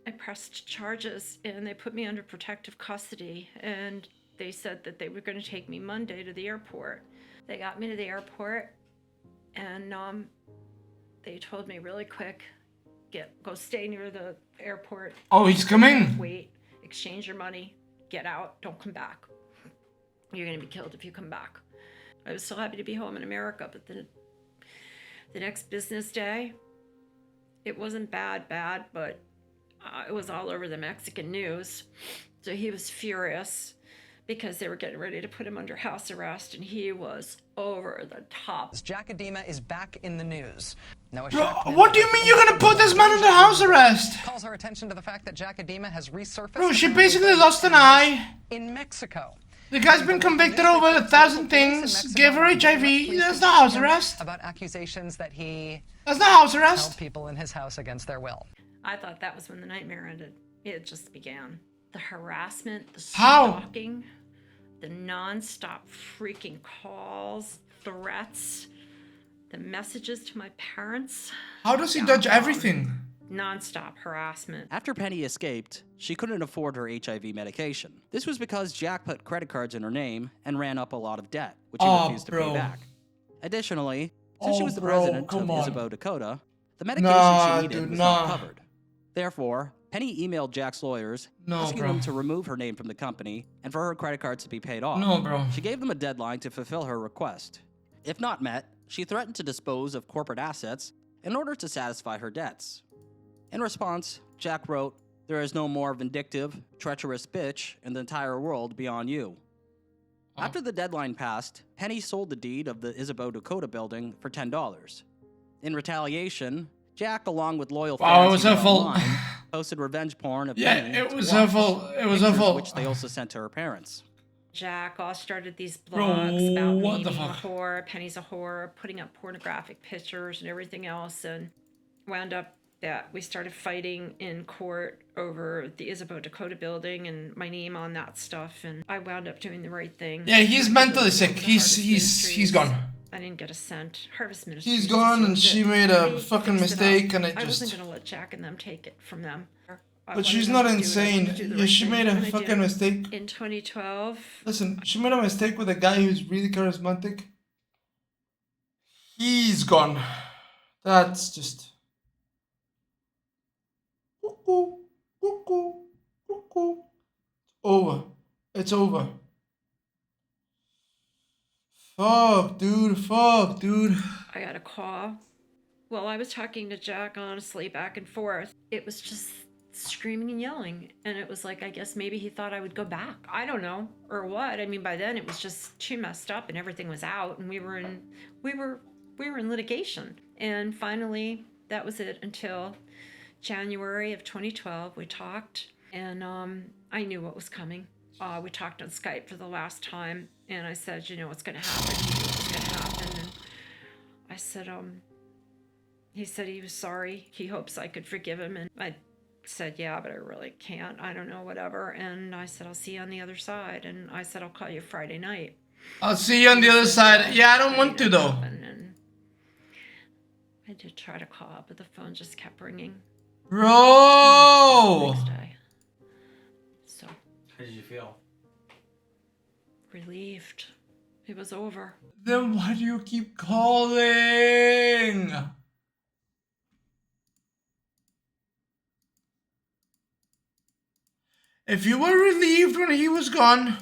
I pressed charges, and they put me under protective custody, and they said that they were going to take me Monday to the airport. They got me to the airport, and they told me really quick, go stay near the airport. Oh, he's coming. Wait, exchange your money, get out, don't come back. You're gonna be killed if you come back. I was so happy to be home in America, but the next business day, it wasn't bad, but it was all over the Mexican news. So he was furious because they were getting ready to put him under house arrest, and he was over the top. Jack Edema is back in the news. Now, Bro, what do you mean you're gonna put this man under house arrest? Calls our attention to the fact that Jack Edema has resurfaced. Bro, she basically lost an eye. In Mexico. The guy's been convicted over 1,000 things. Gave her HIV. That's not house arrest. About accusations that he. That's not house arrest. Held people in his house against their will. I thought that was when the nightmare ended. It just began. The harassment, the How? stalking, the non-stop freaking calls, threats, the messages to my parents. How does he dodge everything? Non-stop harassment. After Penny escaped, she couldn't afford her HIV medication. This was because Jack put credit cards in her name and ran up a lot of debt, which he refused to pay back. Additionally, since she was the president of Isabeau, Dakota, the medication she needed was not covered. Therefore, Penny emailed Jack's lawyers asking them to remove her name from the company and for her credit cards to be paid off. No, bro. She gave them a deadline to fulfill her request. If not met, she threatened to dispose of corporate assets in order to satisfy her debts. In response, Jack wrote, "There is no more vindictive, treacherous bitch in the entire world beyond you." After the deadline passed, Penny sold the deed of the Isabeau, Dakota building for $10. In retaliation, Jack, along with loyal fans it was her fault. online, posted revenge porn of Yeah, Penny it to was her watch, fault. It was her pictures fault. which they also sent to her parents. Jack all started these Bro, blogs about what me the being a fuck? whore, Penny's a whore, putting up pornographic pictures and everything else, and wound up that we started fighting in court over the Isabeau, Dakota building and my name on that stuff, and I wound up doing the right thing. Yeah, he's mentally sick. He's gone. I didn't get a cent. Harvest Ministries. He's gone, and just she assumed made that a they fucking fixed it mistake, up. and it I just. wasn't gonna let Jack and them take it from them. I But wanted she's them not to do insane. the Yeah, right she thing, made a and I fucking did. mistake. In 2012. Listen, she made a mistake with a guy who's really charismatic. He's gone. That's just. Cuckoo, cuckoo, cuckoo. Over. It's over. Fuck, dude. Fuck, dude. I got a call. Well, I was talking to Jack, honestly, back and forth. It was just screaming and yelling. And it was like, I guess maybe he thought I would go back. I don't know. Or what. I mean, by then it was just too messed up and everything was out and we were in litigation. And finally, that was it until January of 2012. We talked and I knew what was coming. We talked on Skype for the last time and I said, you know what's going to happen. He knew what was going to happen. And I said, he said he was sorry. He hopes I could forgive him. And I said, yeah, but I really can't. I don't know, whatever. And I said, I'll see you on the other side. And I said, I'll call you Friday night. I'll see you on the other side. Yeah, I don't want to, though. And I did try to call up, but the phone just kept ringing. Bro! Next day. So. How did you feel? Relieved. It was over. Then why do you keep calling? If you were relieved when he was gone,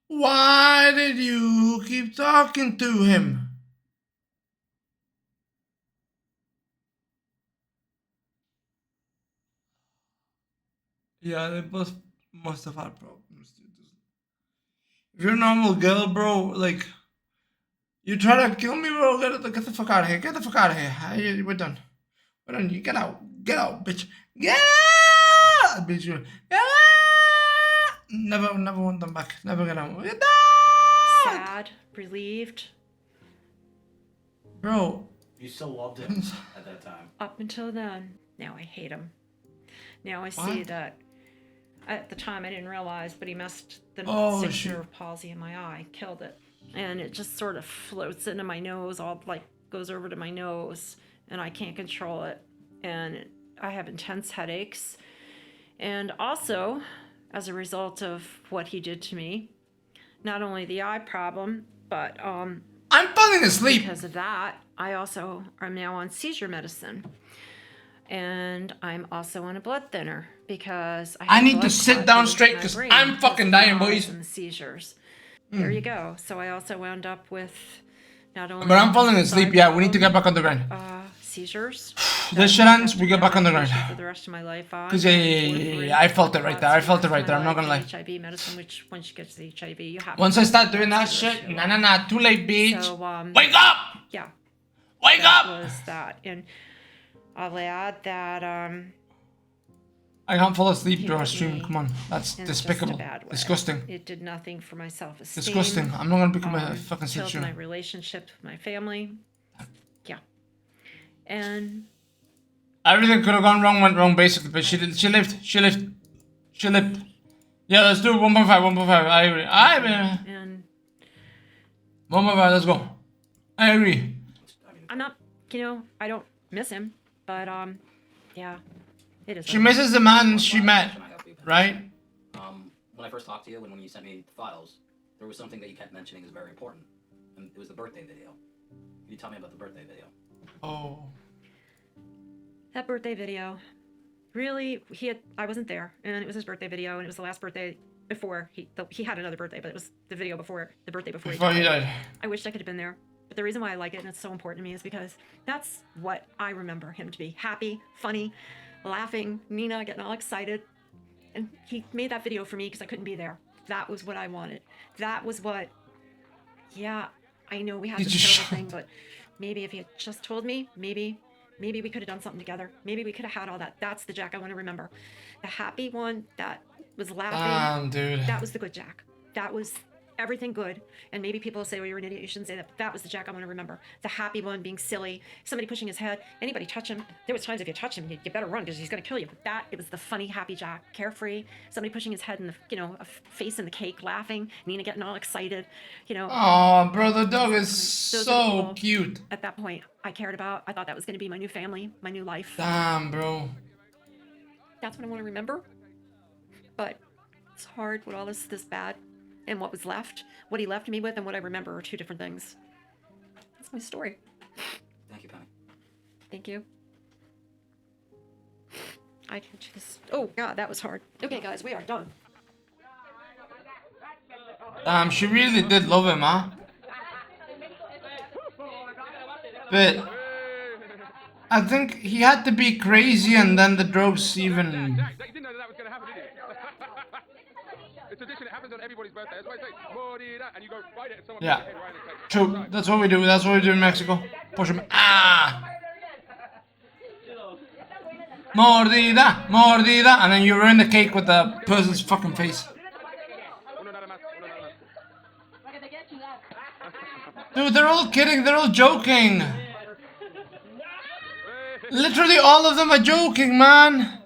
why did you keep talking to him? Yeah, they both must have had problems. If you're a normal girl, bro, like, you try to kill me, bro, get the fuck out of here. Get the fuck out of here. We're done. We're done. You get out. Get out, bitch. Get out! Bitch, you. Get out! Never want them back. Never get out. Get out! Sad, relieved. Bro. You still loved him at that time. Up until then. Now I hate him. Now I see What? that. At the time I didn't realize, but he messed the Oh, 6 nerve palsy in my eye, killed it. And it just sort of floats into my nose, all like goes over to my nose, and I can't control it. And I have intense headaches. And also, as a result of what he did to me, not only the eye problem, but I'm falling asleep. Because of that, I also am now on seizure medicine. And I'm also on a blood thinner because I have need to blood sit clots down into straight my 'cause brain I'm because fucking of the dying, highs boys. and the seizures. There you go. So I also wound up with not only. But I'm falling asleep. Yeah, we need to get back on the grind. Seizures. This shit ends, we get back on the grind. For the rest of my life on. Cause yeah, I felt it right there. I felt it right there. I'm not gonna lie. HIV medicine, which once you get to the HIV, you have. Once I start doing that shit, nah, too late, bitch. So, Wake up! Yeah. Wake that up! Was that, and I'll add that I can't fall asleep he during a hit stream. me Come on, that's in just a despicable. bad way. Disgusting. It did nothing for my self-esteem. Disgusting. I'm not gonna become a fucking killed teacher. my relationship with my family. Yeah. And Everything could have gone wrong, went wrong basically, but she did. She lived. She lived. She lived. Yeah, let's do 1.5. 1.5. I agree. And 1.5. Let's go. I agree. I'm not, I don't miss him, but yeah, it is. She misses the man she met, right? When I first talked to you, when you sent me the files, there was something that you kept mentioning is very important, and it was the birthday video. Can you tell me about the birthday video? Oh. That birthday video, really, I wasn't there, and it was his birthday video, and it was the last birthday before he had another birthday, but it was the video before the birthday before he died. I wished I could have been there, but the reason why I like it and it's so important to me is because that's what I remember him to be: happy, funny, laughing, Nina getting all excited, and he made that video for me because I couldn't be there. That was what I wanted. That was what. Yeah, I know we had this terrible thing, but maybe if he had just told me, maybe we could have done something together. Maybe we could have had all that. That's the Jack I want to remember. The happy one that was laughing. Dude. That was the good Jack. That was everything good. And maybe people will say, well, you're an idiot, you shouldn't say that. But that was the Jack I want to remember. The happy one being silly. Somebody pushing his head. Anybody touch him. There was times if you touch him, you better run because he's going to kill you. But it was the funny, happy Jack. Carefree. Somebody pushing his head in the, a face in the cake, laughing. Nina getting all excited. Oh, bro, the dog is so cute. At that point, I cared about. I thought that was going to be my new family, my new life. Damn, bro. That's what I want to remember. But it's hard with all this bad. And what was left, what he left me with, and what I remember are two different things. That's my story. Thank you, Penny. Thank you. I just... Oh, God, that was hard. Okay, guys, we are done. She really did love him, huh? But I think he had to be crazy, and then the drugs even... Yeah, true. That's what we do. That's what we do in Mexico. Push him. Ah! Mordida, mordida, and then you ruin the cake with the person's fucking face. Dude, they're all kidding. They're all joking. Literally, all of them are joking, man.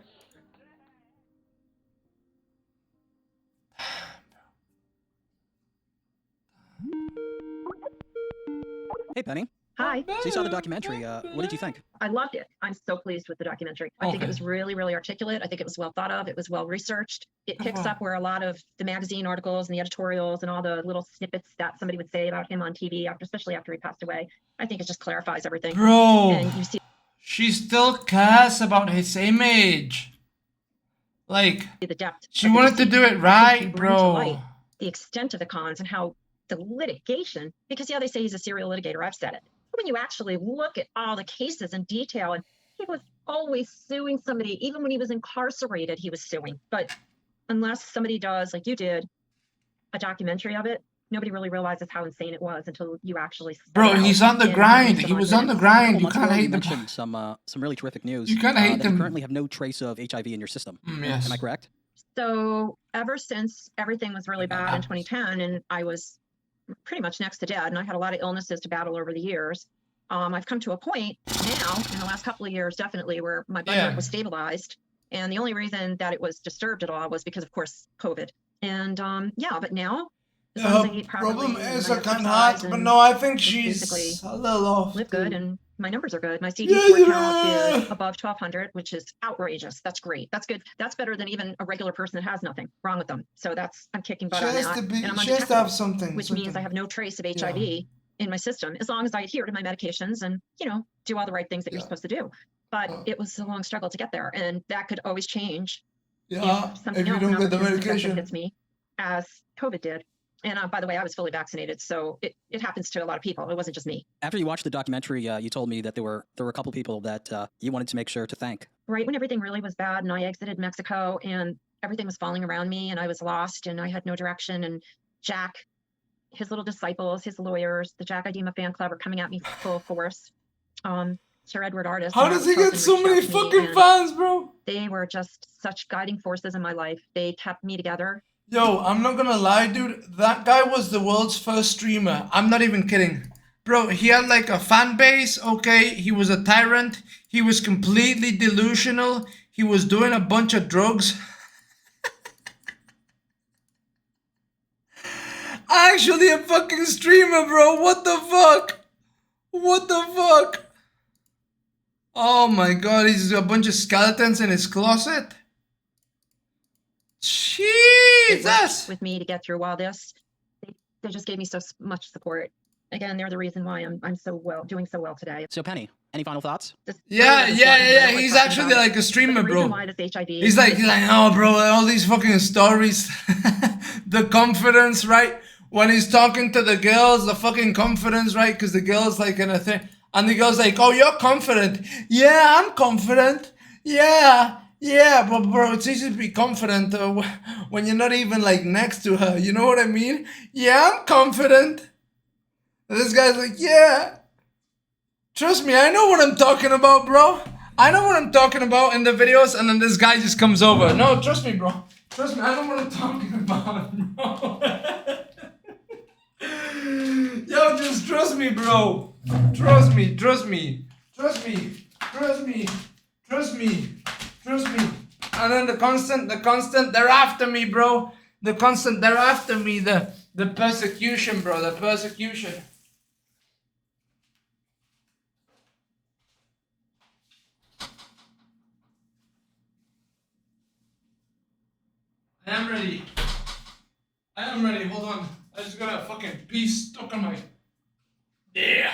Hey, Penny. Hi. So you saw the documentary. What did you think? I loved it. I'm so pleased with the documentary. I think it was really, really articulate. I think it was well thought of. It was well researched. It picks up where a lot of the magazine articles and the editorials and all the little snippets that somebody would say about him on TV, especially after he passed away. I think it just clarifies everything. Bro, and you see she still cares about his image. Like, the depth. She wanted to do it right, bro. The extent of the cons and how the litigation, because they say he's a serial litigator. I've said it. When you actually look at all the cases in detail, and he was always suing somebody, even when he was incarcerated, he was suing. But unless somebody does, like you did, a documentary of it, nobody really realizes how insane it was until you actually. Bro, he's on the grind. He was on the grind. You can't hate him. Some really terrific news. You can't hate them. him. You currently have no trace of HIV in your system. Yes. Am I correct? So ever since everything was really bad in 2010, and I was pretty much next to dead, and I had a lot of illnesses to battle over the years. I've come to a point now in the last couple of years, definitely, where my blood work was stabilized. And the only reason that it was disturbed at all was because, of course, COVID. And but now, as long as I eat properly, problem is I can't hide, but no, I think she's a little off. Live good, and my numbers are good. My CD4 count is above 1,200, which is outrageous. That's great. That's good. That's better than even a regular person that has nothing wrong with them. So I'm kicking butt on that. And I'm she has to have something. Which means I have no trace of HIV. in my system as long as I adhere to my medications and, do all the right things that you're supposed to do. But it was a long struggle to get there, and that could always change. Yeah, if something if you else, don't an get the opportunity medication. hits me, as COVID did. And by the way, I was fully vaccinated, so it happens to a lot of people. It wasn't just me. After you watched the documentary, you told me that there were a couple people that you wanted to make sure to thank. Right when everything really was bad, and I exited Mexico, and everything was falling around me, and I was lost, and I had no direction. And Jack, his little disciples, his lawyers, the Jack Idema fan club are coming at me full force. Sir Edward Artis. How does he get so many fucking fans, bro? They were just such guiding forces in my life. They kept me together. Yo, I'm not gonna lie, dude. That guy was the world's first streamer. I'm not even kidding. Bro, he had like a fan base, okay? He was a tyrant. He was completely delusional. He was doing a bunch of drugs. Actually a fucking streamer, bro. What the fuck? What the fuck? Oh my god, he's a bunch of skeletons in his closet. Jesus! With me to get through all this. They just gave me so much support. Again, they're the reason why I'm doing so well today. So Penny, any final thoughts? Yeah. He's actually like a streamer, bro. He's like, oh, bro, all these fucking stories. The confidence, right? When he's talking to the girls, the fucking confidence, right? Because the girl's like in a thing. And the girl's like, oh, you're confident. Yeah, I'm confident. Yeah, but bro, it's easy to be confident when you're not even like next to her. You know what I mean? Yeah, I'm confident. And this guy's like, yeah. Trust me, I know what I'm talking about, bro. I know what I'm talking about in the videos. And then this guy just comes over. No, trust me, bro. Trust me, I know what I'm talking about, bro. Yo, just trust me, bro. Trust me. And then the constant, they're after me, bro. The constant, they're after me. The persecution, bro, the persecution. I am ready. Hold on. I just got a fucking piece stuck on my... Yeah.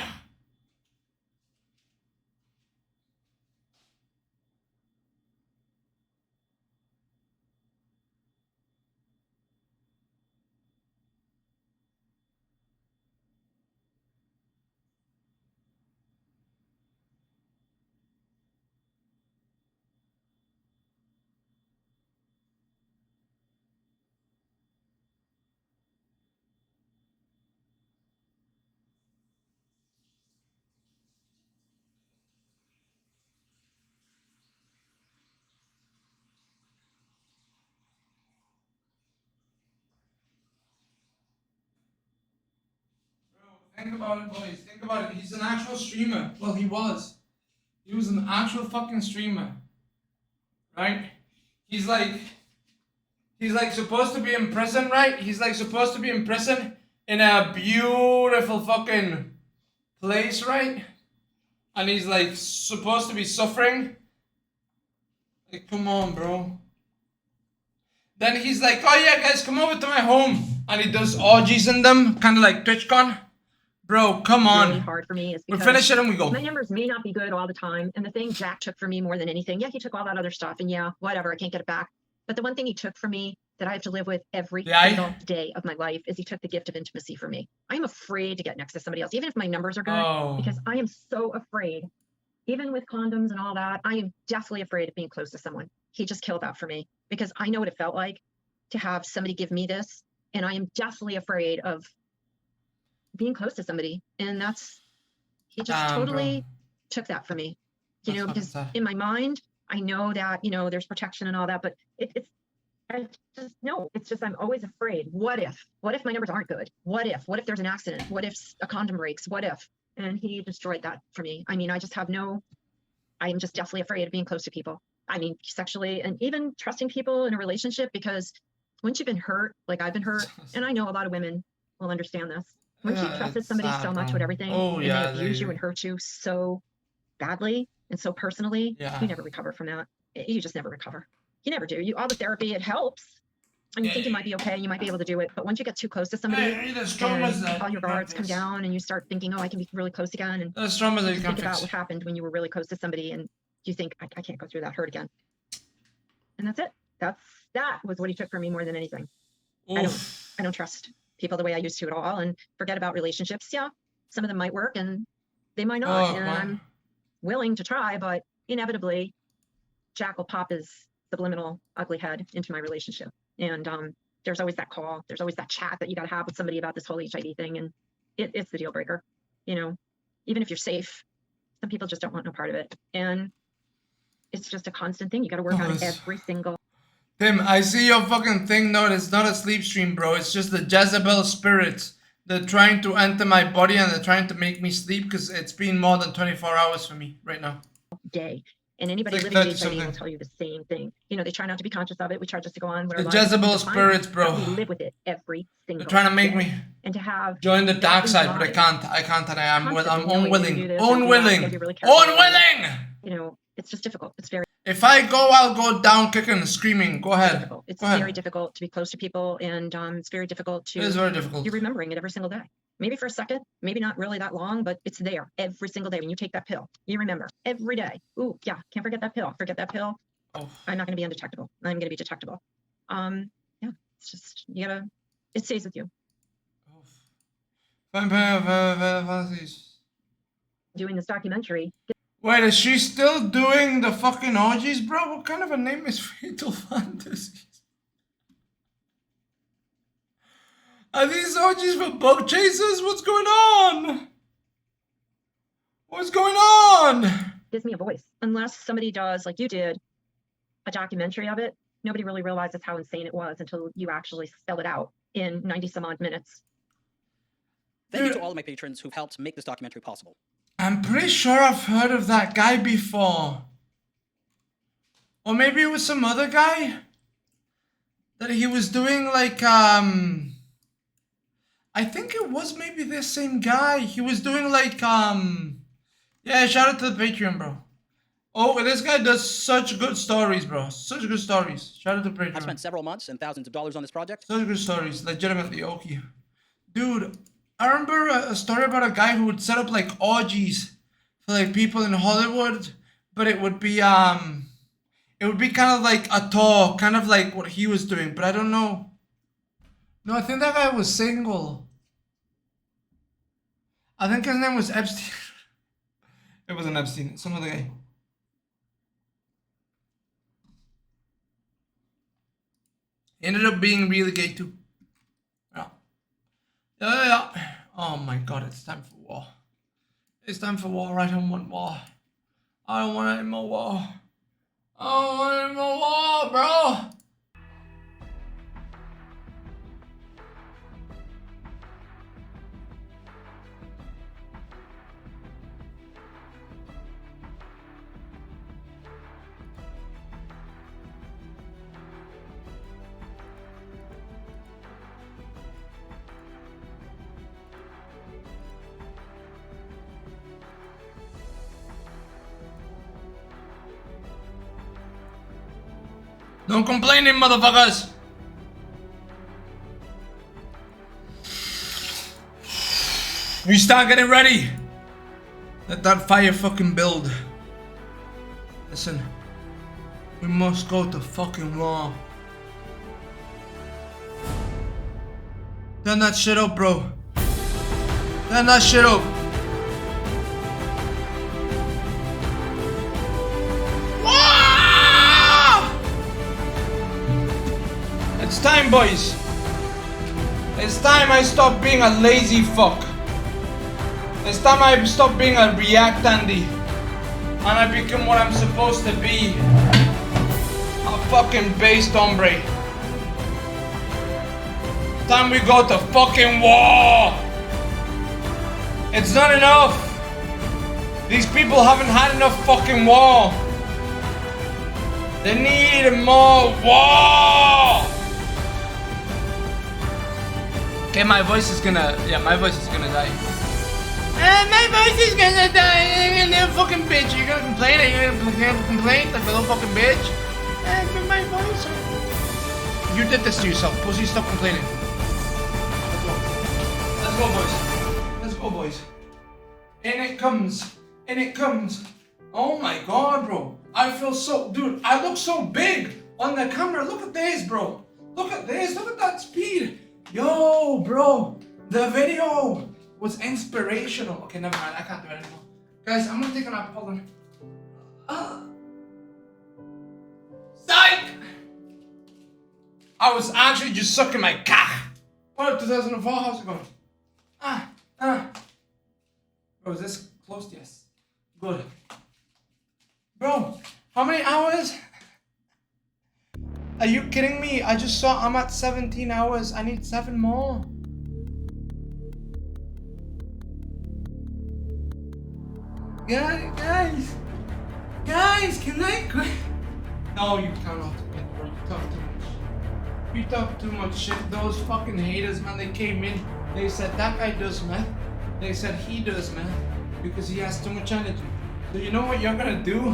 Think about it, boys. Think about it. He's an actual streamer. Well, he was. He was an actual fucking streamer. Right? He's like supposed to be in prison, right? He's like supposed to be in prison in a beautiful fucking place, right? And he's like supposed to be suffering. Like, come on, bro. Then he's like, oh yeah, guys, come over to my home. And he does orgies in them, kind of like TwitchCon. Bro, come on. Really hard for me is We'll because finish it and we go. my numbers may not be good all the time. And the thing Jack took from me more than anything, yeah, he took all that other stuff, and yeah, whatever, I can't get it back. But the one thing he took from me that I have to live with every single day of my life is he took the gift of intimacy from me. I'm afraid to get next to somebody else, even if my numbers are good, because I am so afraid. Even with condoms and all that, I am definitely afraid of being close to someone. He just killed that for me because I know what it felt like to have somebody give me this. And I am definitely afraid of being close to somebody. And he just totally took that from me, because in my mind, I know that, there's protection and all that, but I'm always afraid. What if my numbers aren't good? What if there's an accident? What if a condom breaks? What if? And he destroyed that for me. I mean, I am just definitely afraid of being close to people. I mean, sexually and even trusting people in a relationship, because once you've been hurt, like I've been hurt, and I know a lot of women will understand this. Once you've trusted somebody so much with everything, and they abuse you and hurt you so badly and so personally, you never recover from that. You just never recover. You never do. All the therapy, it helps, and you think you might be okay, you might be able to do it, but once you get too close to somebody, and all your guards come down, and you start thinking, oh, I can be really close again, and That's trauma that you you can't think about fix. what happened when you were really close to somebody, and you think, I can't go through that hurt again. And that's it. That was what he took from me more than anything. I don't trust people the way I used to at all, and forget about relationships. Yeah, some of them might work, and they might not, Oh, and wow. I'm willing to try, but inevitably, Jack will pop his subliminal ugly head into my relationship. And there's always that call, there's always that chat that you got to have with somebody about this whole HIV thing, and it's the deal breaker. You know, even if you're safe, some people just don't want no part of it, and it's just a constant thing. You got to work on it every single. Tim, I see your fucking thing. No, it's not a sleep stream, bro. It's just the Jezebel spirits. They're trying to enter my body and they're trying to make me sleep because it's been more than 24 hours for me right now. Day. And anybody It's like living with 30 HIV will something. tell you the same thing. You know, they try not to be conscious of it. We try just to go on with our The lives. Jezebel It's fine, spirits, bro. but we live with it every single They're trying to make day. me And to have join the dark side, but I lives can't. I can't and I'm constantly knowing when you do unwilling. this, and you Unwilling. gotta be really careful. Unwilling! You know, it's just difficult. It's very If I go, I'll go down kicking and screaming. Go ahead. difficult. It's Go ahead. very difficult to be close to people, and it's very difficult to. It is very difficult. You're remembering it every single day. Maybe for a second, maybe not really that long, but it's there every single day. When you take that pill, you remember every day. Ooh, yeah, can't forget that pill. Forget that pill. Oh. I'm not going to be undetectable. I'm going to be detectable. Yeah, it's just you gotta. It stays with you. Doing this documentary. Wait, is she still doing the fucking orgies, bro? What kind of a name is Fatal Fantasies? Are these orgies for bug chasers? What's going on? What's going on? Gives me a voice. Unless somebody does, like you did, a documentary of it, nobody really realizes how insane it was until you actually spell it out in 90 some odd minutes. Thank you to all of my patrons who've helped make this documentary possible. I'm pretty sure I've heard of that guy before. Or maybe it was some other guy that he was doing like I think it was maybe this same guy. He was doing like yeah, shout out to the Patreon, bro. Oh, this guy does such good stories, bro. Such good stories. Shout out to Patreon. I've spent several months and thousands of dollars on this project. Such good stories, legitimately, okay. Dude, I remember a story about a guy who would set up like orgies for like people in Hollywood, but it would be kind of like a tour, kind of like what he was doing, but I don't know. No, I think that guy was single. I think his name was Epstein. It wasn't Epstein, some other guy. He ended up being really gay too. Yeah. Yeah. Oh my god, it's time for war. It's time for war. I don't want war. I don't want any more war. I don't want any more war, bro. No complaining, motherfuckers! We start getting ready! Let that fire fucking build. Listen, we must go to fucking war. Turn that shit up, bro. Turn that shit up. It's time, boys. It's time I stop being a lazy fuck. It's time I stop being a react Andy. And I become what I'm supposed to be. A fucking based hombre. Time we go to fucking war. It's not enough. These people haven't had enough fucking war. They need more war. Okay, my voice is gonna die. My voice is gonna die. You little fucking bitch. You're gonna complain? Are you gonna complain like a little fucking bitch? My voice. You did this to yourself. Pussy, stop complaining. Let's go, boys. Let's go, boys. In it comes. In it comes. Oh my god, bro. I feel so... Dude, I look so big on the camera. Look at this, bro. Look at this. Look at that speed. Yo, bro. The video was inspirational. Okay, never mind. I can't do it anymore. Guys, I'm gonna take a nap. Hold on. Psych! I was actually just sucking my cock. What up, 2004? How's it going? Bro, is this closed? Yes. Good. Bro, how many hours? Are you kidding me? I just saw I'm at 17 hours. I need 7 more. Guys, can I quit? No, you cannot quit, bro. You talk too much. You talk too much shit. Those fucking haters, man, they came in. They said that guy does meth. They said he does meth because he has too much energy. So you know what you're gonna do?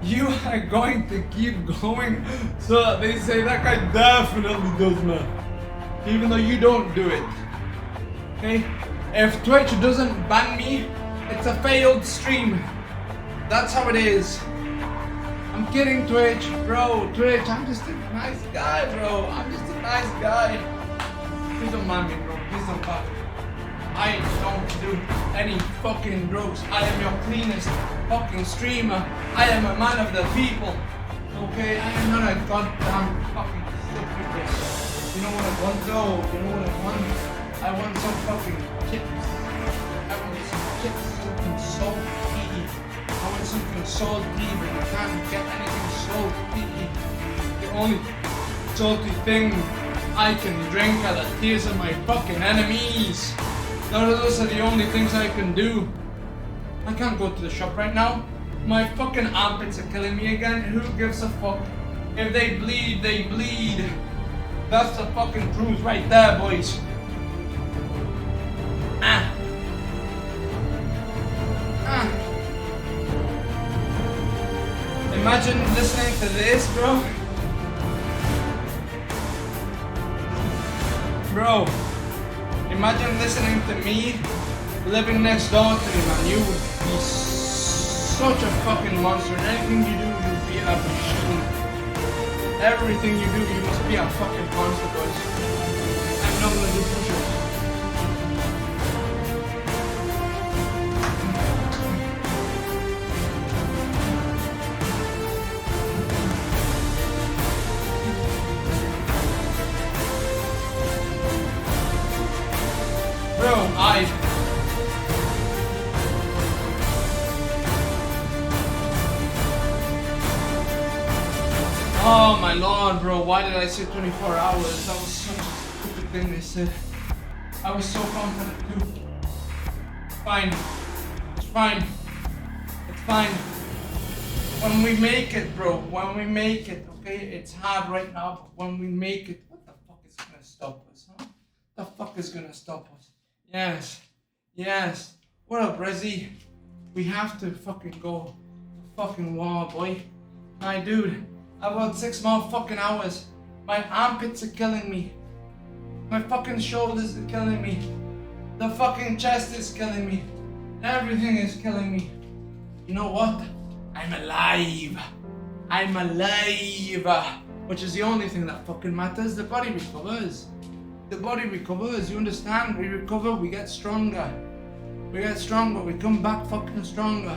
You are going to keep going. So they say that guy definitely does meth, even though you don't do it. Okay? If Twitch doesn't ban me, it's a failed stream. That's how it is. I'm kidding, Twitch. Bro, Twitch, I'm just a nice guy, bro. I'm just a nice guy. Please don't mind me, bro. Please don't fuck me. I don't do any fucking drugs. I am your cleanest fucking streamer. I am a man of the people. Okay? I am not a goddamn fucking stupid bitch. You know what I want though? You know what I want? I want some fucking chips. I want some chips, something salty. I want something salty, but you can't get anything salty. The only salty thing I can drink are the tears of my fucking enemies. Those are the only things I can do. I can't go to the shop right now. My fucking armpits are killing me again. Who gives a fuck? If they bleed, they bleed. That's the fucking truth right there, boys. Imagine listening to this, bro. Bro, imagine listening to me living next door to you, man. You would be such a fucking monster. And anything you do, you'd be a machine. Everything you do, you must be a fucking monster, boys. I'm not gonna do push-ups. Bro, oh my lord, bro, why did I say 24 hours? That was such a stupid thing they said. I was so confident too. Fine. It's fine. It's fine. When we make it, bro, when we make it, okay? It's hard right now, but when we make it, what the fuck is gonna stop us, huh? What the fuck is gonna stop us? Yes, yes. What up, Rezzy? We have to fucking go to fucking war, boy. My dude, I've got 6 more fucking hours. My armpits are killing me. My fucking shoulders are killing me. The fucking chest is killing me. Everything is killing me. You know what? I'm alive. I'm alive. Which is the only thing that fucking matters. The body recovers. The body recovers, you understand? We recover, we get stronger. We get stronger, we come back fucking stronger.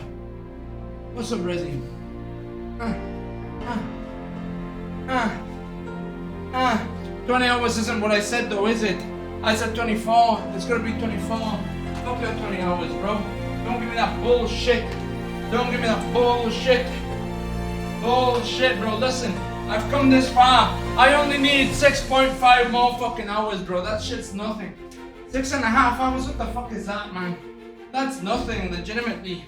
What's up, Rezzy? 20 hours isn't what I said though, is it? I said 24, it's gonna be 24. Fuck your 20 hours, bro. Don't give me that bullshit. Don't give me that bullshit. Bullshit, bro, listen. I've come this far. I only need 6.5 more fucking hours, bro. That shit's nothing. 6.5 hours? What the fuck is that, man? That's nothing, legitimately.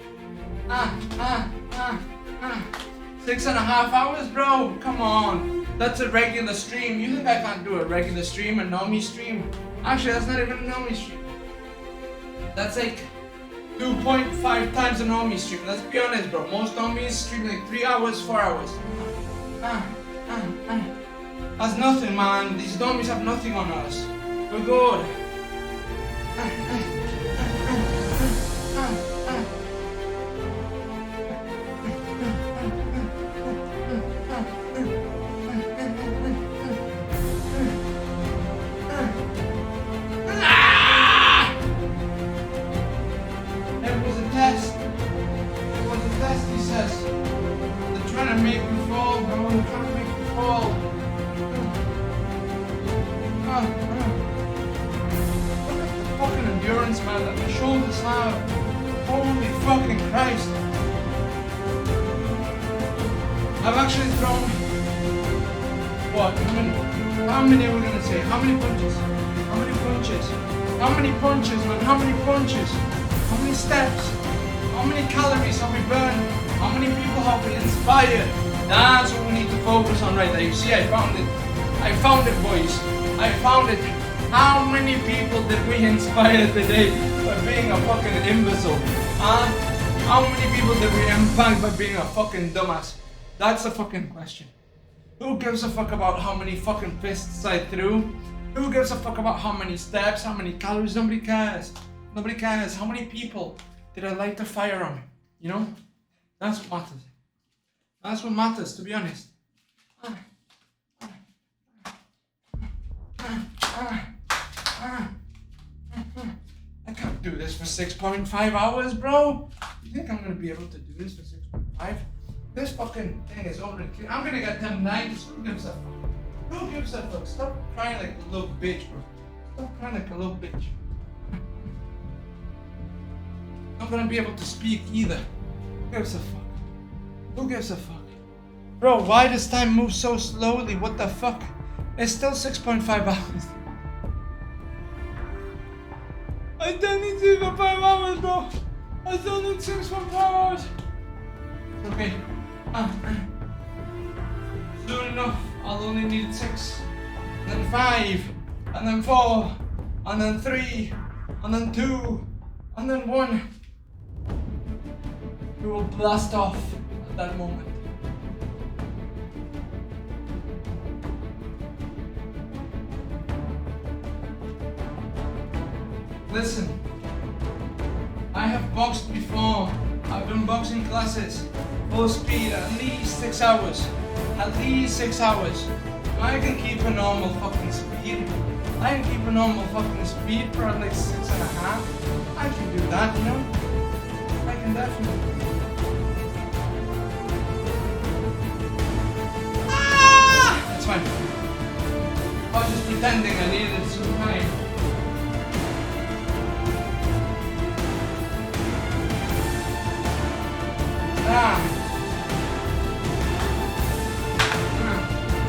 6.5 hours, bro? Come on. That's a regular stream. You think I can't do a regular stream, a normie stream? Actually, that's not even a normie stream. That's like 2.5 times a normie stream. Let's be honest, bro. Most normies stream like 3 hours, 4 hours. That's nothing, man. These dummies have nothing on us. We're good. It was a test. It was a test, he says. They're trying to make me fall, bro. They're trying to make me fall. Look at the fucking endurance, man, that my shoulders have. Holy fucking Christ. I've actually thrown... What? How many are we gonna say? How many punches? How many punches? How many punches, man? How many punches? How many steps? How many calories have we burned? How many people have we inspired? That's what we need to focus on right there. You see, I found it. I found it, boys. I found it. How many people did we inspire today by being a fucking imbecile? Huh? How many people did we impact by being a fucking dumbass? That's the fucking question. Who gives a fuck about how many fucking fists I threw? Who gives a fuck about how many steps, how many calories? Nobody cares. Nobody cares. How many people did I light the fire on? You know? That's what matters. That's what matters, to be honest. I can't do this for 6.5 hours, bro. You think I'm gonna be able to do this for 6.5? This fucking thing is already clear. I'm gonna get them 90s. Who gives a fuck? Who gives a fuck? Stop crying like a little bitch, bro. Stop crying like a little bitch. I'm not gonna be able to speak either. Who gives a fuck? Who gives a fuck? Bro, why does time move so slowly? What the fuck? It's still 6.5 hours. I still need 6.5 hours, bro. I still need 6.5 hours. Okay. Soon enough, I'll only need 6, and then 5, and then 4, and then 3, and then 2, and then 1. We will blast off at that moment. Listen, I have boxed before. I've done boxing classes, full speed, at least 6 hours. At least 6 hours. I can keep a normal fucking speed. I can keep a normal fucking speed for like 6.5. I can do that, you know? I can definitely. That's fine. I was just pretending I needed some time.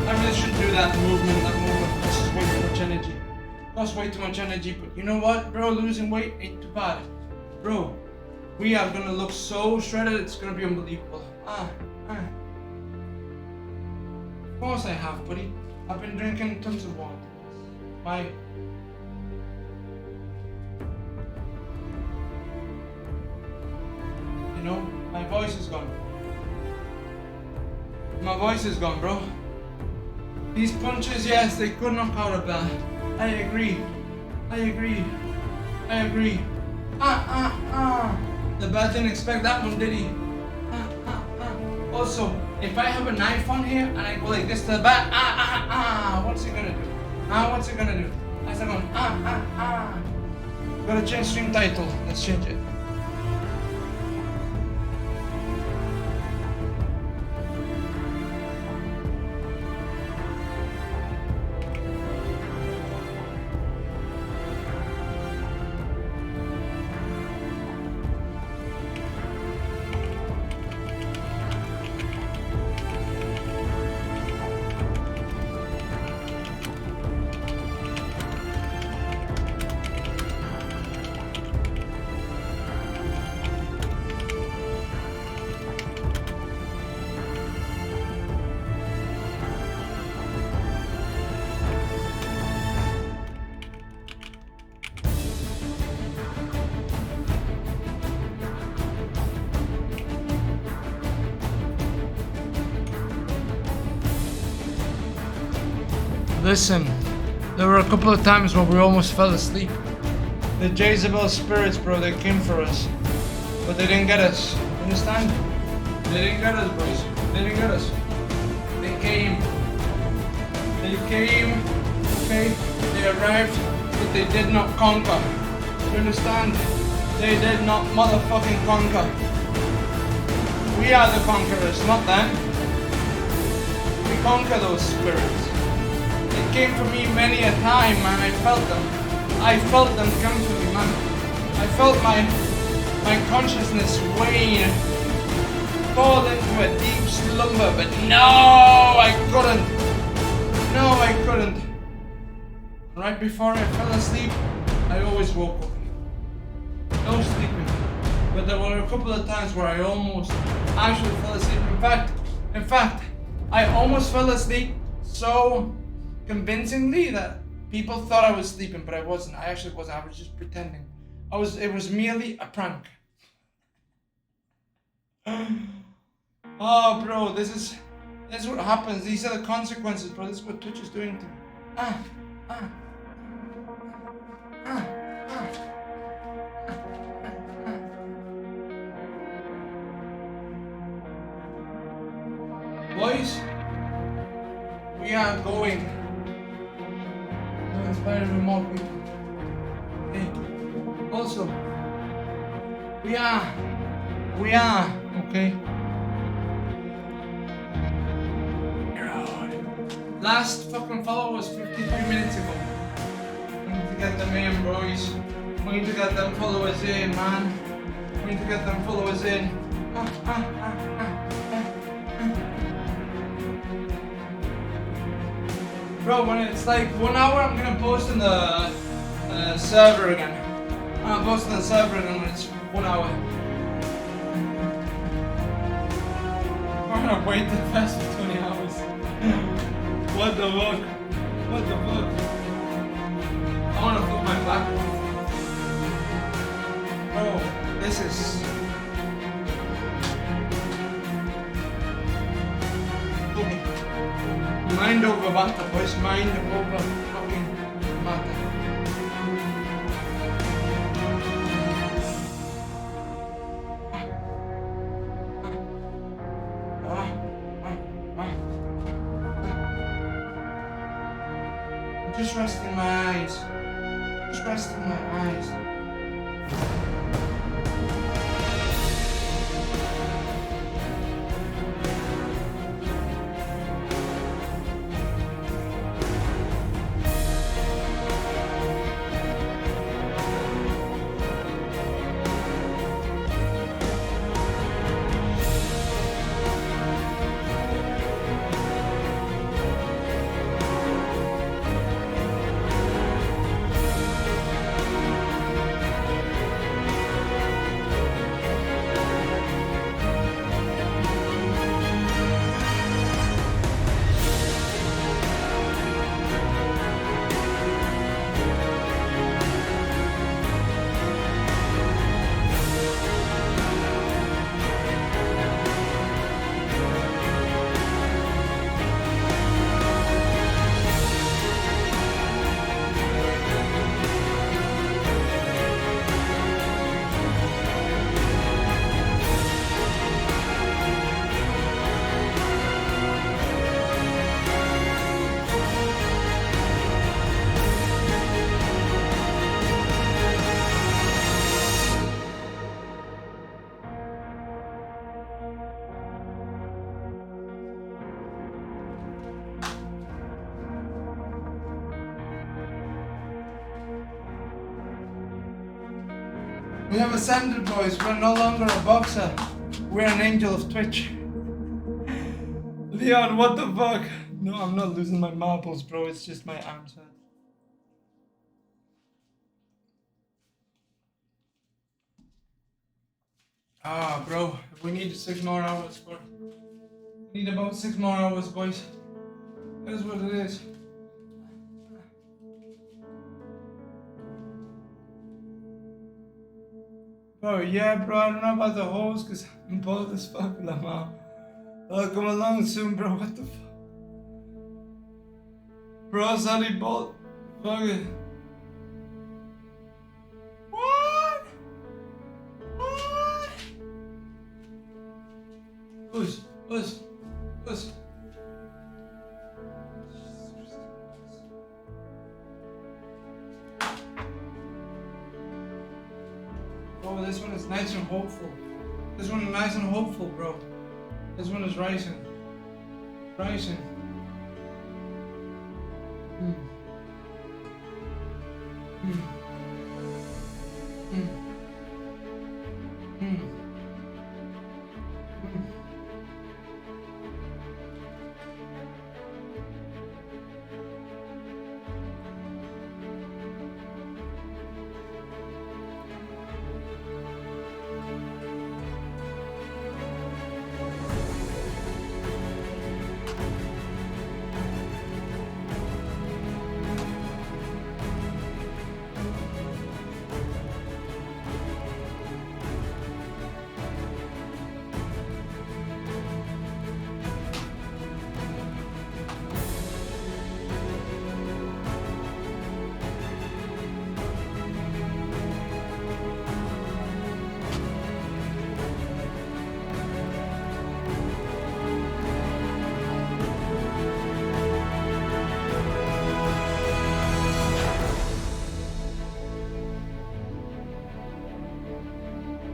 I really shouldn't do that movement. That movement costs way too much energy. Costs way too much energy, but you know what, bro? Losing weight ain't too bad. Bro, we are gonna look so shredded, it's gonna be unbelievable. Of course I have, buddy. I've been drinking tons of water. You know, my voice is gone. My voice is gone, bro. These punches, yes, they could knock out a bat. I agree. I agree. I agree. The bat didn't expect that one, did he? Also, if I have a knife on here and I go like this to the bat, what's it gonna do? What's it gonna do? I start going, Gotta change stream title. Let's change it. Listen, there were a couple of times where we almost fell asleep. The Jezebel spirits, bro, they came for us. But they didn't get us. Understand? They didn't get us, boys. They didn't get us. They came. They came, okay? They arrived, but they did not conquer. You understand? They did not motherfucking conquer. We are the conquerors, not them. We conquer those spirits. They came for me many a time, man. I felt them. I felt them come to me, man. I felt my consciousness wane, fall into a deep slumber, but no, I couldn't. No, I couldn't. Right before I fell asleep, I always woke up. No sleeping. But there were a couple of times where I almost actually fell asleep. In fact, I almost fell asleep so convincingly that people thought I was sleeping, but I wasn't. I actually wasn't. I was just pretending. It was merely a prank. Oh, bro, this is what happens. These are the consequences, bro. This is what Twitch is doing to me. Boys, we are going to inspire more people. Hey, also, we are, okay? Last fucking follow was 53 minutes ago. We need to get them in, boys. We need to get them followers in, man. We need to get them followers in. Bro, when it's like 1 hour, I'm gonna post in the server again. I'm gonna post in the server again when it's 1 hour. We're gonna wait the fest for 20 hours. What the fuck? What the fuck? I wanna put my back. Bro, this is... Mind over matter, boys. Mind over fucking matter. Just resting my eyes. Just resting my eyes. We have ascended, boys. We're no longer a boxer. We're an angel of Twitch. Leon, what the fuck? No, I'm not losing my marbles, bro. It's just my arms hurt. Ah, bro. We need 6 more hours, bro. We need about 6 more hours, boys. That is what it is. Bro, yeah, bro, I don't know about the hoes, because I'm bold as fuck, Lamar. I'll come along soon, bro, what the fuck? Bro, Sonny Bolt. Fuck it. What? What? Push. Oh, this one is nice and hopeful. This one is nice and hopeful, bro. This one is rising. Rising.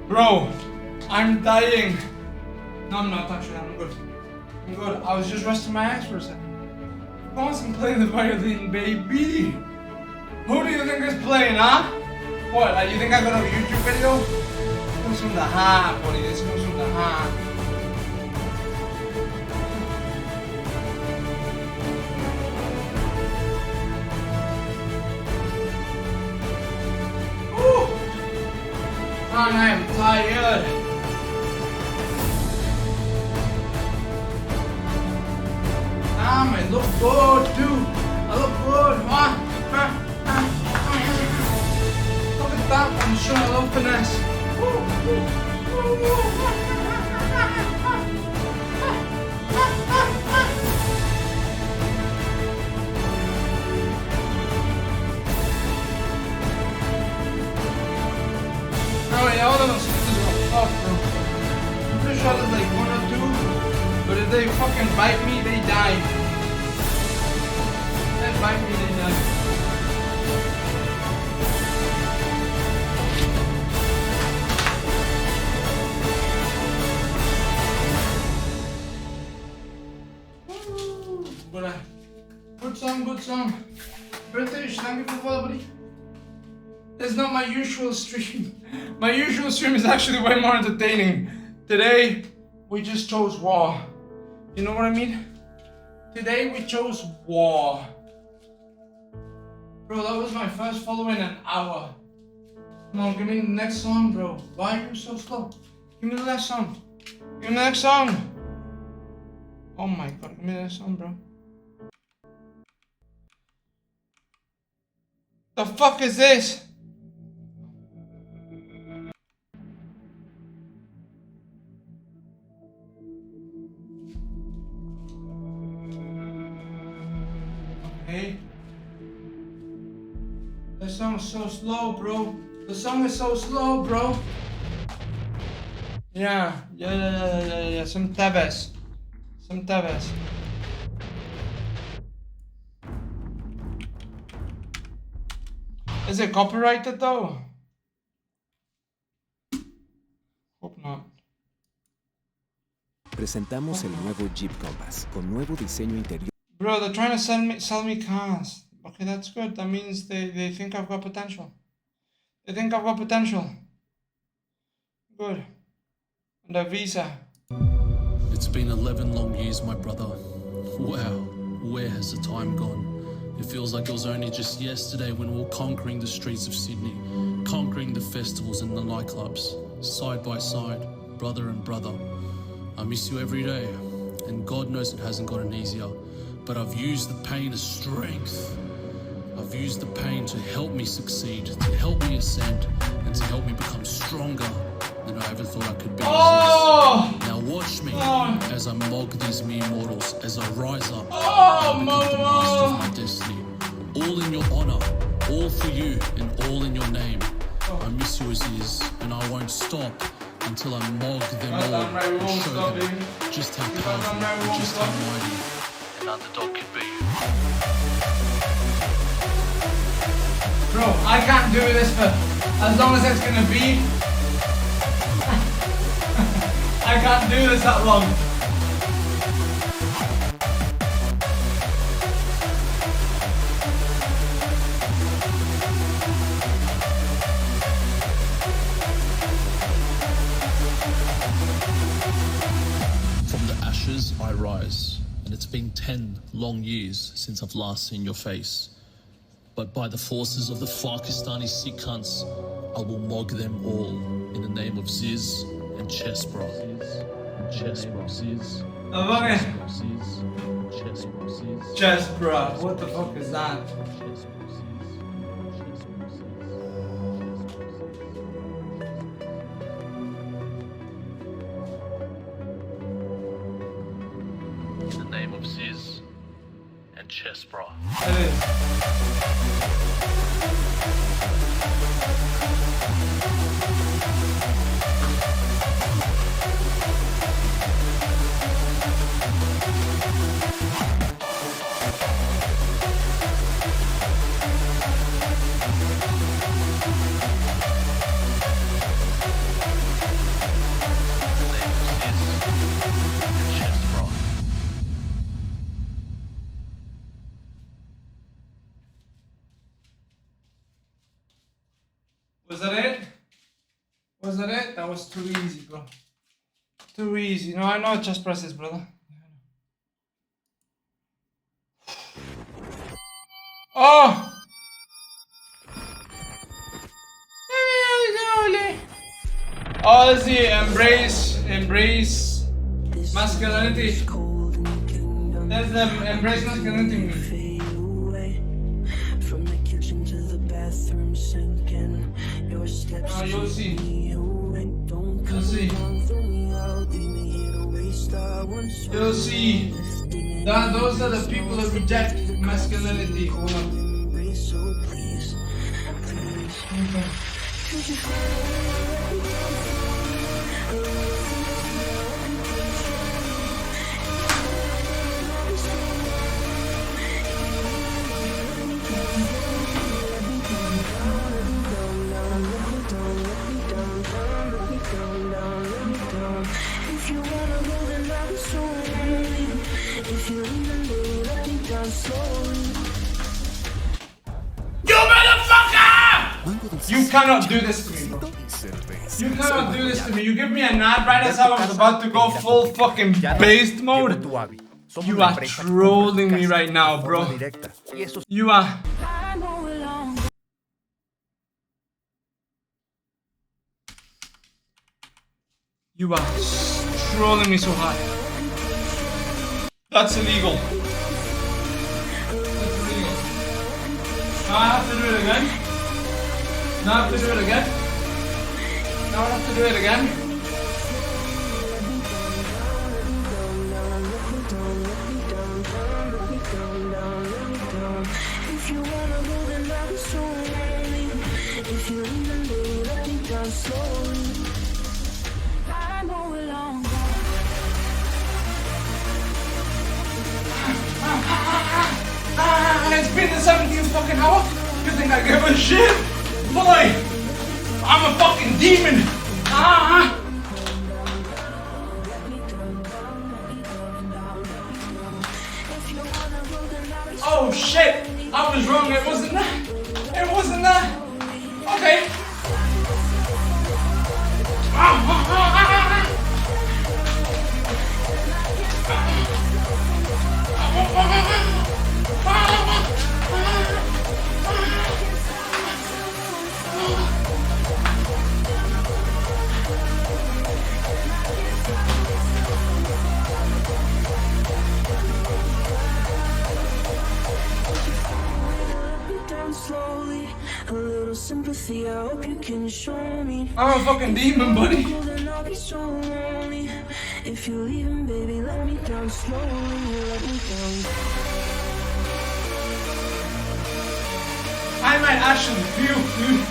Bro, I'm dying. No, I'm not actually. I'm good. I'm good. I was just resting my ass for a second. Constantly playing the violin, baby. Who do you think is playing, huh? What? You think I got a YouTube video? This comes from the heart, buddy. This comes from the heart. Man, I am tired. Damn, I look good too. I look good, huh? Look at that, I'm showing a little finesse. Oh yeah, all of those things are tough, bro. I'm pretty sure there's like 1 or 2, but if they fucking bite me, they die. If they bite me, they die. But good song. British, thank you for following, buddy. It's not my usual stream. My usual stream is actually way more entertaining. Today, we just chose war. You know what I mean? Today, we chose war. Bro, that was my first follow in an hour. Come on, give me the next song, bro. Why are you so slow? Give me the next song. Give me the next song. Oh my god, give me the next song, bro. The fuck is this? Okay. The song's so slow, bro. The song is so slow, bro. Yeah. Some Tevez. Is it copyrighted though? Hope not. Presentamos el nuevo Jeep Compass con nuevo diseño interior. Bro, they're trying to sell me cars. Okay, that's good. That means they think I've got potential. They think I've got potential. Good. And a visa. It's been 11 long years, my brother. Wow, where has the time gone? It feels like it was only just yesterday when we were conquering the streets of Sydney, conquering the festivals and the nightclubs, side by side, brother and brother. I miss you every day, and God knows it hasn't gotten easier, but I've used the pain as strength. I've used the pain to help me succeed, to help me ascend, and to help me become stronger than I ever thought I could be. Oh! Now watch me as I I mog these mere mortals, as I rise up Oh, and become the master of my destiny. All in your honor, all for you, and all in your name. I miss you, Aziz, and I won't stop until I mog them all and show them just how powerful and just how mighty an underdog could be. Bro, I can't do this for as long as it's gonna be. I can't do this that long. From the ashes I rise, and it's been 10 long years since I've last seen your face. But by the forces of the Pakistani Sikh cunts, I will mog them all in the name of Ziz and Chesbro. Chesbro, Ziz. Chesbro, what the fuck is that? In the name of Ziz and Chesbro. Was that it? Was that it? That was too easy, bro. Too easy. No, I know what chest press is, brother. Oh! Oh, is the embrace masculinity. There's the embrace masculinity in me. Oh, you'll see. You'll see. You'll see. Those are the people that reject masculinity. Hold on. You motherfucker! You cannot do this to me, bro. You cannot do this to me. You give me a nod right as I was about to go full fucking based mode. You are trolling me right now, bro. You are. You are trolling me so hard. That's illegal. Now I have to do it again. Now I have to do it again. Now I have to do it again. If you wanna go, then I'll be so lonely. If you leave, then baby, let me down slowly. I know it long gone. It's been the 17th fucking hour. You think I give a shit? Boy, I'm a fucking demon. Oh shit, I was wrong. It wasn't that. It wasn't that. Okay. Slowly, a little sympathy, I hope you can show me. I'm a fucking demon, buddy. Then I'll be so lonely. If you're leaving, baby, let me down slowly, let me down. I might actually puke, dude.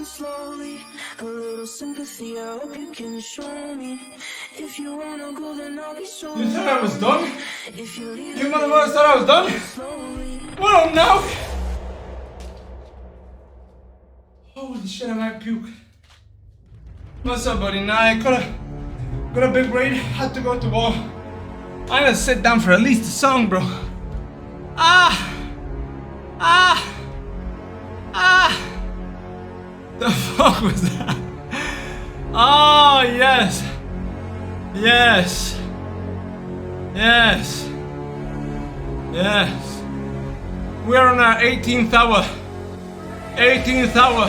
Slowly, a little sympathy, I hope you can show me. If you wanna go, then I'll be so. You thought I was done? You motherfuckers thought I was done? Well, no! Holy shit, I might puke. What's up, buddy? Nah, I got a big raid, had to go to war. I'm gonna sit down for at least a song, bro. The fuck was that? Oh, yes. Yes. Yes. Yes. We're on our 18th hour. 18th hour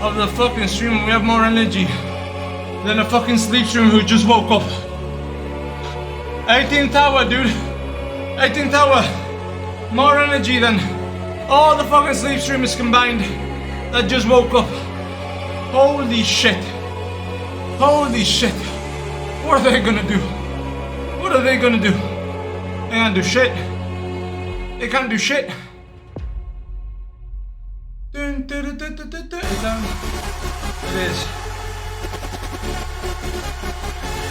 of the fucking stream, and we have more energy than a fucking sleep stream who just woke up. 18th hour, dude. 18th hour. More energy than all the fucking sleep streamers combined that just woke up. Holy shit. Holy shit. What are they gonna do? What are they gonna do? They can't do shit. They can't do shit. It is.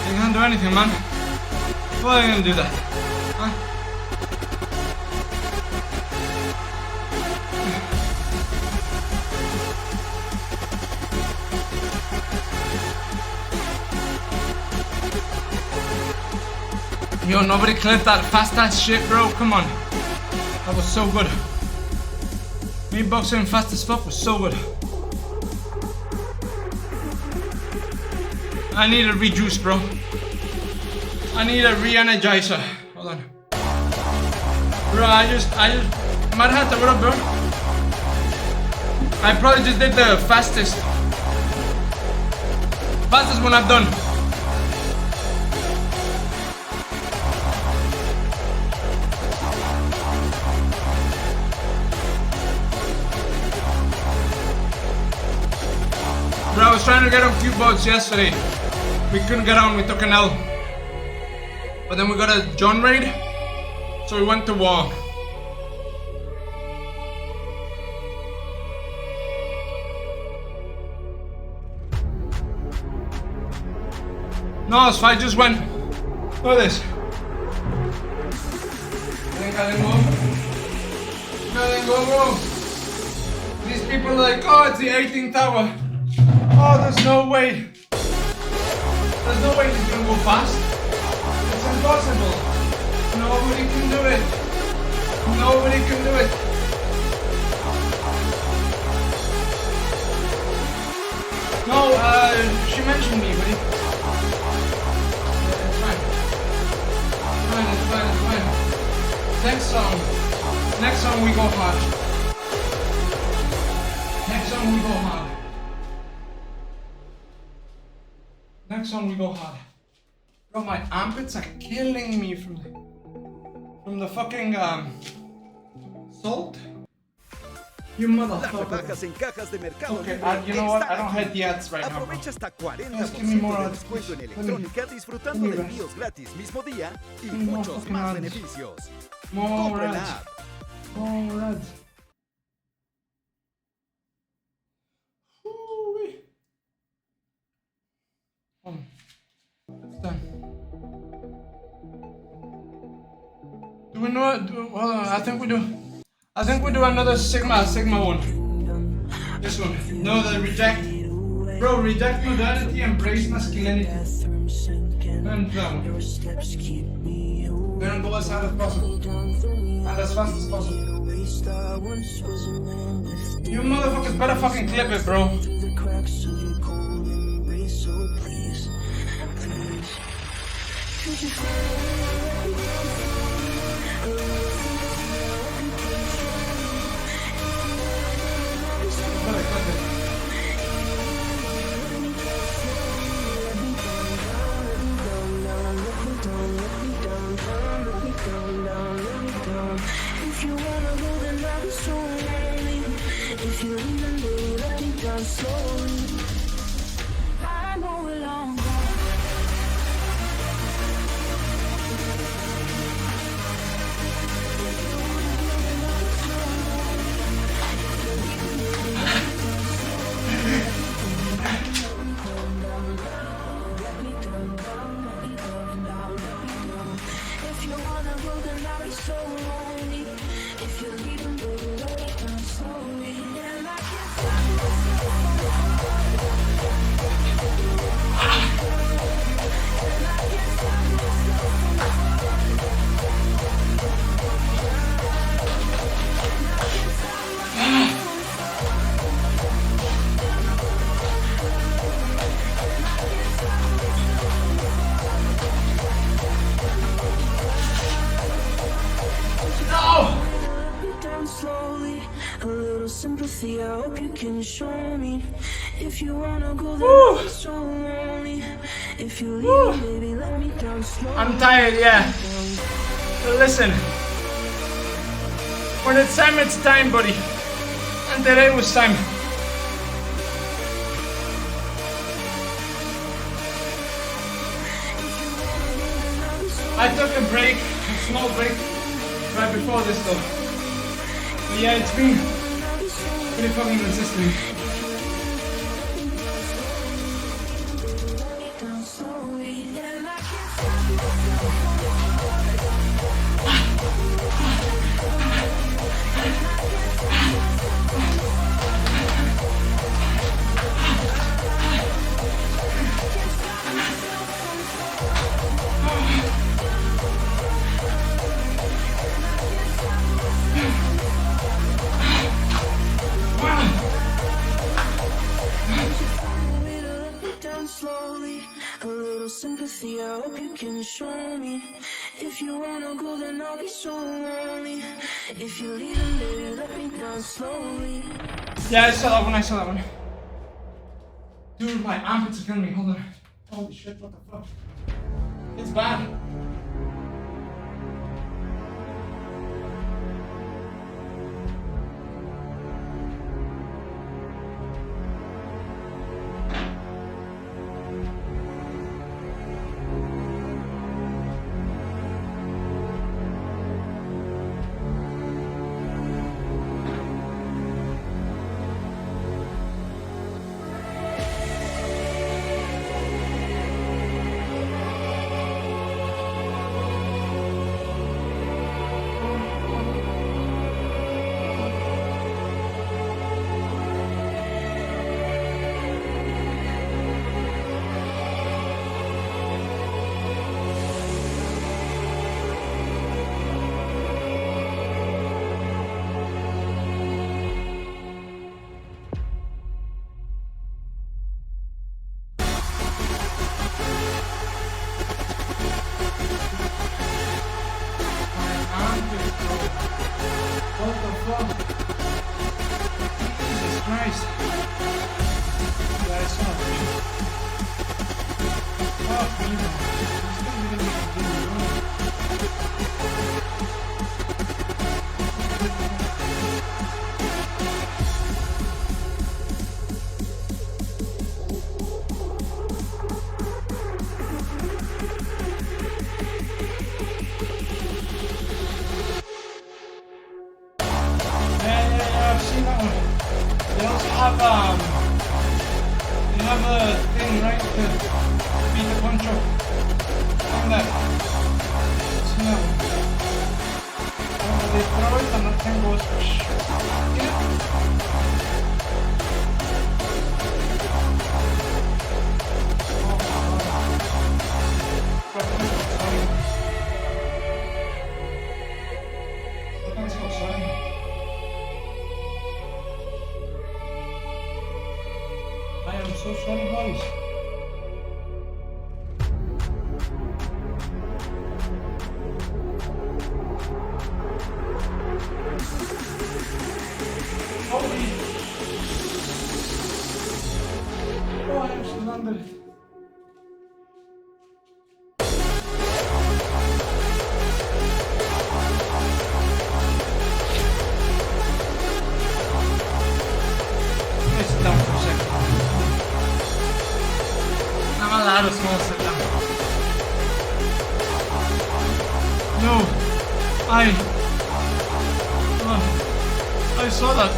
They can't do anything, man. Why are they gonna do that? Huh? Yo, nobody clipped that fast ass shit, bro. Come on. That was so good. Me boxing fast as fuck was so good. I need a rejuice, bro. I need a re-energizer. Hold on. Bro, I just Mad Hatter, what up, bro? I probably just did the fastest one I've done. Bro, I was trying to get on few boats yesterday. We couldn't get on, we took an L. But then we got a John raid, so we went to war. No, so I just went. Look at this. Go. These people are like, oh, it's the 18th hour. Oh, there's no way. There's no way this is gonna go fast. It's impossible. Nobody can do it. Nobody can do it. No, she mentioned me, buddy. It's fine. It's fine. Next song we go hard. Next song we go hard. Bro, my armpits are killing me from the fucking salt. You motherfucker. Okay, you know what? I don't have the ads right now. Aprovecha hasta 40% Just give me more de ads. descuento en electrónica disfrutando de envíos gratis mismo día y muchos más beneficios. Compra la app. More ads. It's done. Do we know? Hold on, I think we do another Sigma one. This one. No, the reject. Bro, reject modernity, embrace masculinity. And then go as hard as possible. And as fast as possible. You motherfuckers better fucking clip it, bro. If you wanna go, then I'll be so lonely. If you leave, then baby, let me down slowly. I know we're long gone. If you wanna go, then I'll be so lonely. If you leave, then baby, let me down slowly. And I can't stop down slowly. A little sympathy, I hope you can show me. If you wanna go, then I'll be so lonely. If you leave, baby, let me down slowly. I'm tired, yeah. But listen. When it's time, buddy. And today was time. I took a break, a small break, right before this though. But yeah, it's been pretty fucking consistent. Slowly, a little sympathy, I hope you can show me. If you wanna go, then I'll be so lonely. If you leave, then baby, let me down slowly. Yeah, I saw that one, Dude, my armpits are killing me, hold on. Holy shit, what the fuck? It's bad. What the fuck? Jesus Christ. Yeah, I saw it. Fuck me, man. This thing's gonna be completely wrong. I've seen that one. They also have a thing, right, to beat the punch up on that. I've seen that one. They throw it and that thing goes yeah. boys. Holy. Oh, I actually landed it. Sit down for a second. I'm allowed a small sit down. No, I saw that.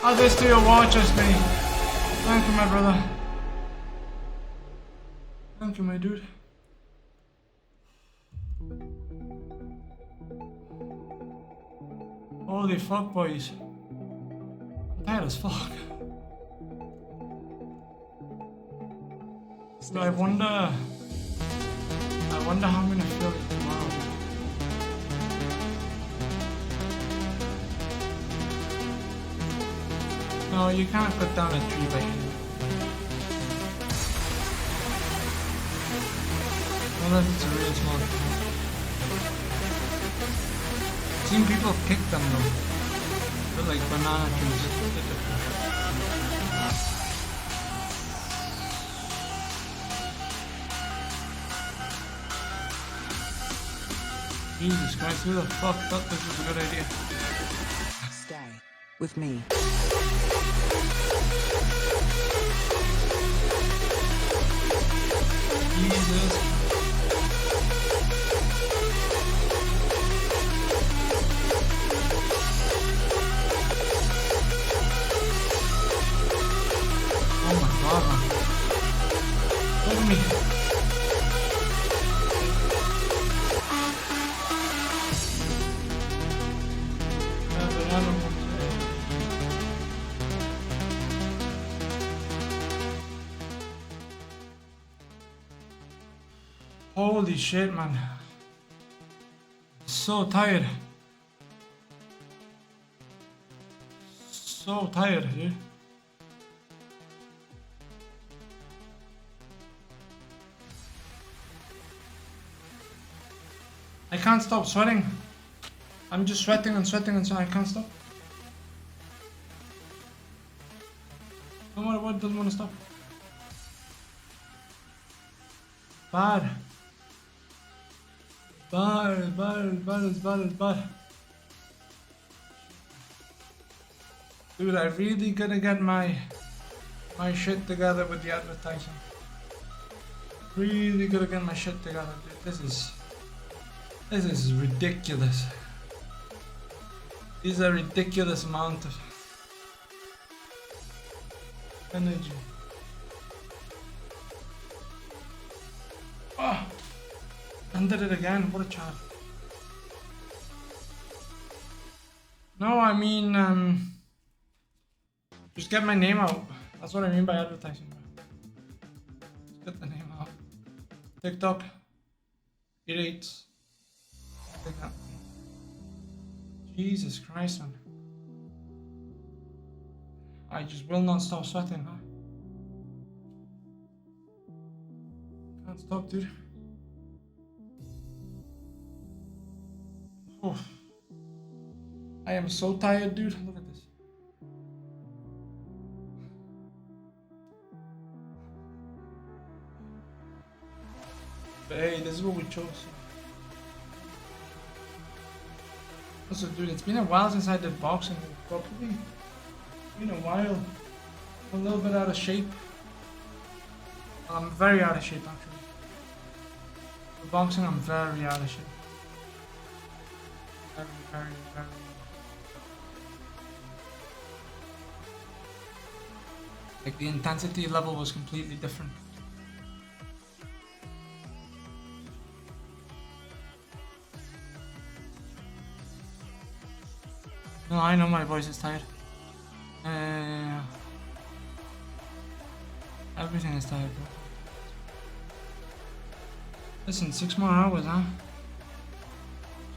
Add this to your watch, me. Thank you, my brother. Thank you, my dude. Holy fuck, boys. I'm tired as fuck. So I wonder how I'm gonna feel it tomorrow. No, you can't cut down a tree by hand. Unless it's a real small tree. I've seen people pick them though. They're like banana trees. Jesus Christ, who the fuck thought this was a good idea? Stay with me. Jesus. Oh my god, man. Look at me. Holy shit, man. So tired. So tired, dude. I can't stop sweating. I'm just sweating and sweating and sweating. I can't stop. No matter what, doesn't want to stop. Bad. Bad. Dude, I really gotta get my shit together with the advertising. Really gotta get my shit together, dude. This is ridiculous. These are ridiculous amount of energy. Oh, ended it again. What a child. No, I mean, just get my name out. That's what I mean by advertising. Just get the name out. TikTok. It eats. Like that. Jesus Christ, man. I just will not stop sweating, huh? Can't stop, dude. Oh. I am so tired, dude. Look at this. But hey, this is what we chose. Also, dude, it's been a while since I did boxing. Probably been a while. I'm a little bit out of shape. I'm very out of shape, actually. For boxing, I'm very out of shape. Very. Like, the intensity level was completely different. No, I know my voice is tired. Everything is tired, bro. Listen, 6 more hours, huh?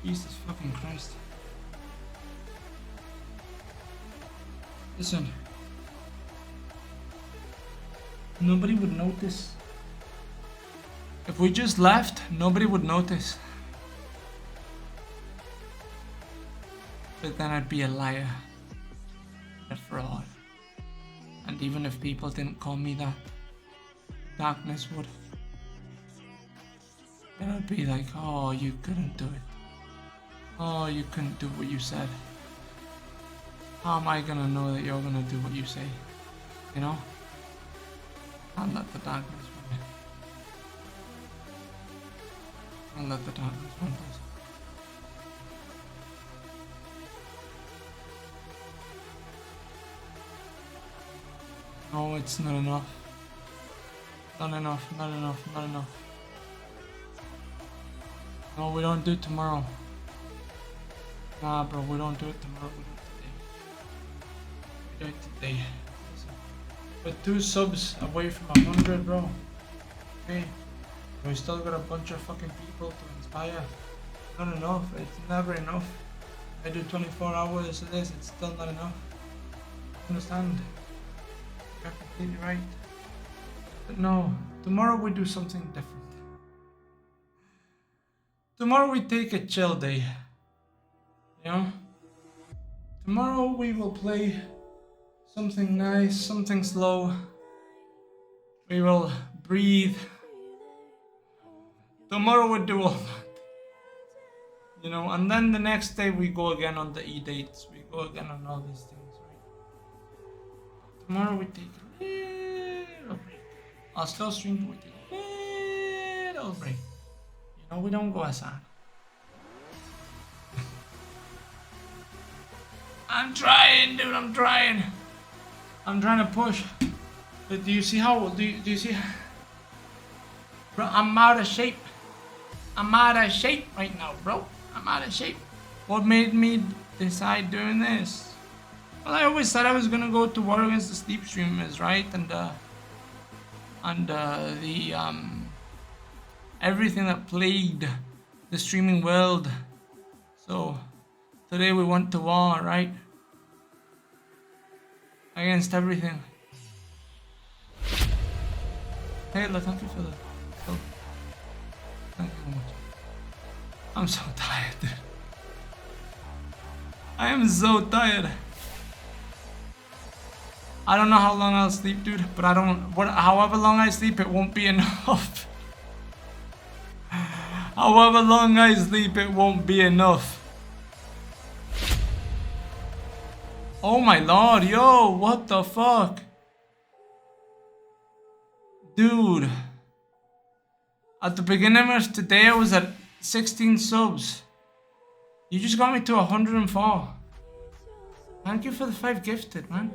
Jesus fucking Christ. Listen. Nobody would notice. If we just left, nobody would notice. But then I'd be a liar. A fraud. And even if people didn't call me that, darkness would. Then I'd be like, oh, you couldn't do it. Oh, you couldn't do what you said. How am I gonna know that you're gonna do what you say? You know? I'll let the darkness win. I'll let the darkness win. No, it's not enough. Not enough, not enough, not enough. No, we don't do it tomorrow. Nah, bro, we don't do it tomorrow. We do it today. We're 2 subs away from 100, bro. Okay. We still got a bunch of fucking people to inspire. Not enough. It's never enough. I do 24 hours of this. It's still not enough. Understand? You're completely right. But no, tomorrow we do something different. Tomorrow we take a chill day. You know? Tomorrow we will play something nice, something slow. We will breathe. Tomorrow we do all that. You know, and then the next day we go again on the E-dates. We go again on all these things, right? Tomorrow we take a little break. I'll still stream, but we take a little break. You know, we don't go as hard. I'm trying, dude, I'm trying. I'm trying to push. But do you see how, do you see? Bro, I'm out of shape. I'm out of shape right now, bro. I'm out of shape. What made me decide doing this? Well, I always said I was gonna go to war against the sleep streamers, right? And everything that plagued the streaming world. So today we went to war, right? Against everything. Hey, thank you for the help. Thank you so much. I'm so tired, dude. I am so tired. I don't know how long I'll sleep, dude, but however long I sleep, it won't be enough. However long I sleep, it won't be enough. Oh my lord, yo, what the fuck? Dude. At the beginning of today, I was at 16 subs. You just got me to 104. Thank you for the 5 gifted, man.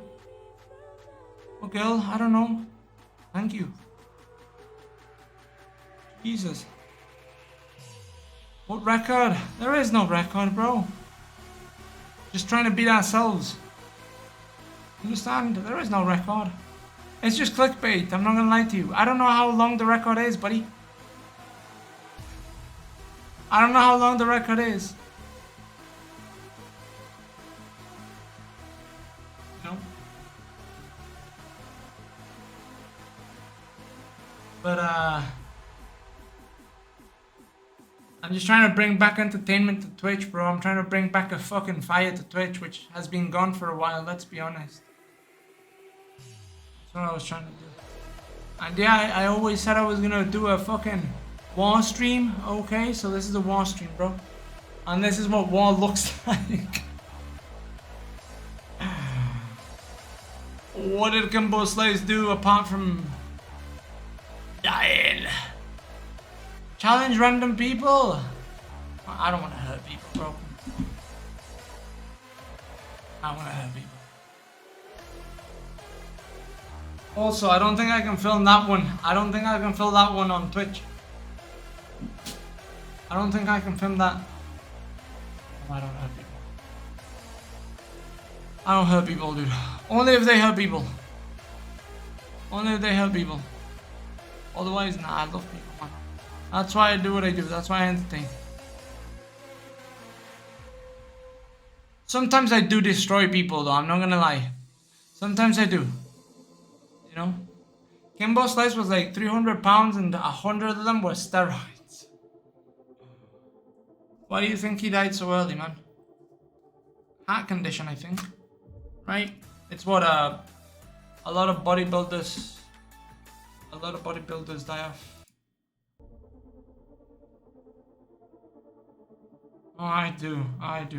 Oh, girl, I don't know. Thank you. Jesus. What record? There is no record, bro. Just trying to beat ourselves. Understand? There is no record. It's just clickbait. I'm not gonna lie to you. I don't know how long the record is, buddy. I don't know how long the record is. No. But I'm just trying to bring back entertainment to Twitch, bro. I'm trying to bring back a fucking fire to Twitch, which has been gone for a while, let's be honest. That's what I was trying to do. And yeah, I always said I was gonna do a fucking war stream. Okay, so this is a war stream, bro. And this is what war looks like. What did Kimbo Slice do apart from dying? Challenge random people. I don't want to hurt people, bro. I want to hurt people. Also, I don't think I can film that one. I don't think I can film that one on Twitch. I don't think I can film that. I don't hurt people. I don't hurt people, dude. Only if they hurt people. Only if they hurt people. Otherwise, nah, I love people, man. That's why I do what I do. That's why I entertain. Sometimes I do destroy people, though. I'm not gonna lie. Sometimes I do. You know? Kimbo Slice was like 300 pounds and 100 of them were steroids. Why do you think he died so early, man? Heart condition, I think. Right? It's what a lot of bodybuilders die of. Oh, I do have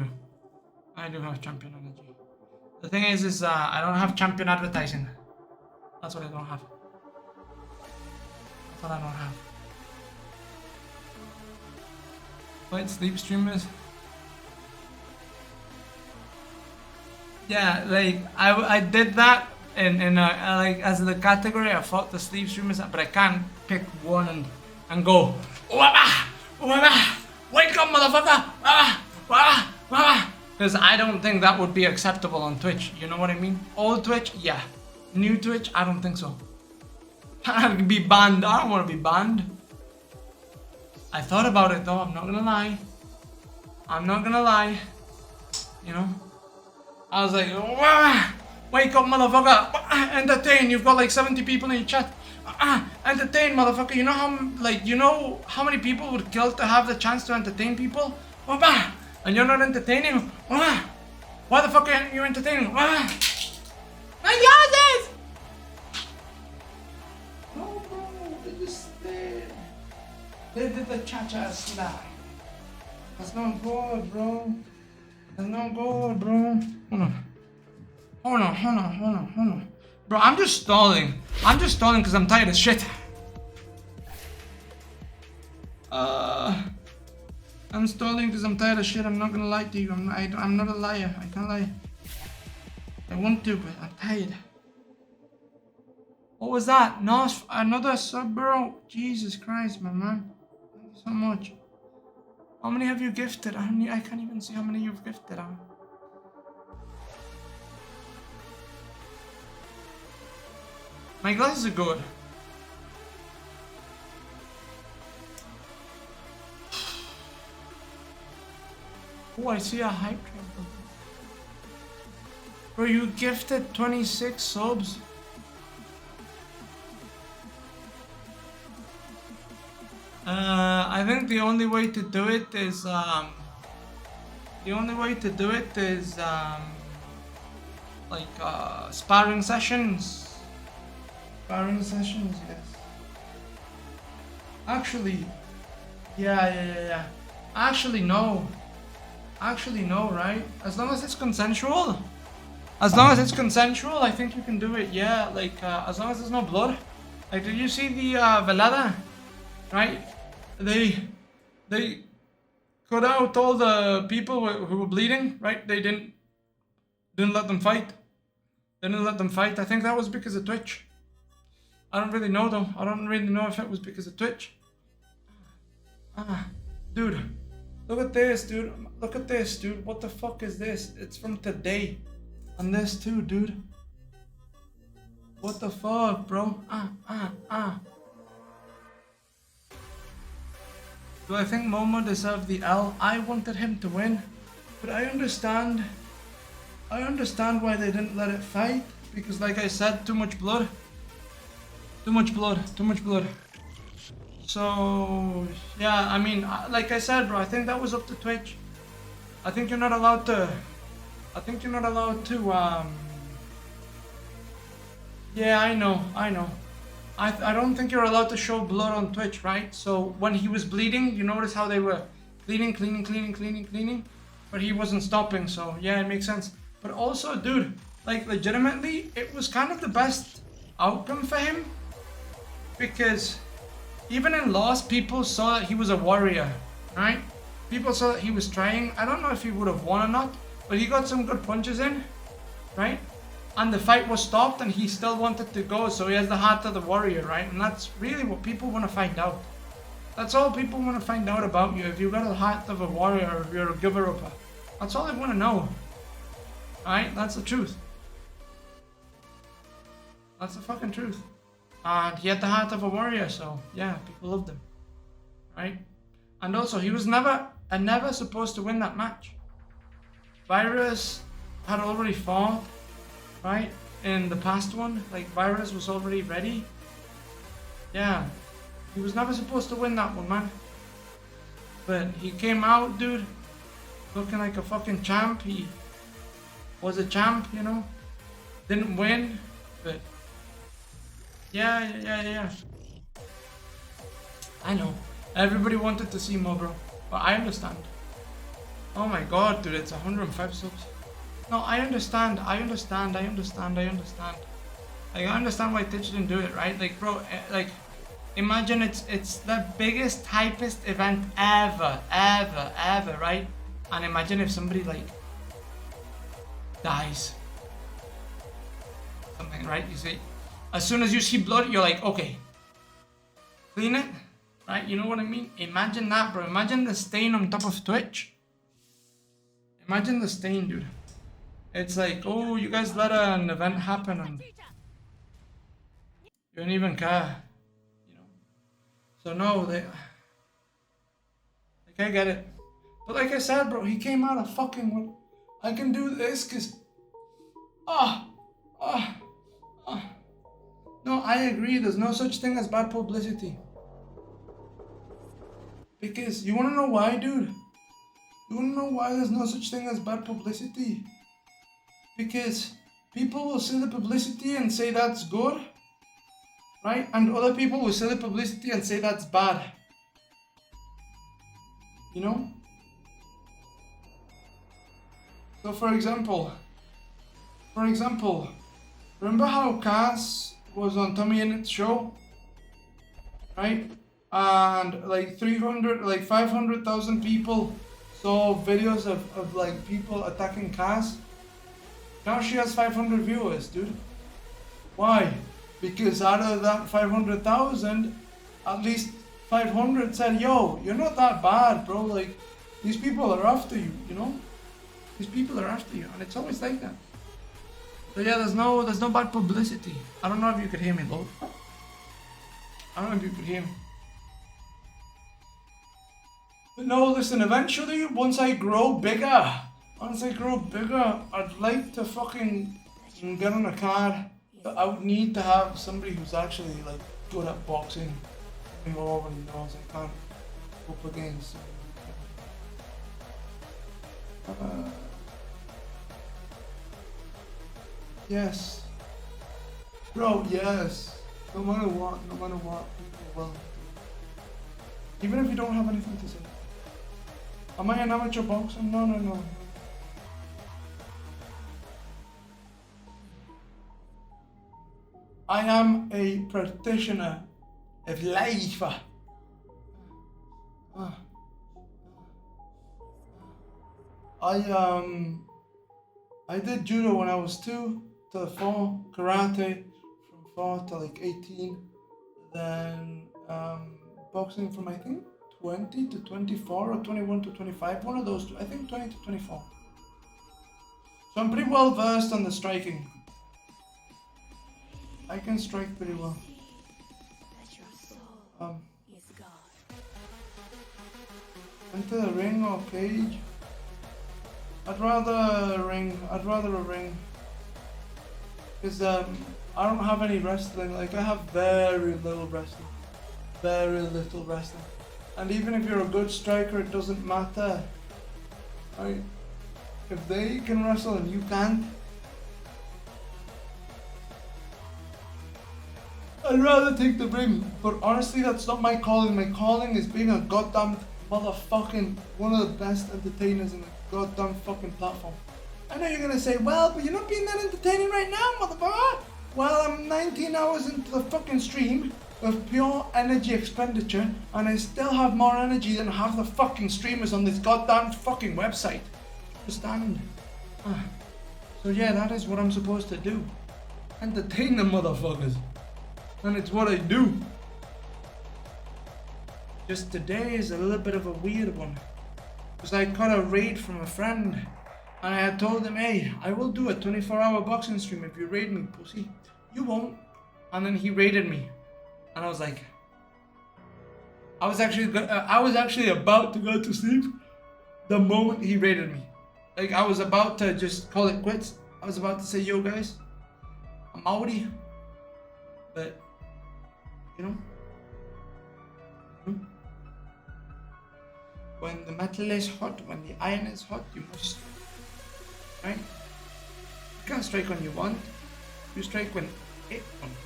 champion energy. The thing is I don't have champion advertising. That's what I don't have. That's what I don't have. Fight sleep streamers. Yeah, like I did that in like as the category. I fought the sleep streamers, but I can't pick one and go. Wake up, motherfucker! Because I don't think that would be acceptable on Twitch. You know what I mean? Old Twitch, yeah. New Twitch, I don't think so. I'd be banned. I don't want to be banned. I thought about it though. I'm not gonna lie. You know. I was like, wake up, motherfucker! Entertain. You've got like 70 people in your chat. Entertain, motherfucker. You know how many people would kill to have the chance to entertain people? And you're not entertaining? Why the fuck aren't you entertaining? My glasses! No, bro. They did the cha-cha slide. That's not good, bro. That's not good, bro. Hold on. Bro, I'm just stalling. Because I'm tired of shit. I'm stalling because I'm tired of shit. I'm not gonna lie to you. I'm not a liar. I can't lie. I want to, but I'm tired. What was that? Nos, another sub, bro. Jesus Christ, my man. Thank you so much. How many have you gifted? I can't even see how many you've gifted. My glasses are good. Oh, I see a hype train. Bro, you gifted 26 subs. I think the only way to do it is like sparring sessions. Sparring sessions, yes. Actually, yeah. Actually, no, right? As long as it's consensual. I think you can do it, yeah. Like, as long as there's no blood. Like, did you see the Velada? Right? They cut out all the people who were bleeding, right? They didn't let them fight. I think that was because of Twitch. I don't really know though. I don't really know if it was because of Twitch. Dude. Look at this, dude. What the fuck is this? It's from today. And this too, dude. What the fuck, bro? Do I think Momo deserved the L? I wanted him to win. But I understand why they didn't let it fight. Because like I said, too much blood. So, yeah, I mean, like I said, bro, I think that was up to Twitch. I think you're not allowed to, yeah, I know. I don't think you're allowed to show blood on Twitch, right? So when he was bleeding, you notice how they were cleaning, but he wasn't stopping, so yeah, it makes sense. But also, dude, like legitimately, it was kind of the best outcome for him. Because even in loss, people saw that he was a warrior, right? People saw that he was trying. I don't know if he would have won or not, but he got some good punches in, right? And the fight was stopped and he still wanted to go, so he has the heart of the warrior, right? And that's really what people want to find out. That's all people want to find out about you. If you've got a heart of a warrior, or if you're a giver-upper. That's all they want to know. Right? That's the truth. That's the fucking truth. And he had the heart of a warrior, so yeah, people loved him. Right? And also, he was never supposed to win that match. Virus had already fought, right? In the past one, like Virus was already ready. Yeah, he was never supposed to win that one, man. But he came out, dude, looking like a fucking champ. He was a champ, you know. Didn't win, but yeah. I know. Everybody wanted to see more, bro. But I understand. Oh my god, dude, it's 105 subs. No, I understand. Like, I understand why Twitch didn't do it, right? Like, bro, like, imagine it's the biggest, hypest event ever, right? And imagine if somebody, like, dies. Something, right? You see, as soon as you see blood, you're like, okay, clean it, right? You know what I mean? Imagine that, bro. Imagine the stain on top of Twitch. Imagine the stain, dude. It's like, oh, you guys let an event happen and you don't even care, you know. So no, like, I get it. But like I said, bro, he came out of fucking well. I can do this because, no, I agree. There's no such thing as bad publicity. Because you wanna know why, dude? You wanna know why there's no such thing as bad publicity? Because people will see the publicity and say that's good, right? And other people will see the publicity and say that's bad. You know? So for example, remember how Cass was on Tommy Innett's show? Right? And like 500,000 people saw videos of like people attacking Cass. Now she has 500 viewers, dude. Why? Because out of that 500,000, at least 500 said, yo, you're not that bad, bro. Like, these people are after you, you know? These people are after you, and it's always like that. So yeah, there's no bad publicity. I don't know if you could hear me, though. I don't know if you could hear me. But no, listen, eventually, once I grow bigger, I'd like to fucking get on a card. But I would need to have somebody who's actually like good at boxing. Who already knows I can't go up against. Yes. Bro, yes. No matter what, people will. Even if you don't have anything to say. Am I an amateur boxer? No. I am a practitioner of life. I did judo when I was 2 to 4, karate from 4 to like 18, then boxing from I think 20 to 24 or 21 to 25, one of those two, I think 20 to 24. So I'm pretty well versed on the striking. I can strike pretty well. Into the ring or cage? I'd rather a ring. Because I don't have any wrestling. Like, I have very little wrestling. And even if you're a good striker, it doesn't matter. Right? If they can wrestle and you can't, I'd rather take the ring. But honestly, that's not my calling. My calling is being a goddamn motherfucking one of the best entertainers in the goddamn fucking platform. I know you're gonna say, well, but you're not being that entertaining right now, motherfucker. Well, I'm 19 hours into the fucking stream of pure energy expenditure, and I still have more energy than half the fucking streamers on this goddamn fucking website. Understand? So yeah, that is what I'm supposed to do. Entertain the motherfuckers. And it's what I do. Just today is a little bit of a weird one. Because I got a raid from a friend. And I had told him, hey, I will do a 24-hour boxing stream if you raid me, pussy. You won't. And then he raided me. And I was like, I was actually about to go to sleep the moment he raided me. Like, I was about to just call it quits. I was about to say, yo guys, I'm outie. But, you know, when the metal is hot, when the iron is hot, you must, right? You can't strike when you want. You strike when it wants.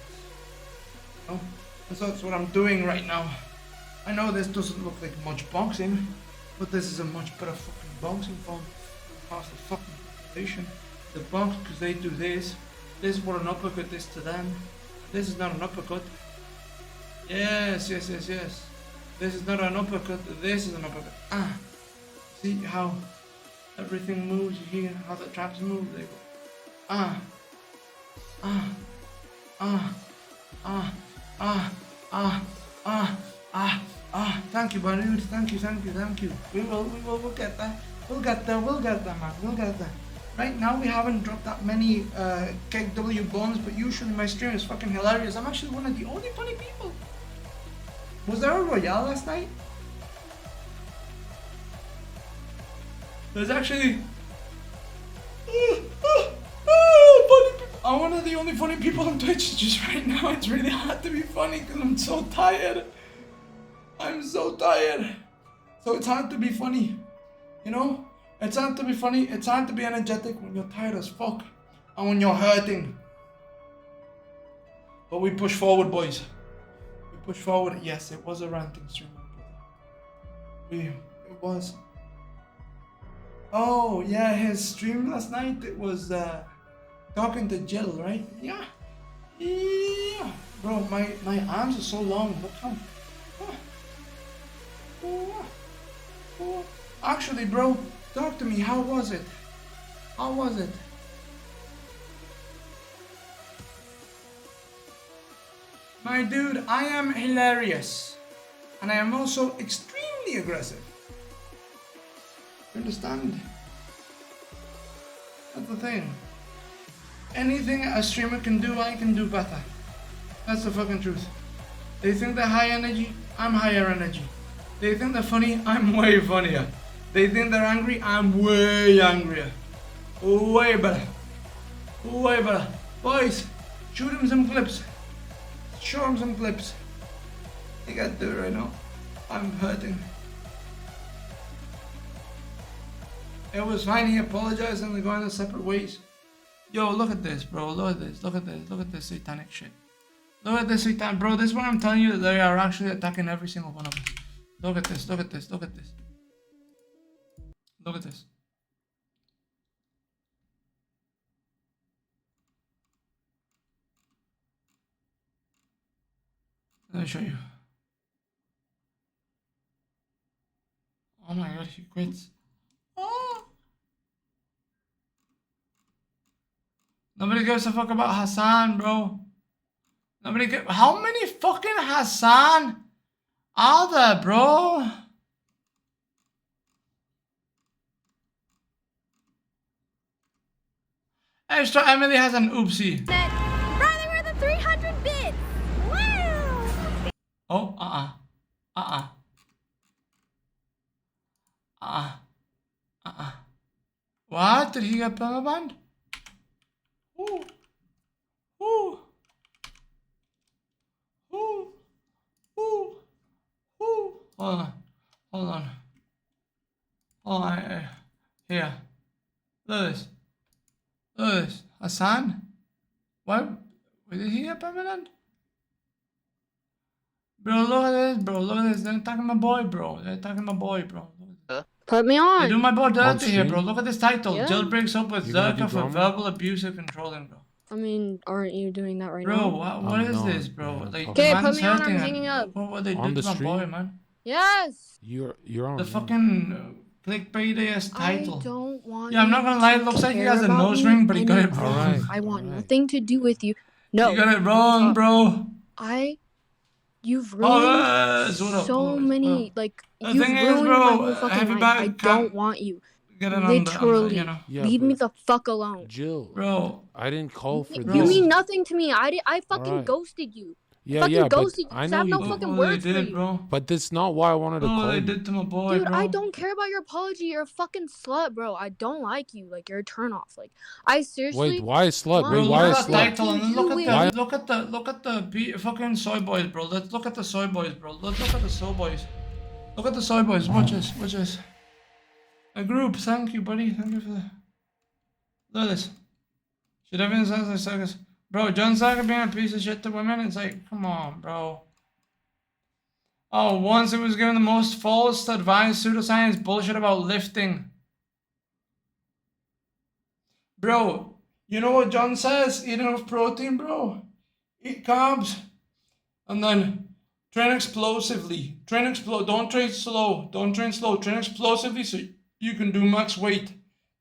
Oh, and so that's what I'm doing right now. I know this doesn't look like much boxing, but this is a much better fucking boxing form. Half the fucking population. The box, because they do this. This is what an uppercut is to them. This is not an uppercut. Yes. This is not an uppercut. This is an uppercut. Ah. See how everything moves here? How the traps move? They go. Ah. Ah. Ah. Ah. Ah. Ah. Ah. Ah. Ah. Thank you, buddy. Thank you. We'll get there. We'll get there, man. We'll get there. Right now, we haven't dropped that many KW bones, but usually my stream is fucking hilarious. I'm actually one of the only funny people. Was there a Royale last night? There's actually... funny people. I'm one of the only funny people on Twitch just right now. It's really hard to be funny because I'm so tired. I'm so tired. So it's hard to be funny. You know? It's hard to be funny. It's hard to be energetic when you're tired as fuck. And when you're hurting. But we push forward, boys. We push forward. Yes, it was a ranting stream, it was. Oh, yeah, his stream last night, it was talking to Jill, right? Yeah. Bro, my arms are so long. Look how... Actually, bro, talk to me. How was it? How was it? My dude, I am hilarious. And I am also extremely aggressive. You understand? That's the thing. Anything a streamer can do, I can do better. That's the fucking truth. They think they're high energy, I'm higher energy. They think they're funny, I'm way funnier. They think they're angry, I'm way angrier. Way better. Way better. Boys, shoot him some clips. Show him some clips. I gotta do it right now. I'm hurting. It was fine, he apologized and they're going their separate ways. Yo, look at this, bro. Look at this. Look at this. Look at this satanic shit. Look at this satanic. Bro, this is what I'm telling you, that they are actually attacking every single one of us. Look at this. Look at this. Look at this. Look at this. Let me show you. Oh my god, he quits. Oh. Nobody gives a fuck about Hassan, bro. Nobody gives. How many fucking Hassan are there, bro? Extra Emily has an oopsie. Brother, we're the 300 bits. Wow. Oh, What? Did he get permabanned? Ooh. Ooh. Ooh. Ooh. Ooh. Hold on. Hold on. Hold on. Here. Look at this. Look at this. Hassan? What? Did he get permanent? Bro, look at this, bro. Look at this. They're attacking my boy, bro. They're attacking my boy, bro. Put me on. They do my boy dirty here, bro. Look at this title. Yeah. Jill breaks up with Zerka for verbal abuse and controlling, bro. I mean, aren't you doing that right Bro, now? what is this, bro? Like, Okay, the put man's me on. I'm hurting hanging up. What they On do the to my boy, stream? man? Yes. You're on. The fucking clickbait-ass title. I don't want. Yeah, I'm not gonna lie. It looks like he has a nose ring, but he got it wrong. Alright. I want nothing to do with you. No. You got it wrong, bro. You've Oh, ruined Zoro, so many, like, The you've thing is, ruined bro, my whole fucking everybody life. I can't don't want you. get it on the- Literally. you know. Yeah, Leave me but- the fuck alone. Jill. Bro. I didn't call for You this. mean nothing to me. I fucking Alright. ghosted you. Yeah, fucking yeah, but ghosted you. I 'cause know I have you no did. fucking Oh, words they for did, you. bro. But that's not why I wanted to Oh, call they you. did to my boy, Dude, bro. I don't care about your apology. You're a fucking slut, bro. I don't like you. Like, you're a turnoff. Like, I seriously. Wait, why a slut? Bro, Wait, why a look at slut? that title and look Why- at the fucking soy boys, bro. Let's look at the soy boys, bro. Let's look at the soy boys. Look at the side, boys. Watch this. Watch this. A group. Thank you, buddy. Thank you for the... Look at this. Should everyone sounds like circus? Bro, John Saga being a piece of shit to women? It's like, come on, bro. Oh, once it was given the most false advice, pseudoscience bullshit about lifting. Bro, you know what John says? Eat enough protein, bro. Eat carbs. And then train explosively. Don't train slow. Don't train slow. Train explosively so you can do max weight.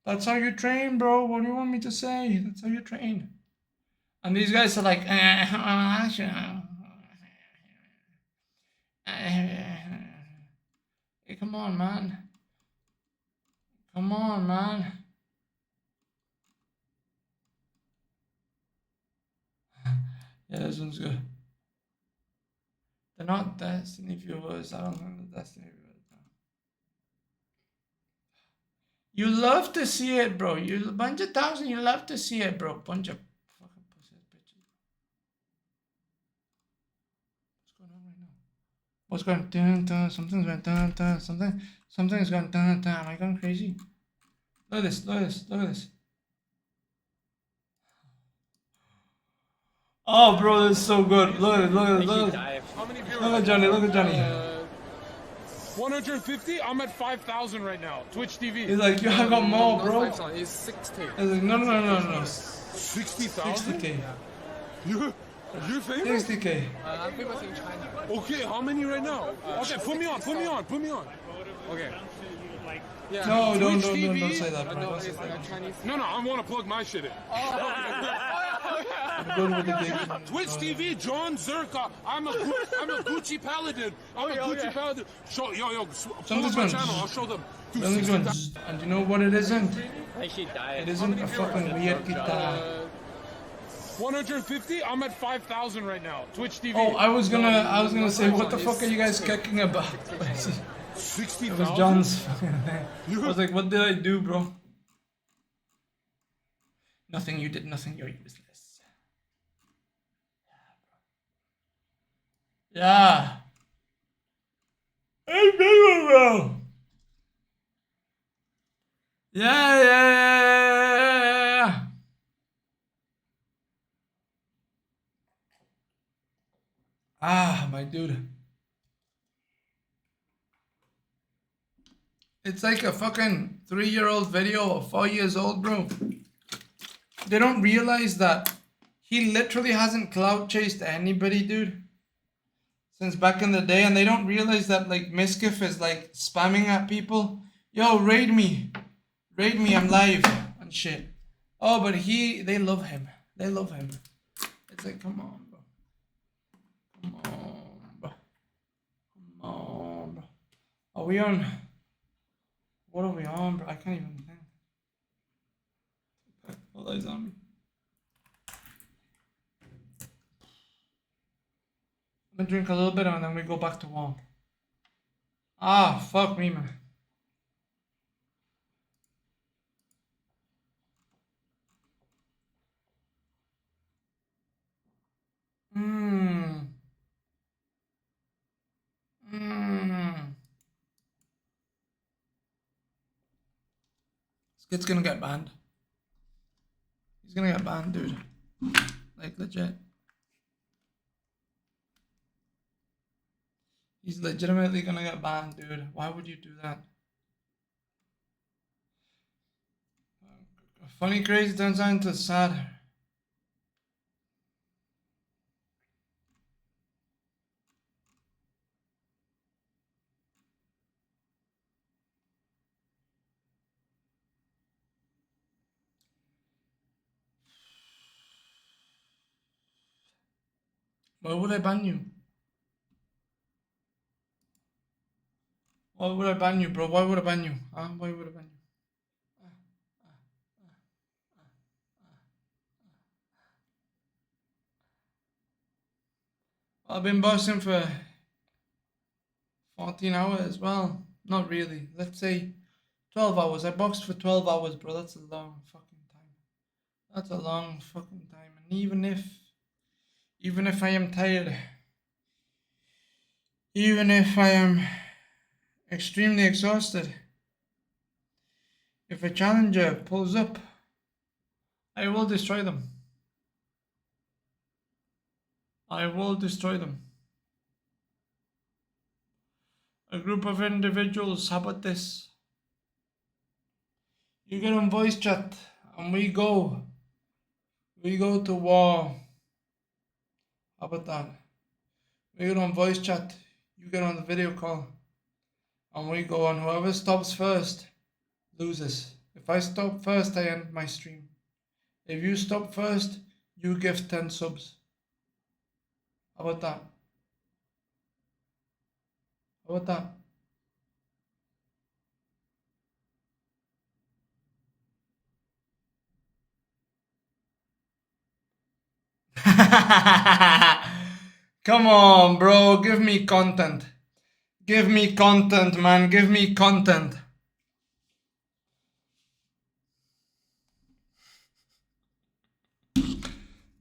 That's how you train, bro. What do you want me to say? That's how you train. And these guys are like, hey, come on, man. Come on, man. Yeah, this one's good. They're not Destiny viewers. I don't think they're Destiny viewers. You love to see it, bro. You a bunch of thousand. You love to see it, bro. Bunch of fucking pussy bitches. What's going on right now? What's going dun dun? Something's going dun dun. Something's going dun dun. Am I going crazy? Look at this. Look at this. Look at this. Oh, bro, this is so good. Look at it. Look at it. Look at it. Look at Johnny. Look at Johnny. 150? I'm at 5,000 right now. Twitch TV. He's like, yo, I got more, bro. It's 60. He's like, no. 60,000? 60K. You're famous? 60K. I'm famous in China. Okay, how many right now? Okay, put me on. Okay. Yeah. No, don't TV? say that, bro. No, it's Chinese. No, I want to plug my shit in. Twitch TV, John Zerka. I'm a Gucci paladin. Paladin. Show, yo, pull up my channel. I'll show them. Something's going, and you know what it isn't? It isn't a fucking weird guitar. 150? I'm at 5,000 right now. Twitch TV. Oh, I was gonna say, what the fuck are you guys kicking about? 60,000? It was John's fucking thing. I was like, what did I do, bro? Nothing, you did nothing, you're useless. Yeah. Hey, bro. Yeah. Ah, my dude. It's like a fucking 3-year-old video or 4 years old, bro. They don't realize that he literally hasn't clout chased anybody, dude. Since back in the day, and they don't realize that like Miskiff is like spamming at people. Yo, raid me, I'm live and shit. Oh, but they love him. They love him. It's like, come on, bro. Come on, bro. Are we on? What are we on, bro? I can't even think. All eyes on me. I'm gonna drink a little bit and then we go back to warm. Ah, fuck me, man. This kid's gonna get banned. He's gonna get banned, dude. Like, legit. He's legitimately gonna get banned, dude. Why would you do that? Funny, crazy turns out into sad. Why would I ban you? Why would I ban you, bro? Why would I ban you? Huh? Why would I ban you? I've been boxing for 14 hours. Well, not really. Let's say 12 hours. I boxed for 12 hours, bro. That's a long fucking time. That's a long fucking time. And even if I am tired, even if I am extremely exhausted. If a challenger pulls up, I will destroy them. I will destroy them. A group of individuals, how about this? You get on voice chat and we go to war. How about that? We get on voice chat, you get on the video call, and we go on. Whoever stops first loses. If I stop first, I end my stream. If you stop first, you give 10 subs. How about that? How about that? Come on, bro. Give me content. Give me content, man. Give me content.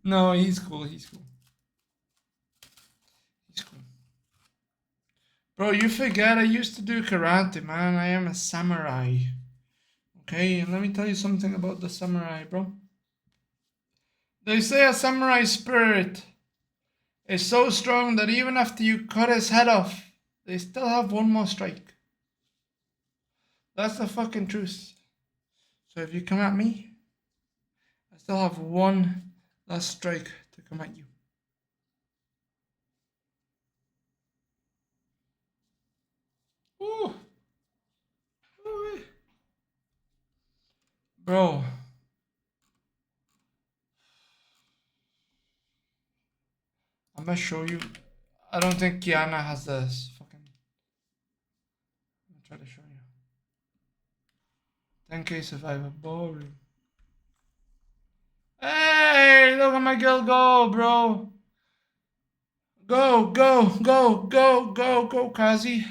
No, he's cool. He's cool. He's cool. Bro, you forget I used to do karate, man. I am a samurai. Okay, and let me tell you something about the samurai, bro. They say a samurai spirit is so strong that even after you cut his head off, they still have one more strike. That's the fucking truth. So if you come at me, I still have one last strike to come at you. Ooh. Ooh. Bro. I'm gonna show you. I don't think Kiana has this fucking. I'm gonna try to show you. 10k survivor, boring. Hey, look at my girl go, bro. Go, Kazi.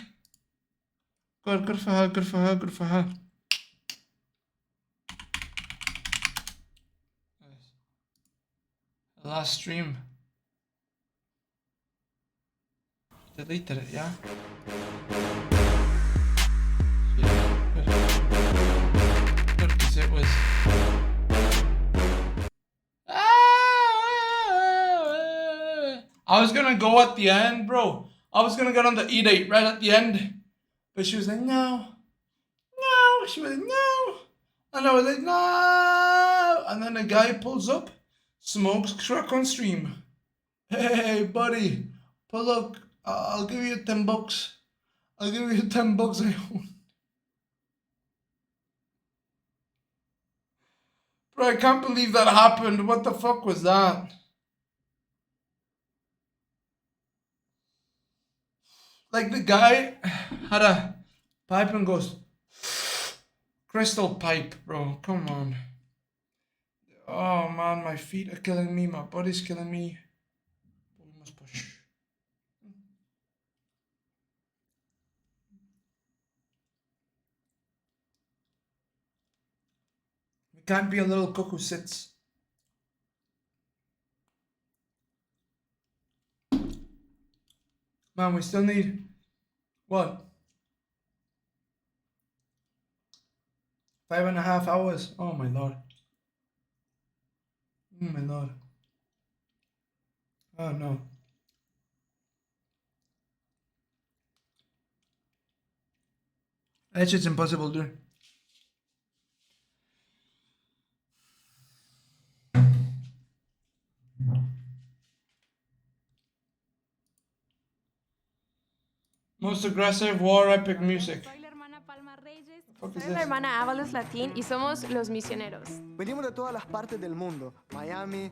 Good for her, good for her, good for her. Last stream. Deleted it, yeah? Good, because it was... I was gonna go at the end, bro. I was gonna get on the E-date right at the end. But she was like, no. No. She was like, no. And I was like, no. And then the guy pulls up, smokes truck on stream. Hey, buddy, pull up. I'll give you $10. I'll give you $10 I own. Bro, I can't believe that happened. What the fuck was that? Like the guy had a pipe and goes, crystal pipe, bro. Come on. Oh man, my feet are killing me. My body's killing me. We must push. We can't be a little cook who sits. Man, we still need what? 5.5 hours. Oh my lord. Oh my lord. Oh no. That shit's impossible, dude. Most aggressive war epic music. Soy la hermana Avalos Latín y somos los misioneros. Venimos de todas las partes del mundo. Miami,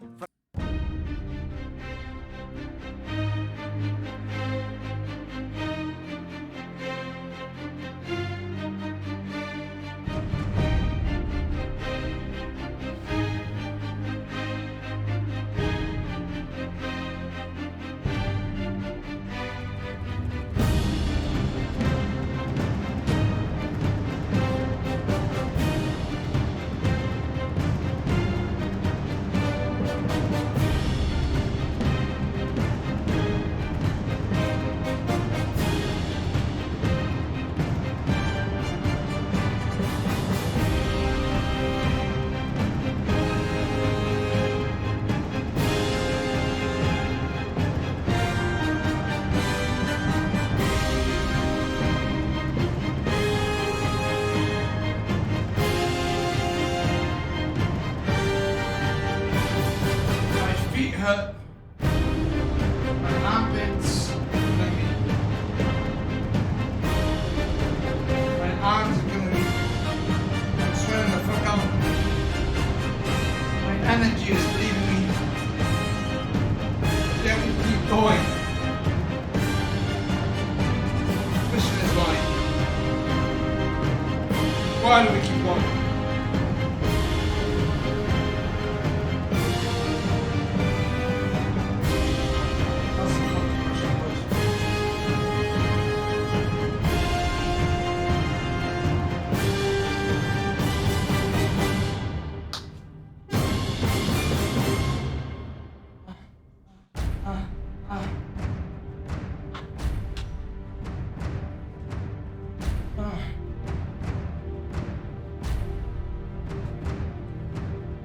Why do we keep going?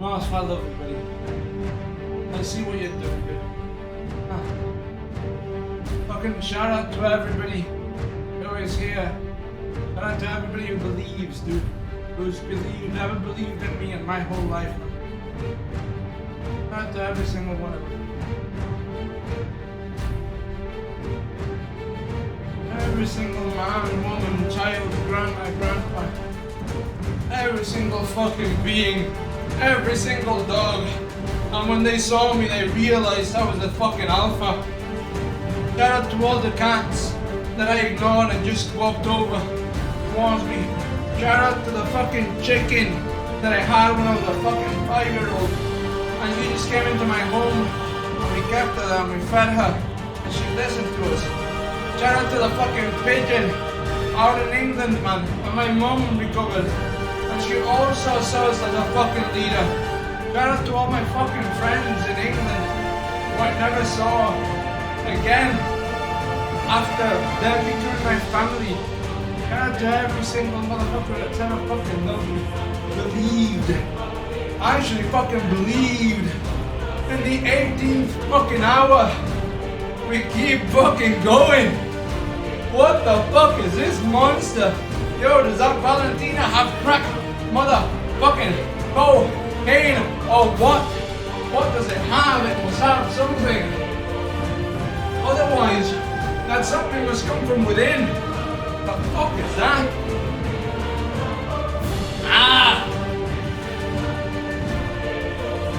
No, it's my love, buddy. I see what you're doing, dude. Fucking shout out to everybody who is here. Shout out to everybody who believes, dude. Who's believed, never believed in me in my whole life. Shout out to every single one of them. Every single man, woman, child, grandma, grandpa. Every single fucking being. Every single dog. And when they saw me, they realized I was the fucking alpha. Shout out to all the cats that I ignored and just walked over towards me. Shout out to the fucking chicken that I had when I was a fucking 5-year-old. And she just came into my home and we kept her and we fed her and she listened to us. Shout out to the fucking pigeon out in England, man. And my mum recovered. And she also saw us as a fucking leader. Shout out to all my fucking friends in England who I never saw again after them becoming my family. Shout out to every single motherfucker that's ever fucking loved me. Believed. I actually fucking believed. In the 18th fucking hour. We keep fucking going. What the fuck is this monster? Yo, does that Valentina have crack? Motherfucking cocaine or what? What does it have? It must have something. Otherwise, that something must come from within. The fuck is that? Ah!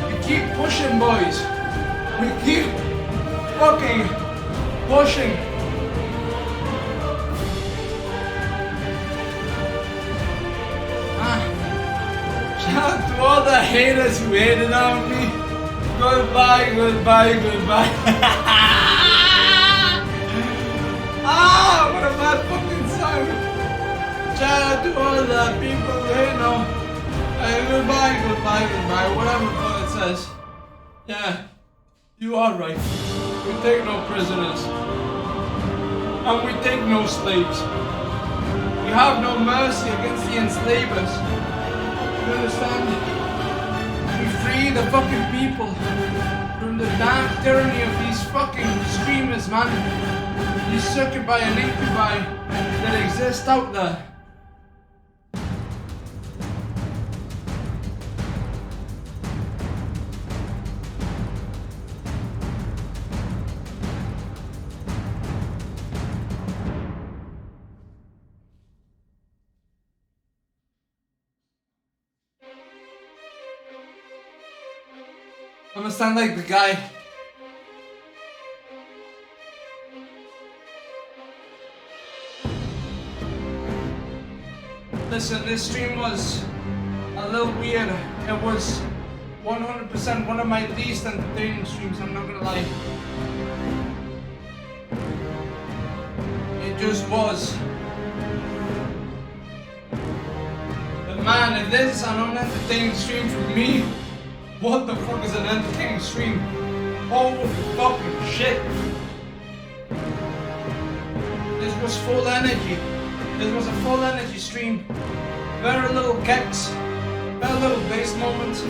We keep pushing, boys. We keep fucking pushing. Shout out to all the haters who hated on me. Goodbye, goodbye, goodbye. Ah, what a bad fucking song. Shout out to all the people who hate on. Goodbye, goodbye, goodbye. Whatever the fuck it says. Yeah, you are right. We take no prisoners. And we take no slaves. We have no mercy against the enslavers. You understand? We free the fucking people from the dark tyranny of these fucking streamers, man. These succubi and incubi that exist out there. I'm gonna sound like the guy. Listen, this stream was a little weird. It was 100% one of my least entertaining streams, I'm not gonna lie. It just was. But man, if this is an unentertaining stream for me, what the fuck is an entertaining stream? Holy fucking shit. This was full energy. This was a full energy stream. Very little kicks. Very little bass moments.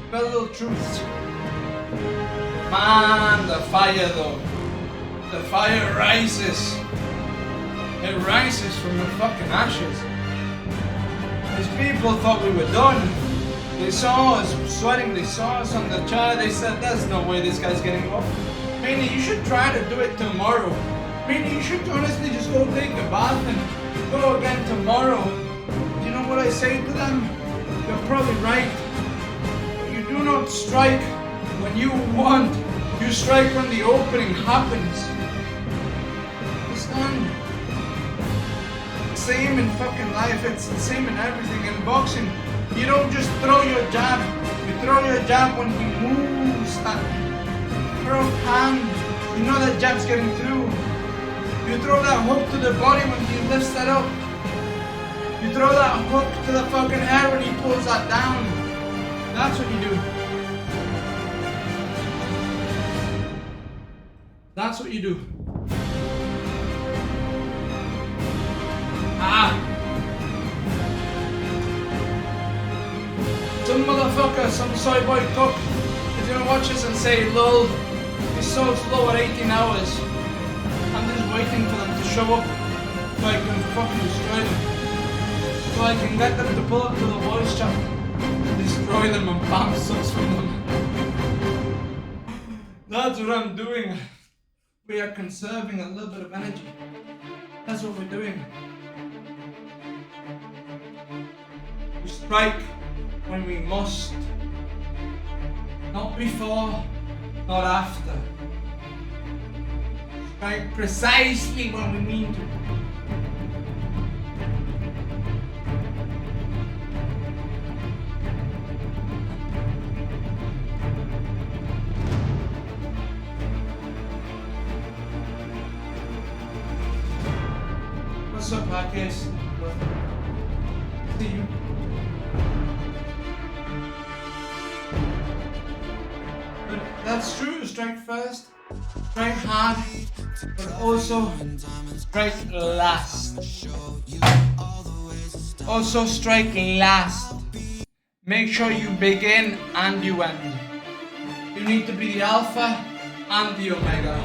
Very little truths. Man, the fire though. The fire rises. It rises from the fucking ashes. These people thought we were done. They saw us sweating, they saw us on the chair, they said, there's no way this guy's getting off. Meaning you should try to do it tomorrow. Meaning you should honestly just go take a bath and go again tomorrow. You know what I say to them? You're probably right. You do not strike when you want. You strike when the opening happens. Understand? same in fucking life. It's the same in everything. In boxing, you don't just throw your jab. You throw your jab when he moves. Throw hand. You know that jab's getting through. You throw that hook to the body when he lifts that up. You throw that hook to the fucking hair when he pulls that down. That's what you do. That's what you do. Some motherfucker, some soy boy cook is gonna watch us and say, lol, he's so slow at 18 hours. I'm just waiting for them to show up so I can fucking destroy them. So I can get them to pull up to the voice chat, destroy them and bounce subs from them. That's what I'm doing. We are conserving a little bit of energy. That's what we're doing. We strike when we must. Not before, not after. Strike precisely when we mean to. What's up, Marcus? See you. But that's true, strike first, strike hard, but also strike last. Also strike last. Make sure you begin and you end. You need to be the alpha and the omega.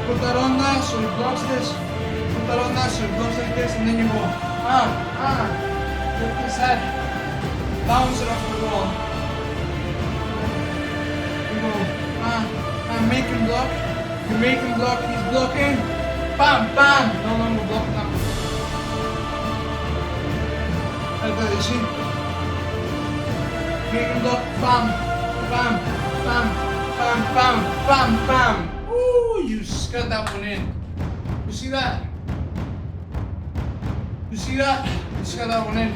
Put that on there so it blocks this. Put that on there so it blocks like this, and then you go, lift his head, bounce it off the wall. You go, make him block. You make him block, he's blocking. Bam, bam, no longer blocking that. Like that, you see? Make him block, bam, bam, bam, bam, bam, bam, bam. Ooh, you got that one in. You see that? You see that? You got that one in.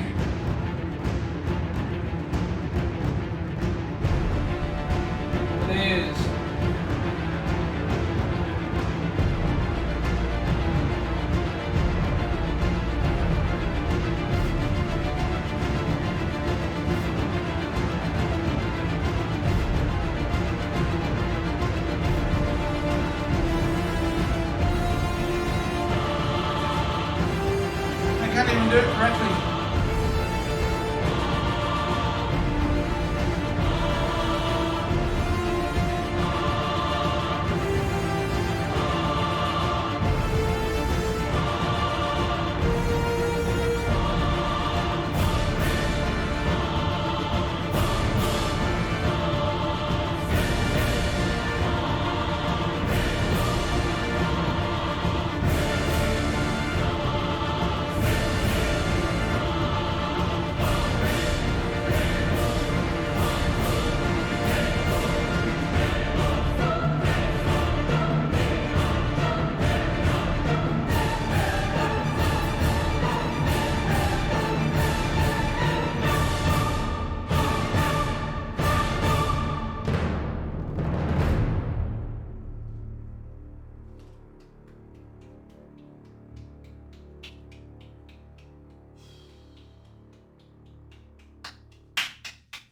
It is. I can't even do it correctly.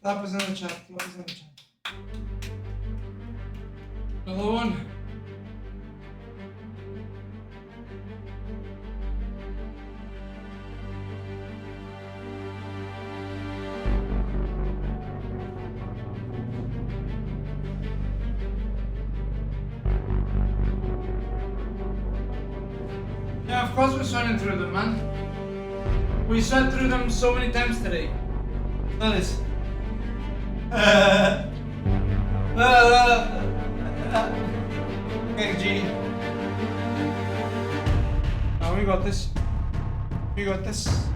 That was in the chat. That was in the chat. Another one. Yeah, of course we're swimming through them, man. We swam through them so many times today. Look at this. Okay, G. Oh, we got this. We got this.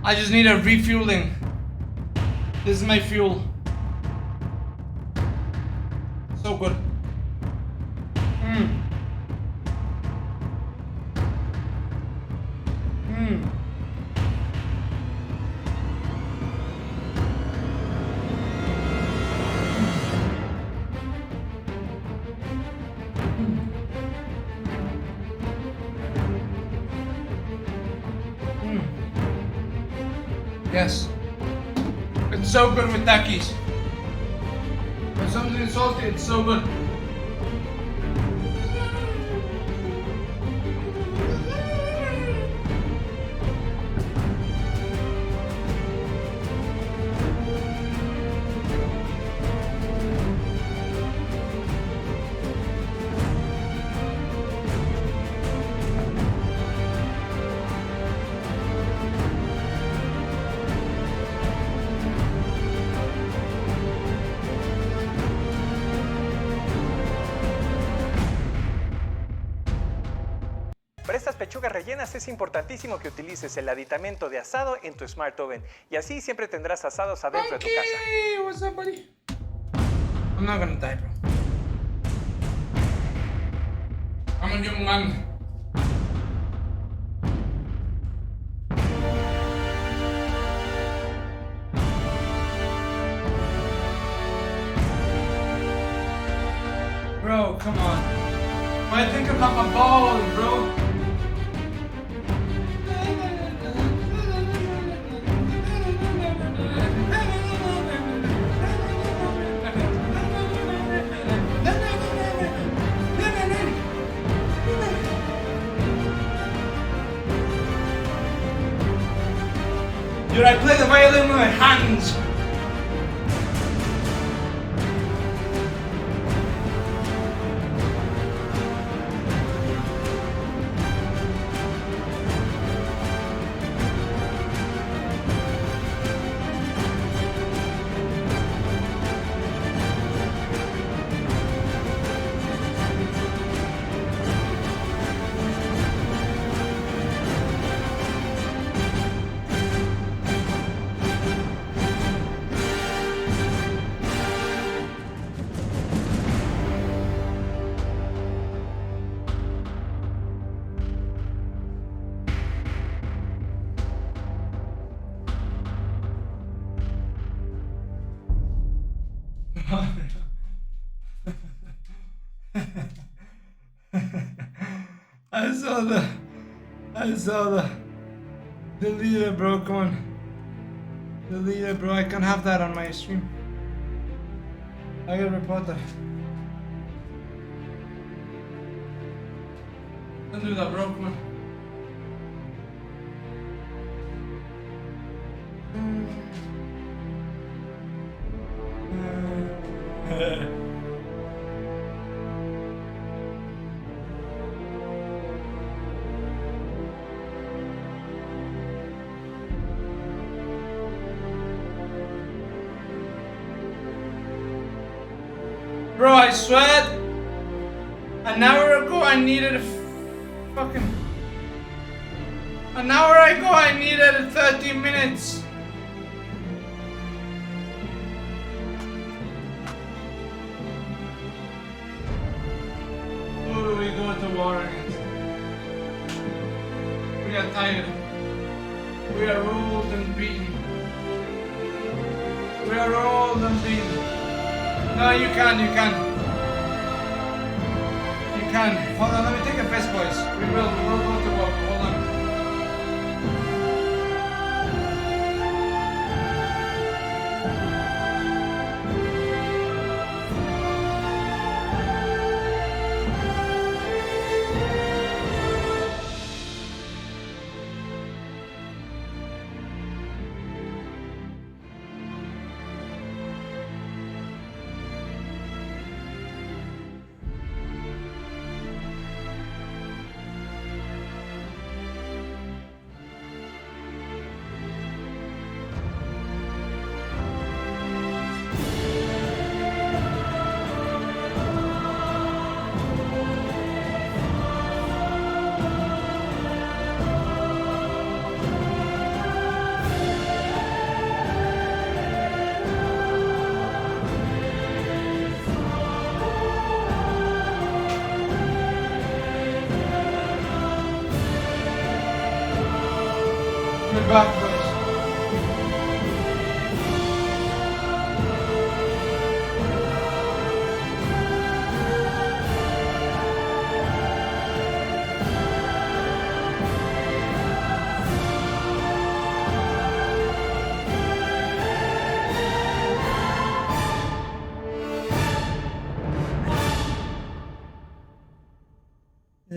I just need a refueling. This is my fuel. So good. Yes. It's so good with Takis. When something is salty, it's so good. Para estas pechugas rellenas es importantísimo que utilices el aditamento de asado en tu Smart Oven y así siempre tendrás asados adentro de tu casa. Hey, what's up, buddy? I'm not gonna die, bro. I'm a young man. Bro, come on. Why think about my balls, bro? Dude, I play the violin with my hands. I saw the delete it, bro. Come on, delete it, bro. I can't have that on my stream. I gotta report that. Don't do that, bro. Come on. Bro, I swear, an hour ago I needed a fucking... An hour ago I needed 30 minutes. Who do we go to war against? We are tired. We are ruled and beaten. We are ruled and beaten. No, you can. You can. Hold on, let me take a piss, boys. We will go to war. Hold on.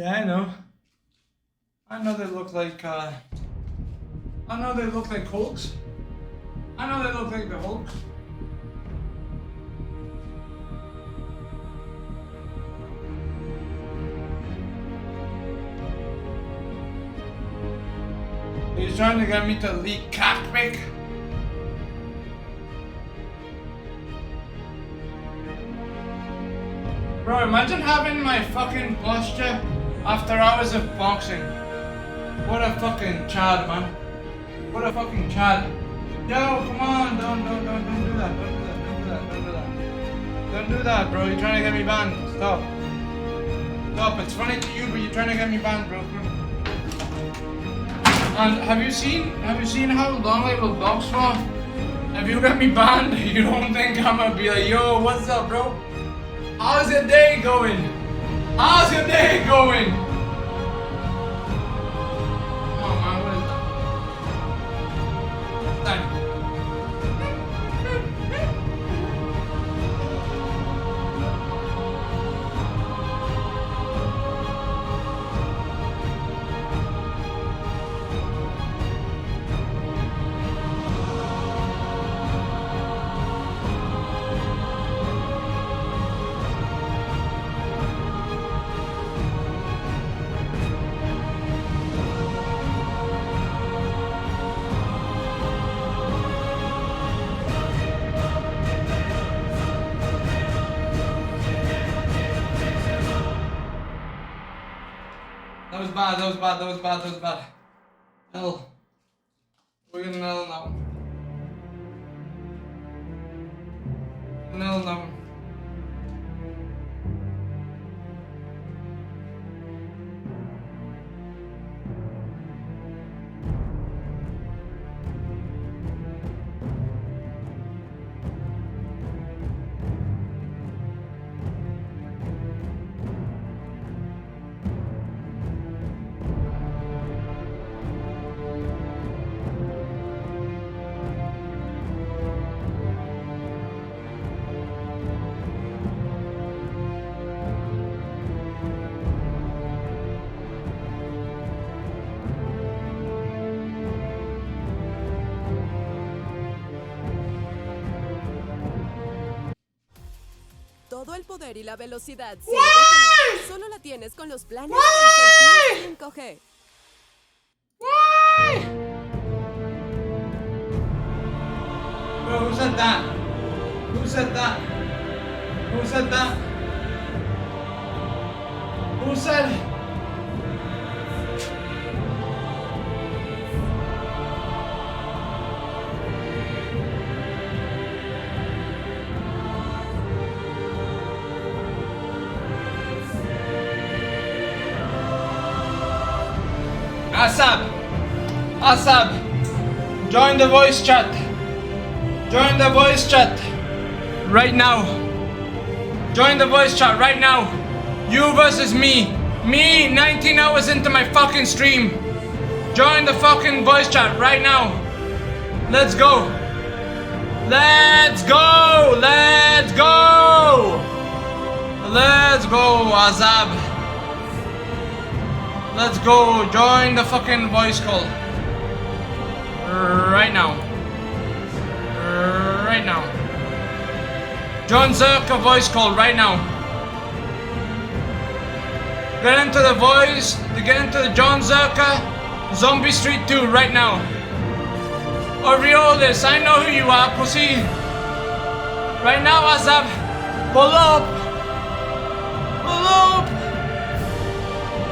Yeah, I know. I know they look like, I know they look like Hulks. I know they look like the Hulk. He's trying to get me to leak cockpit. Bro, imagine having my fucking posture after hours of boxing. What a fucking child, man. What a fucking child. Yo, come on, don't do that, don't do that, bro. You're trying to get me banned. Stop. Stop, it's funny to you, but you're trying to get me banned, bro. And have you seen how long I will box for? If you get me banned, you don't think I'm gonna be like, yo, what's up, bro? How's your day going? How's your day going? Come on, man, what is that? Thank you. That was bad. L. We're gonna L now. L now. Todo el poder y la velocidad 5G solo la tienes con los planes Telcel Plus 5G. Bro, who said that? Who said that? Who said that? Who said? Asab, join the voice chat. Join the voice chat right now. Join the voice chat right now. You versus me. Me 19 hours into my fucking stream. Join the fucking voice chat right now. Let's go. Let's go. Let's go. Let's go, Azab. Let's go, join the fucking voice call. Right now. Right now. John Zerka voice call right now. Get into the voice, get into the John Zerka Zombie Street 2 right now. Orioles, I know who you are, pussy. Right now, Azab. Pull up. Pull up.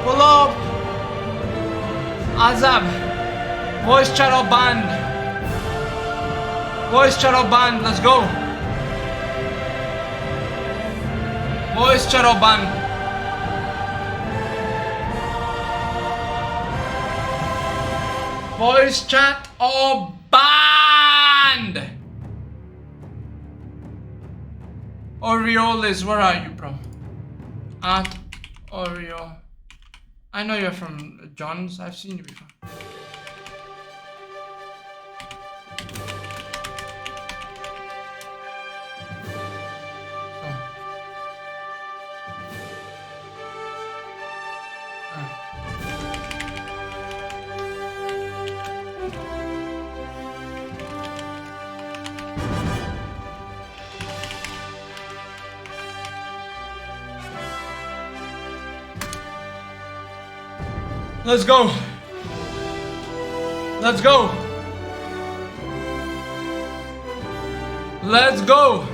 Pull up. Azab, voice channel band. Voice channel band, let's go. Voice channel band. Voice chat or band. Orioles, where are you, bro? At Oreo. I know you're from John's. I've seen you before. Let's go. Let's go. Let's go.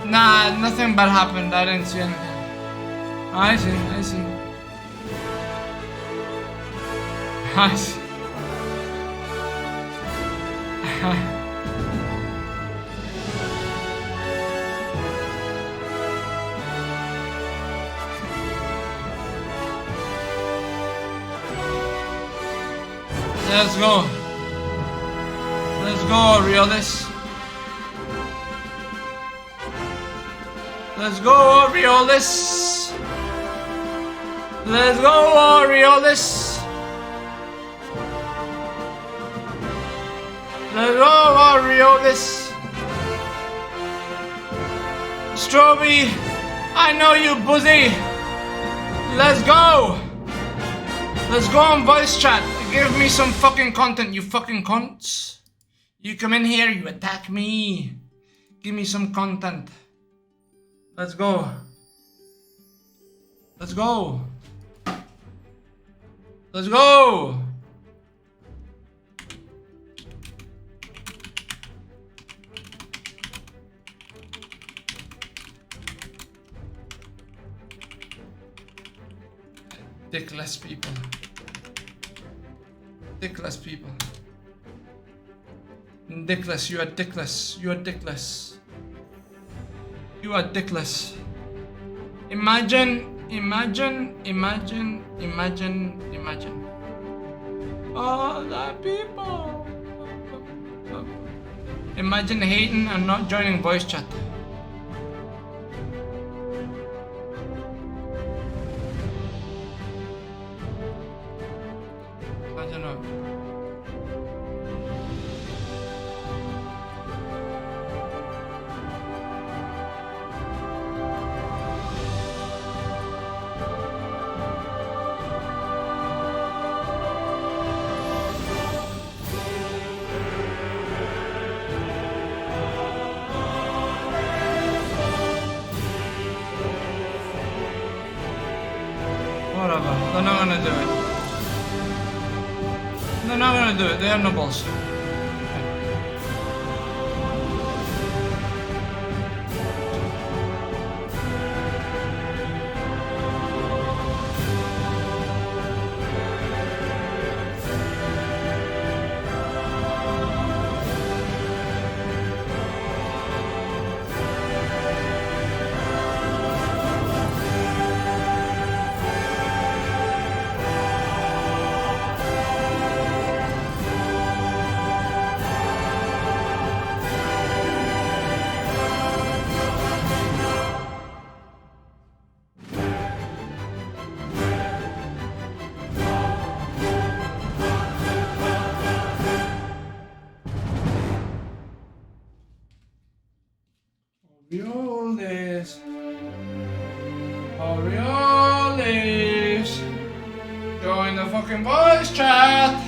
Nah, nothing bad happened. I didn't see anything. I see. I see. I see. Let's go. Let's go, Orioles. Let's go, Orioles. Let's go, Orioles. Let's go, Orioles. Stroby, I know you, Buzzy. Let's go. Let's go on voice chat. Give me some fucking content, you fucking cunts. You come in here, you attack me. Give me some content. Let's go. Let's go. Let's go. Dickless people. Dickless people. Dickless, you are dickless. You are dickless. You are dickless. Imagine. All the people. Imagine hating and not joining voice chat. Imagine not. Whatever, they're not gonna do it. They're not gonna do it, they have no balls. Orioles. Join the fucking voice chat.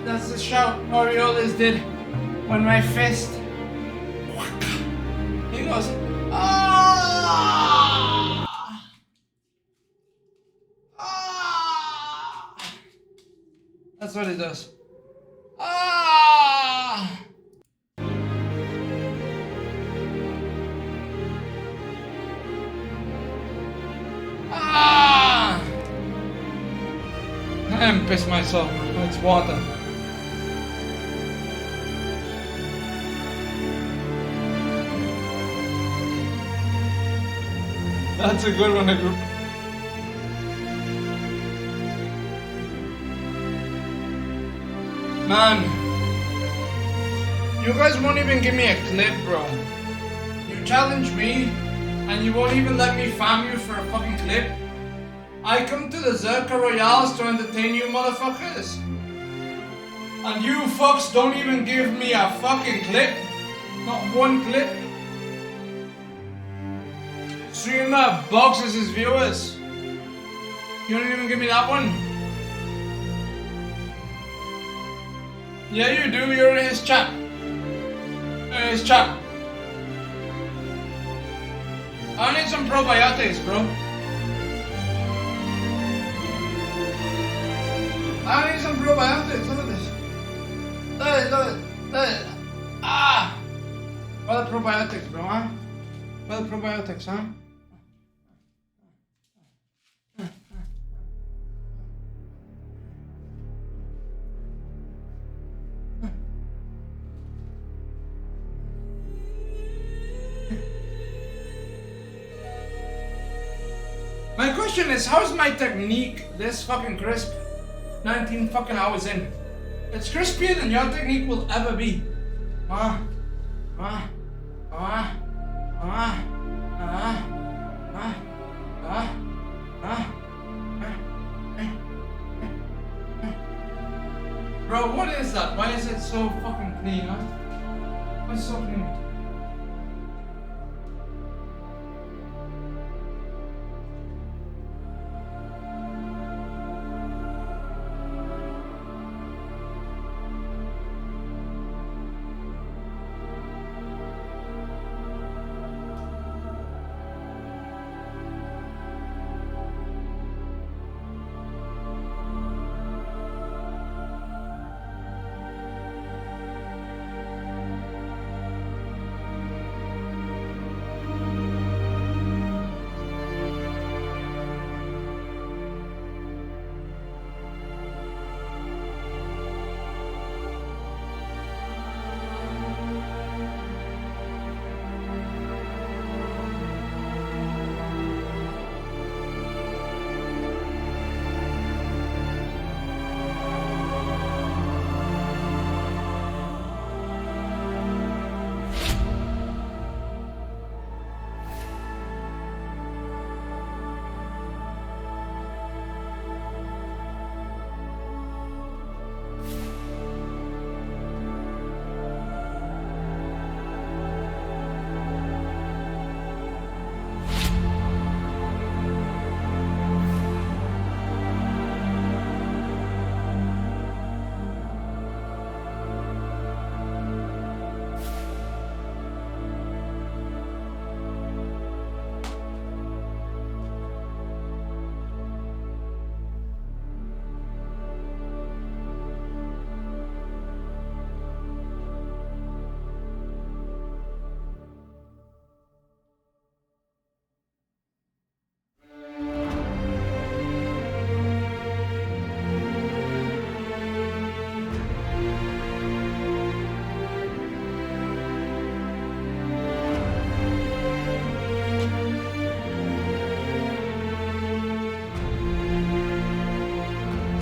That's the shout Orioles did when my fist. He goes, ah! Ah! That's what he does. Ah! Ah! I am pissed myself. It's water. That's a good one, group. Man, you guys won't even give me a clip, bro. You challenge me, and you won't even let me farm you for a fucking clip. I come to the Zerka Royales to entertain you motherfuckers. And you fucks don't even give me a fucking clip. Not one clip. Streamer boxes his viewers. You don't even give me that one. Yeah, you do. You're in his chat. In his chat. I need some probiotics, bro. I need some probiotics. Look at this. Look at it. Look at it. Look at it. Ah! What are probiotics, bro, huh? What are probiotics, huh? My question is, how's my technique this fucking crisp? 19 fucking hours in. It's crispier than your technique will ever be. Bro, what is that? Why is it so fucking clean, huh? What's so clean?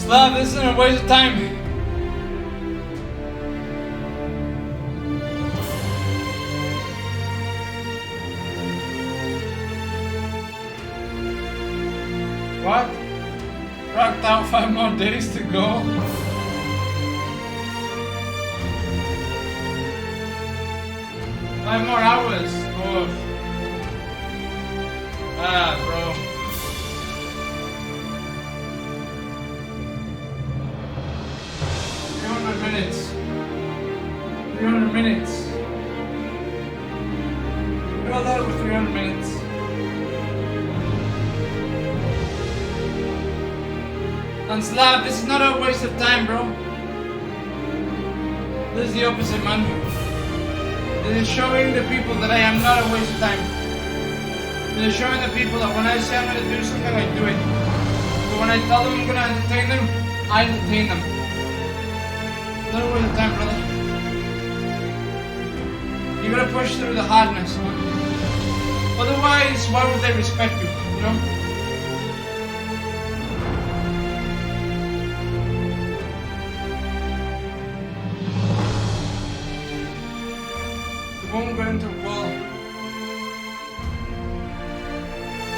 Slav, this isn't a waste of time. What? Rocked out 5 more days to go? Five more hours. Oh. Bro. 300 minutes. 300 minutes. We got that with 300 minutes. And Slav, this is not a waste of time, bro. This is the opposite, man. This is showing the people that I am not a waste of time. This is showing the people that when I say I'm going to do something, I do it. But when I tell them I'm going to entertain them, I entertain them. Not a waste of time, brother. You gotta push through the hardness, man. Otherwise, why would they respect you? You know? They won't go into a wall.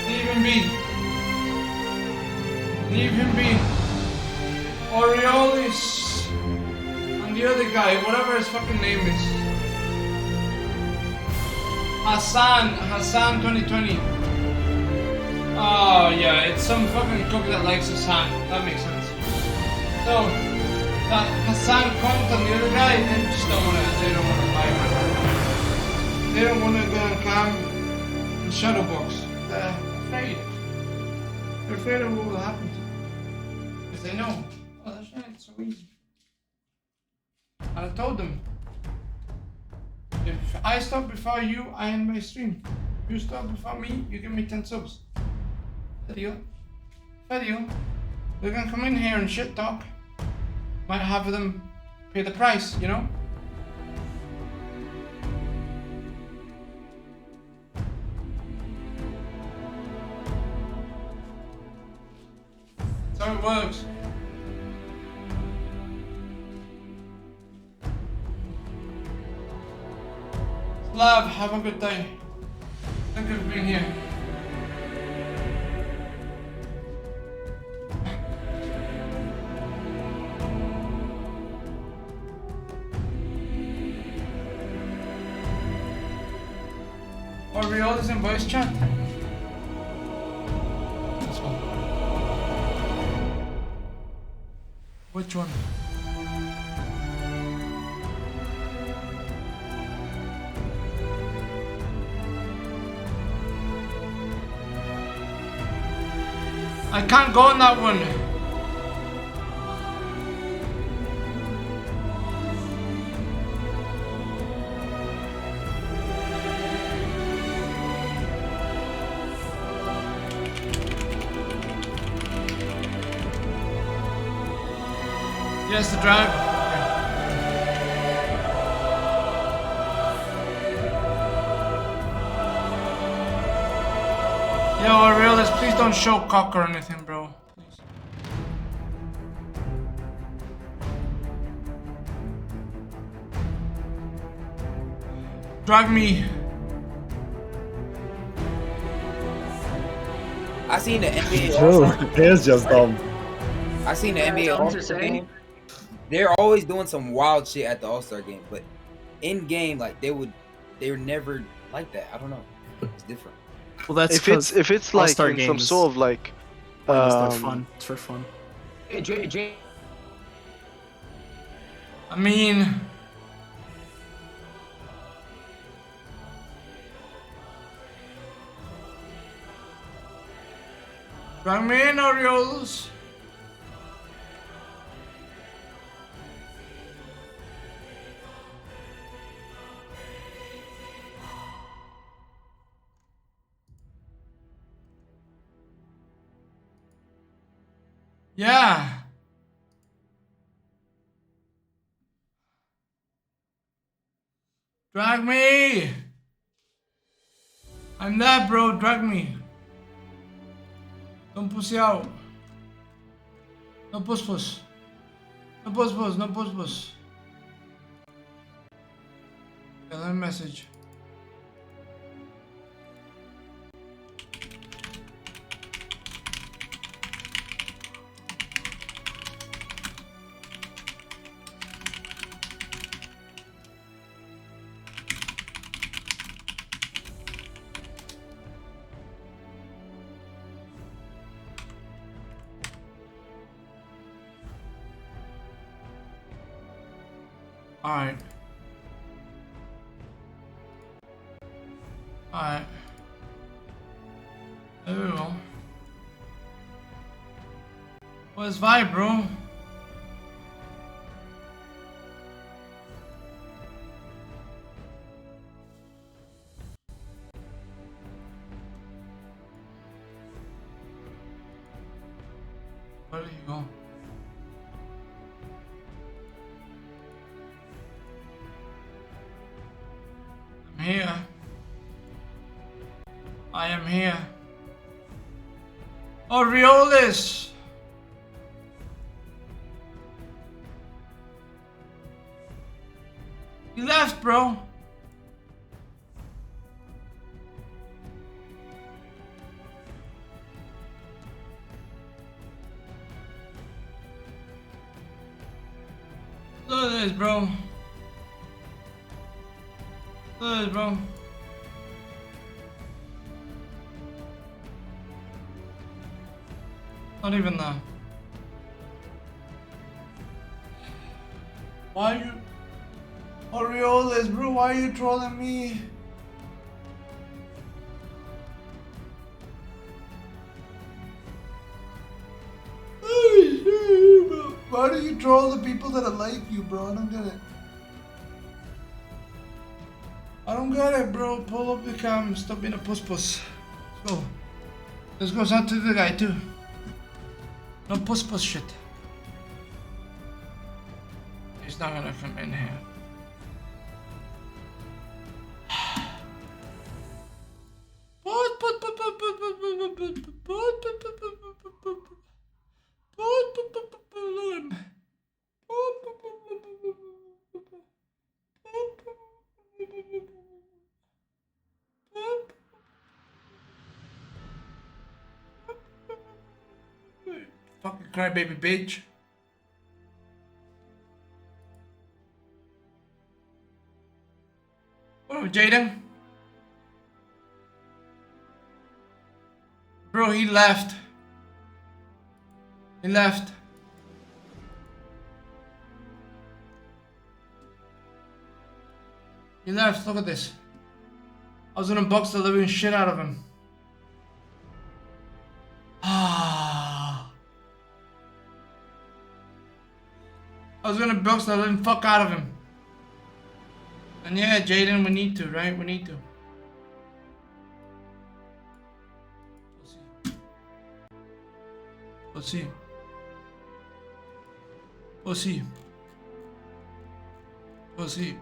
Leave him be. Leave him be. Oriolis and the other guy, whatever his fucking name is. Hassan 2020. Oh yeah, it's some fucking cook that likes Hassan. That makes sense. So that Hassan Kont and the other guy, they just don't wanna buy it. They don't wanna go on cam and shadowbox. They're afraid. They're afraid of what will happen to them. Because they know, oh that shit, it's so easy. And I told them, if I stop before you, I end my stream. You stop before me, you give me 10 subs. Fair deal. Fair deal. They're gonna come in here and shit talk. Might have them pay the price, you know? That's how it works. Love, have a good day. Thank you for being here. Are we all in voice chat? This one. Which one? I can't go on that one. Yes, the drive. Yo, Aurelius, please don't show cock or anything, bro. Please. Drag me. I seen the NBA. True, it's just dumb. I seen the NBA All-Star game. They're always doing some wild shit at the All-Star game, but in game, like they were never like that. I don't know. It's different. Well, that's if it's like in some sort of like fun. It's for fun. I mean, drag me in, Orioles. Yeah. Drag me. I'm there, bro. Drag me. Don't pussy out. No puss puss. No puss puss. No puss puss. Tell him message. Alright. Alright. There we go. Where's Vibe, bro? Where did he go? I'm here. I am here. Orioles! He left, bro. Look at this, bro. Look at this, bro. Not even that. Why are you... Orioles, bro, why are you trolling me? Why do you troll the people that are like you, bro? I don't get it. I don't get it, bro. Pull up the cam. Stop being a puss. Let's go. This goes out to the guy, too. No puss shit. He's not gonna come in here. Fucking crybaby bitch. What up, Jaden? Bro, he left. He left. He left, look at this. I was gonna box the living shit out of him. I was gonna box the living fuck out of him. And yeah, Jaden, we need to, right? We need to. We'll see. We'll see. We'll see.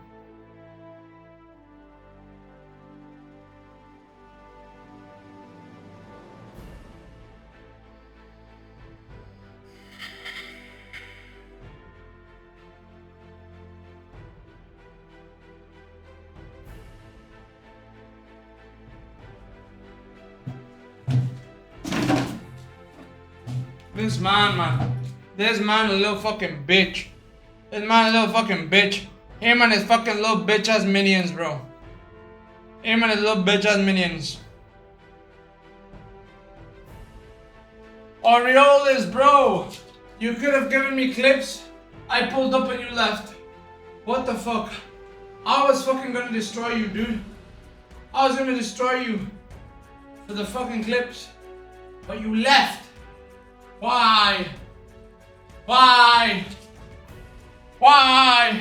This man. This man a little fucking bitch. This man a little fucking bitch. Him and his fucking little bitch ass minions, bro. Him and his little bitch ass minions. Orioles, bro. You could have given me clips. I pulled up and you left. What the fuck? I was fucking gonna destroy you, dude. I was gonna destroy you for the fucking clips. But you left. Why? Why? Why?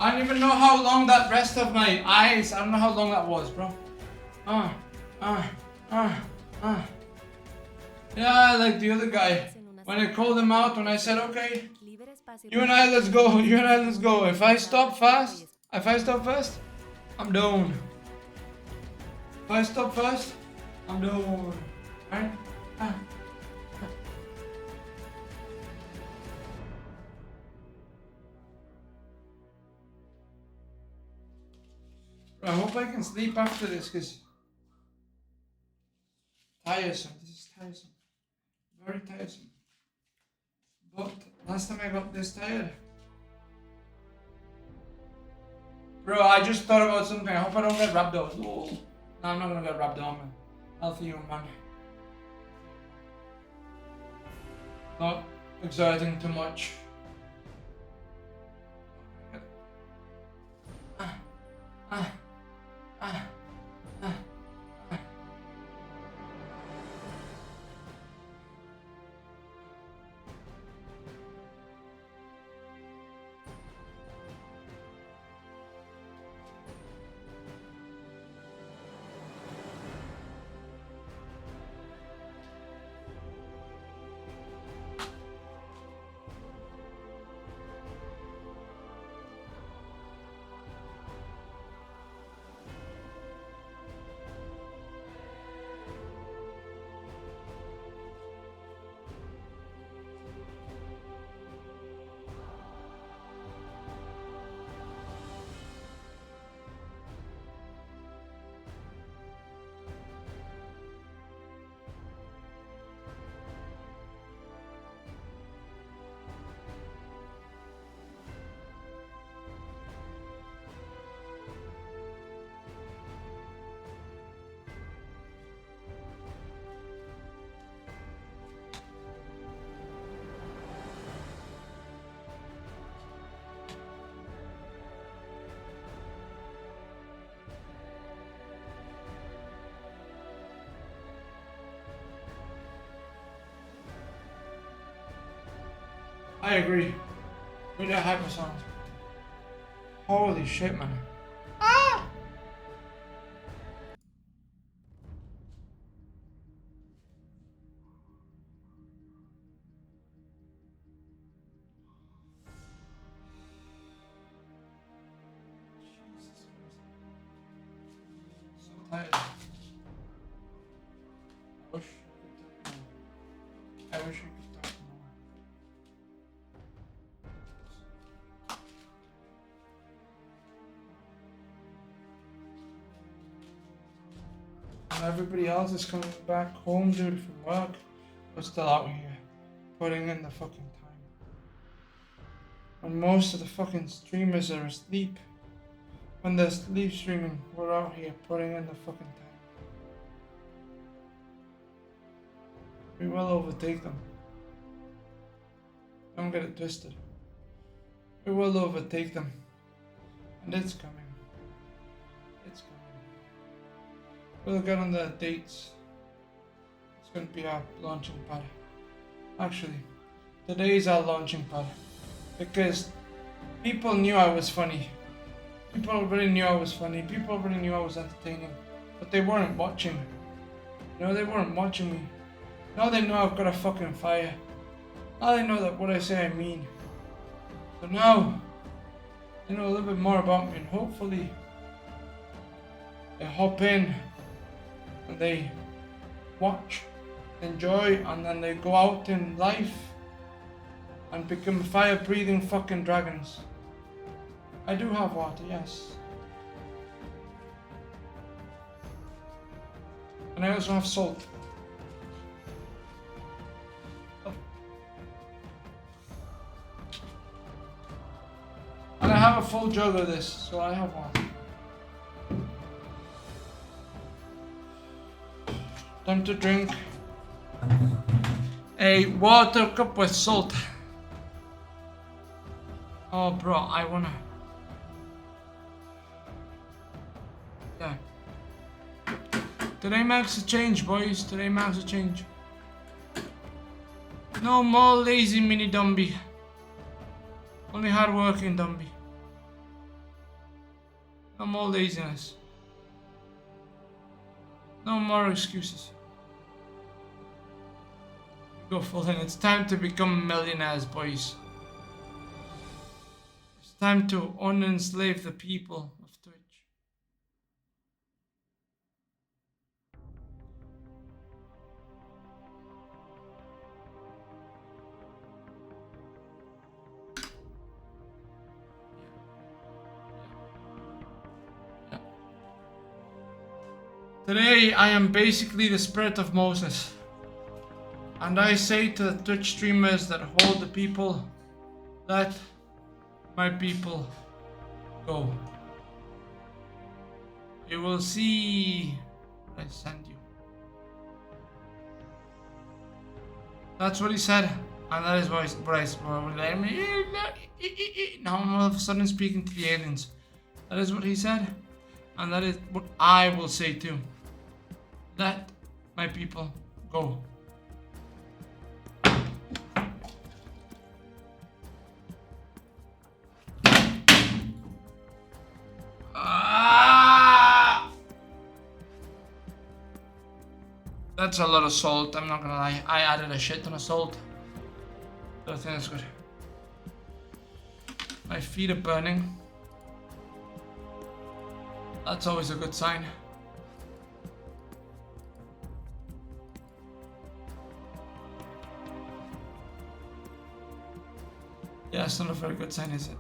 I don't even know how long that rest of my eyes, I don't know how long that was, bro. Yeah, like the other guy. When I called him out, when I said, okay, you and I, let's go. You and I, let's go. If I stop fast, I'm down. If I stop fast, I'm down. Right? I hope I can sleep after this, because tiresome. This is tiresome. Very tiresome. But last time I got this tired. Bro, I just thought about something. I hope I don't get rhabdo. No, I'm not gonna get rhabdo. I'm a healthy human man. Not exerting too much. I agree. With that hypersonic. Holy shit, man. Ah! So tired. I wish we could talk more. And everybody else is coming back home, dude, from work. We're still out here, putting in the fucking time. When most of the fucking streamers are asleep, when they're sleep streaming, we're out here putting in the fucking time. We will overtake them. Don't get it twisted. We will overtake them. And it's coming. It's coming. We'll get on the dates. It's going to be our launching pad. Actually, today is our launching pad. Because people knew I was funny. People already knew I was funny. People already knew I was entertaining. But they weren't watching. You know, they weren't watching me. Now they know I've got a fucking fire. Now they know that what I say I mean. So now, they know a little bit more about me, and hopefully they hop in and they watch, enjoy, and then they go out in life and become fire-breathing fucking dragons. I do have water, yes. And I also have salt. And I have a full jug of this, so I have one. Time to drink a water cup with salt. Oh, bro, I wanna. Yeah. Today marks a change, boys. Today marks a change. No more lazy mini Dumby. Only hard working Dumby. No more laziness. No more excuses. Go full in. It's time to become millionaires, boys. It's time to unenslave the people of Twitch. Today I am basically the spirit of Moses. And I say to the Twitch streamers that hold the people, let my people go. You will see what I send you. That's what he said, and that is what now I'm all of a sudden speaking to the aliens. That is what he said, and that is what I will say too. Let my people go. That's a lot of salt, I'm not gonna lie. I added a shit ton of salt. But I think that's good. My feet are burning. That's always a good sign. Yeah, it's not a very good sign, is it?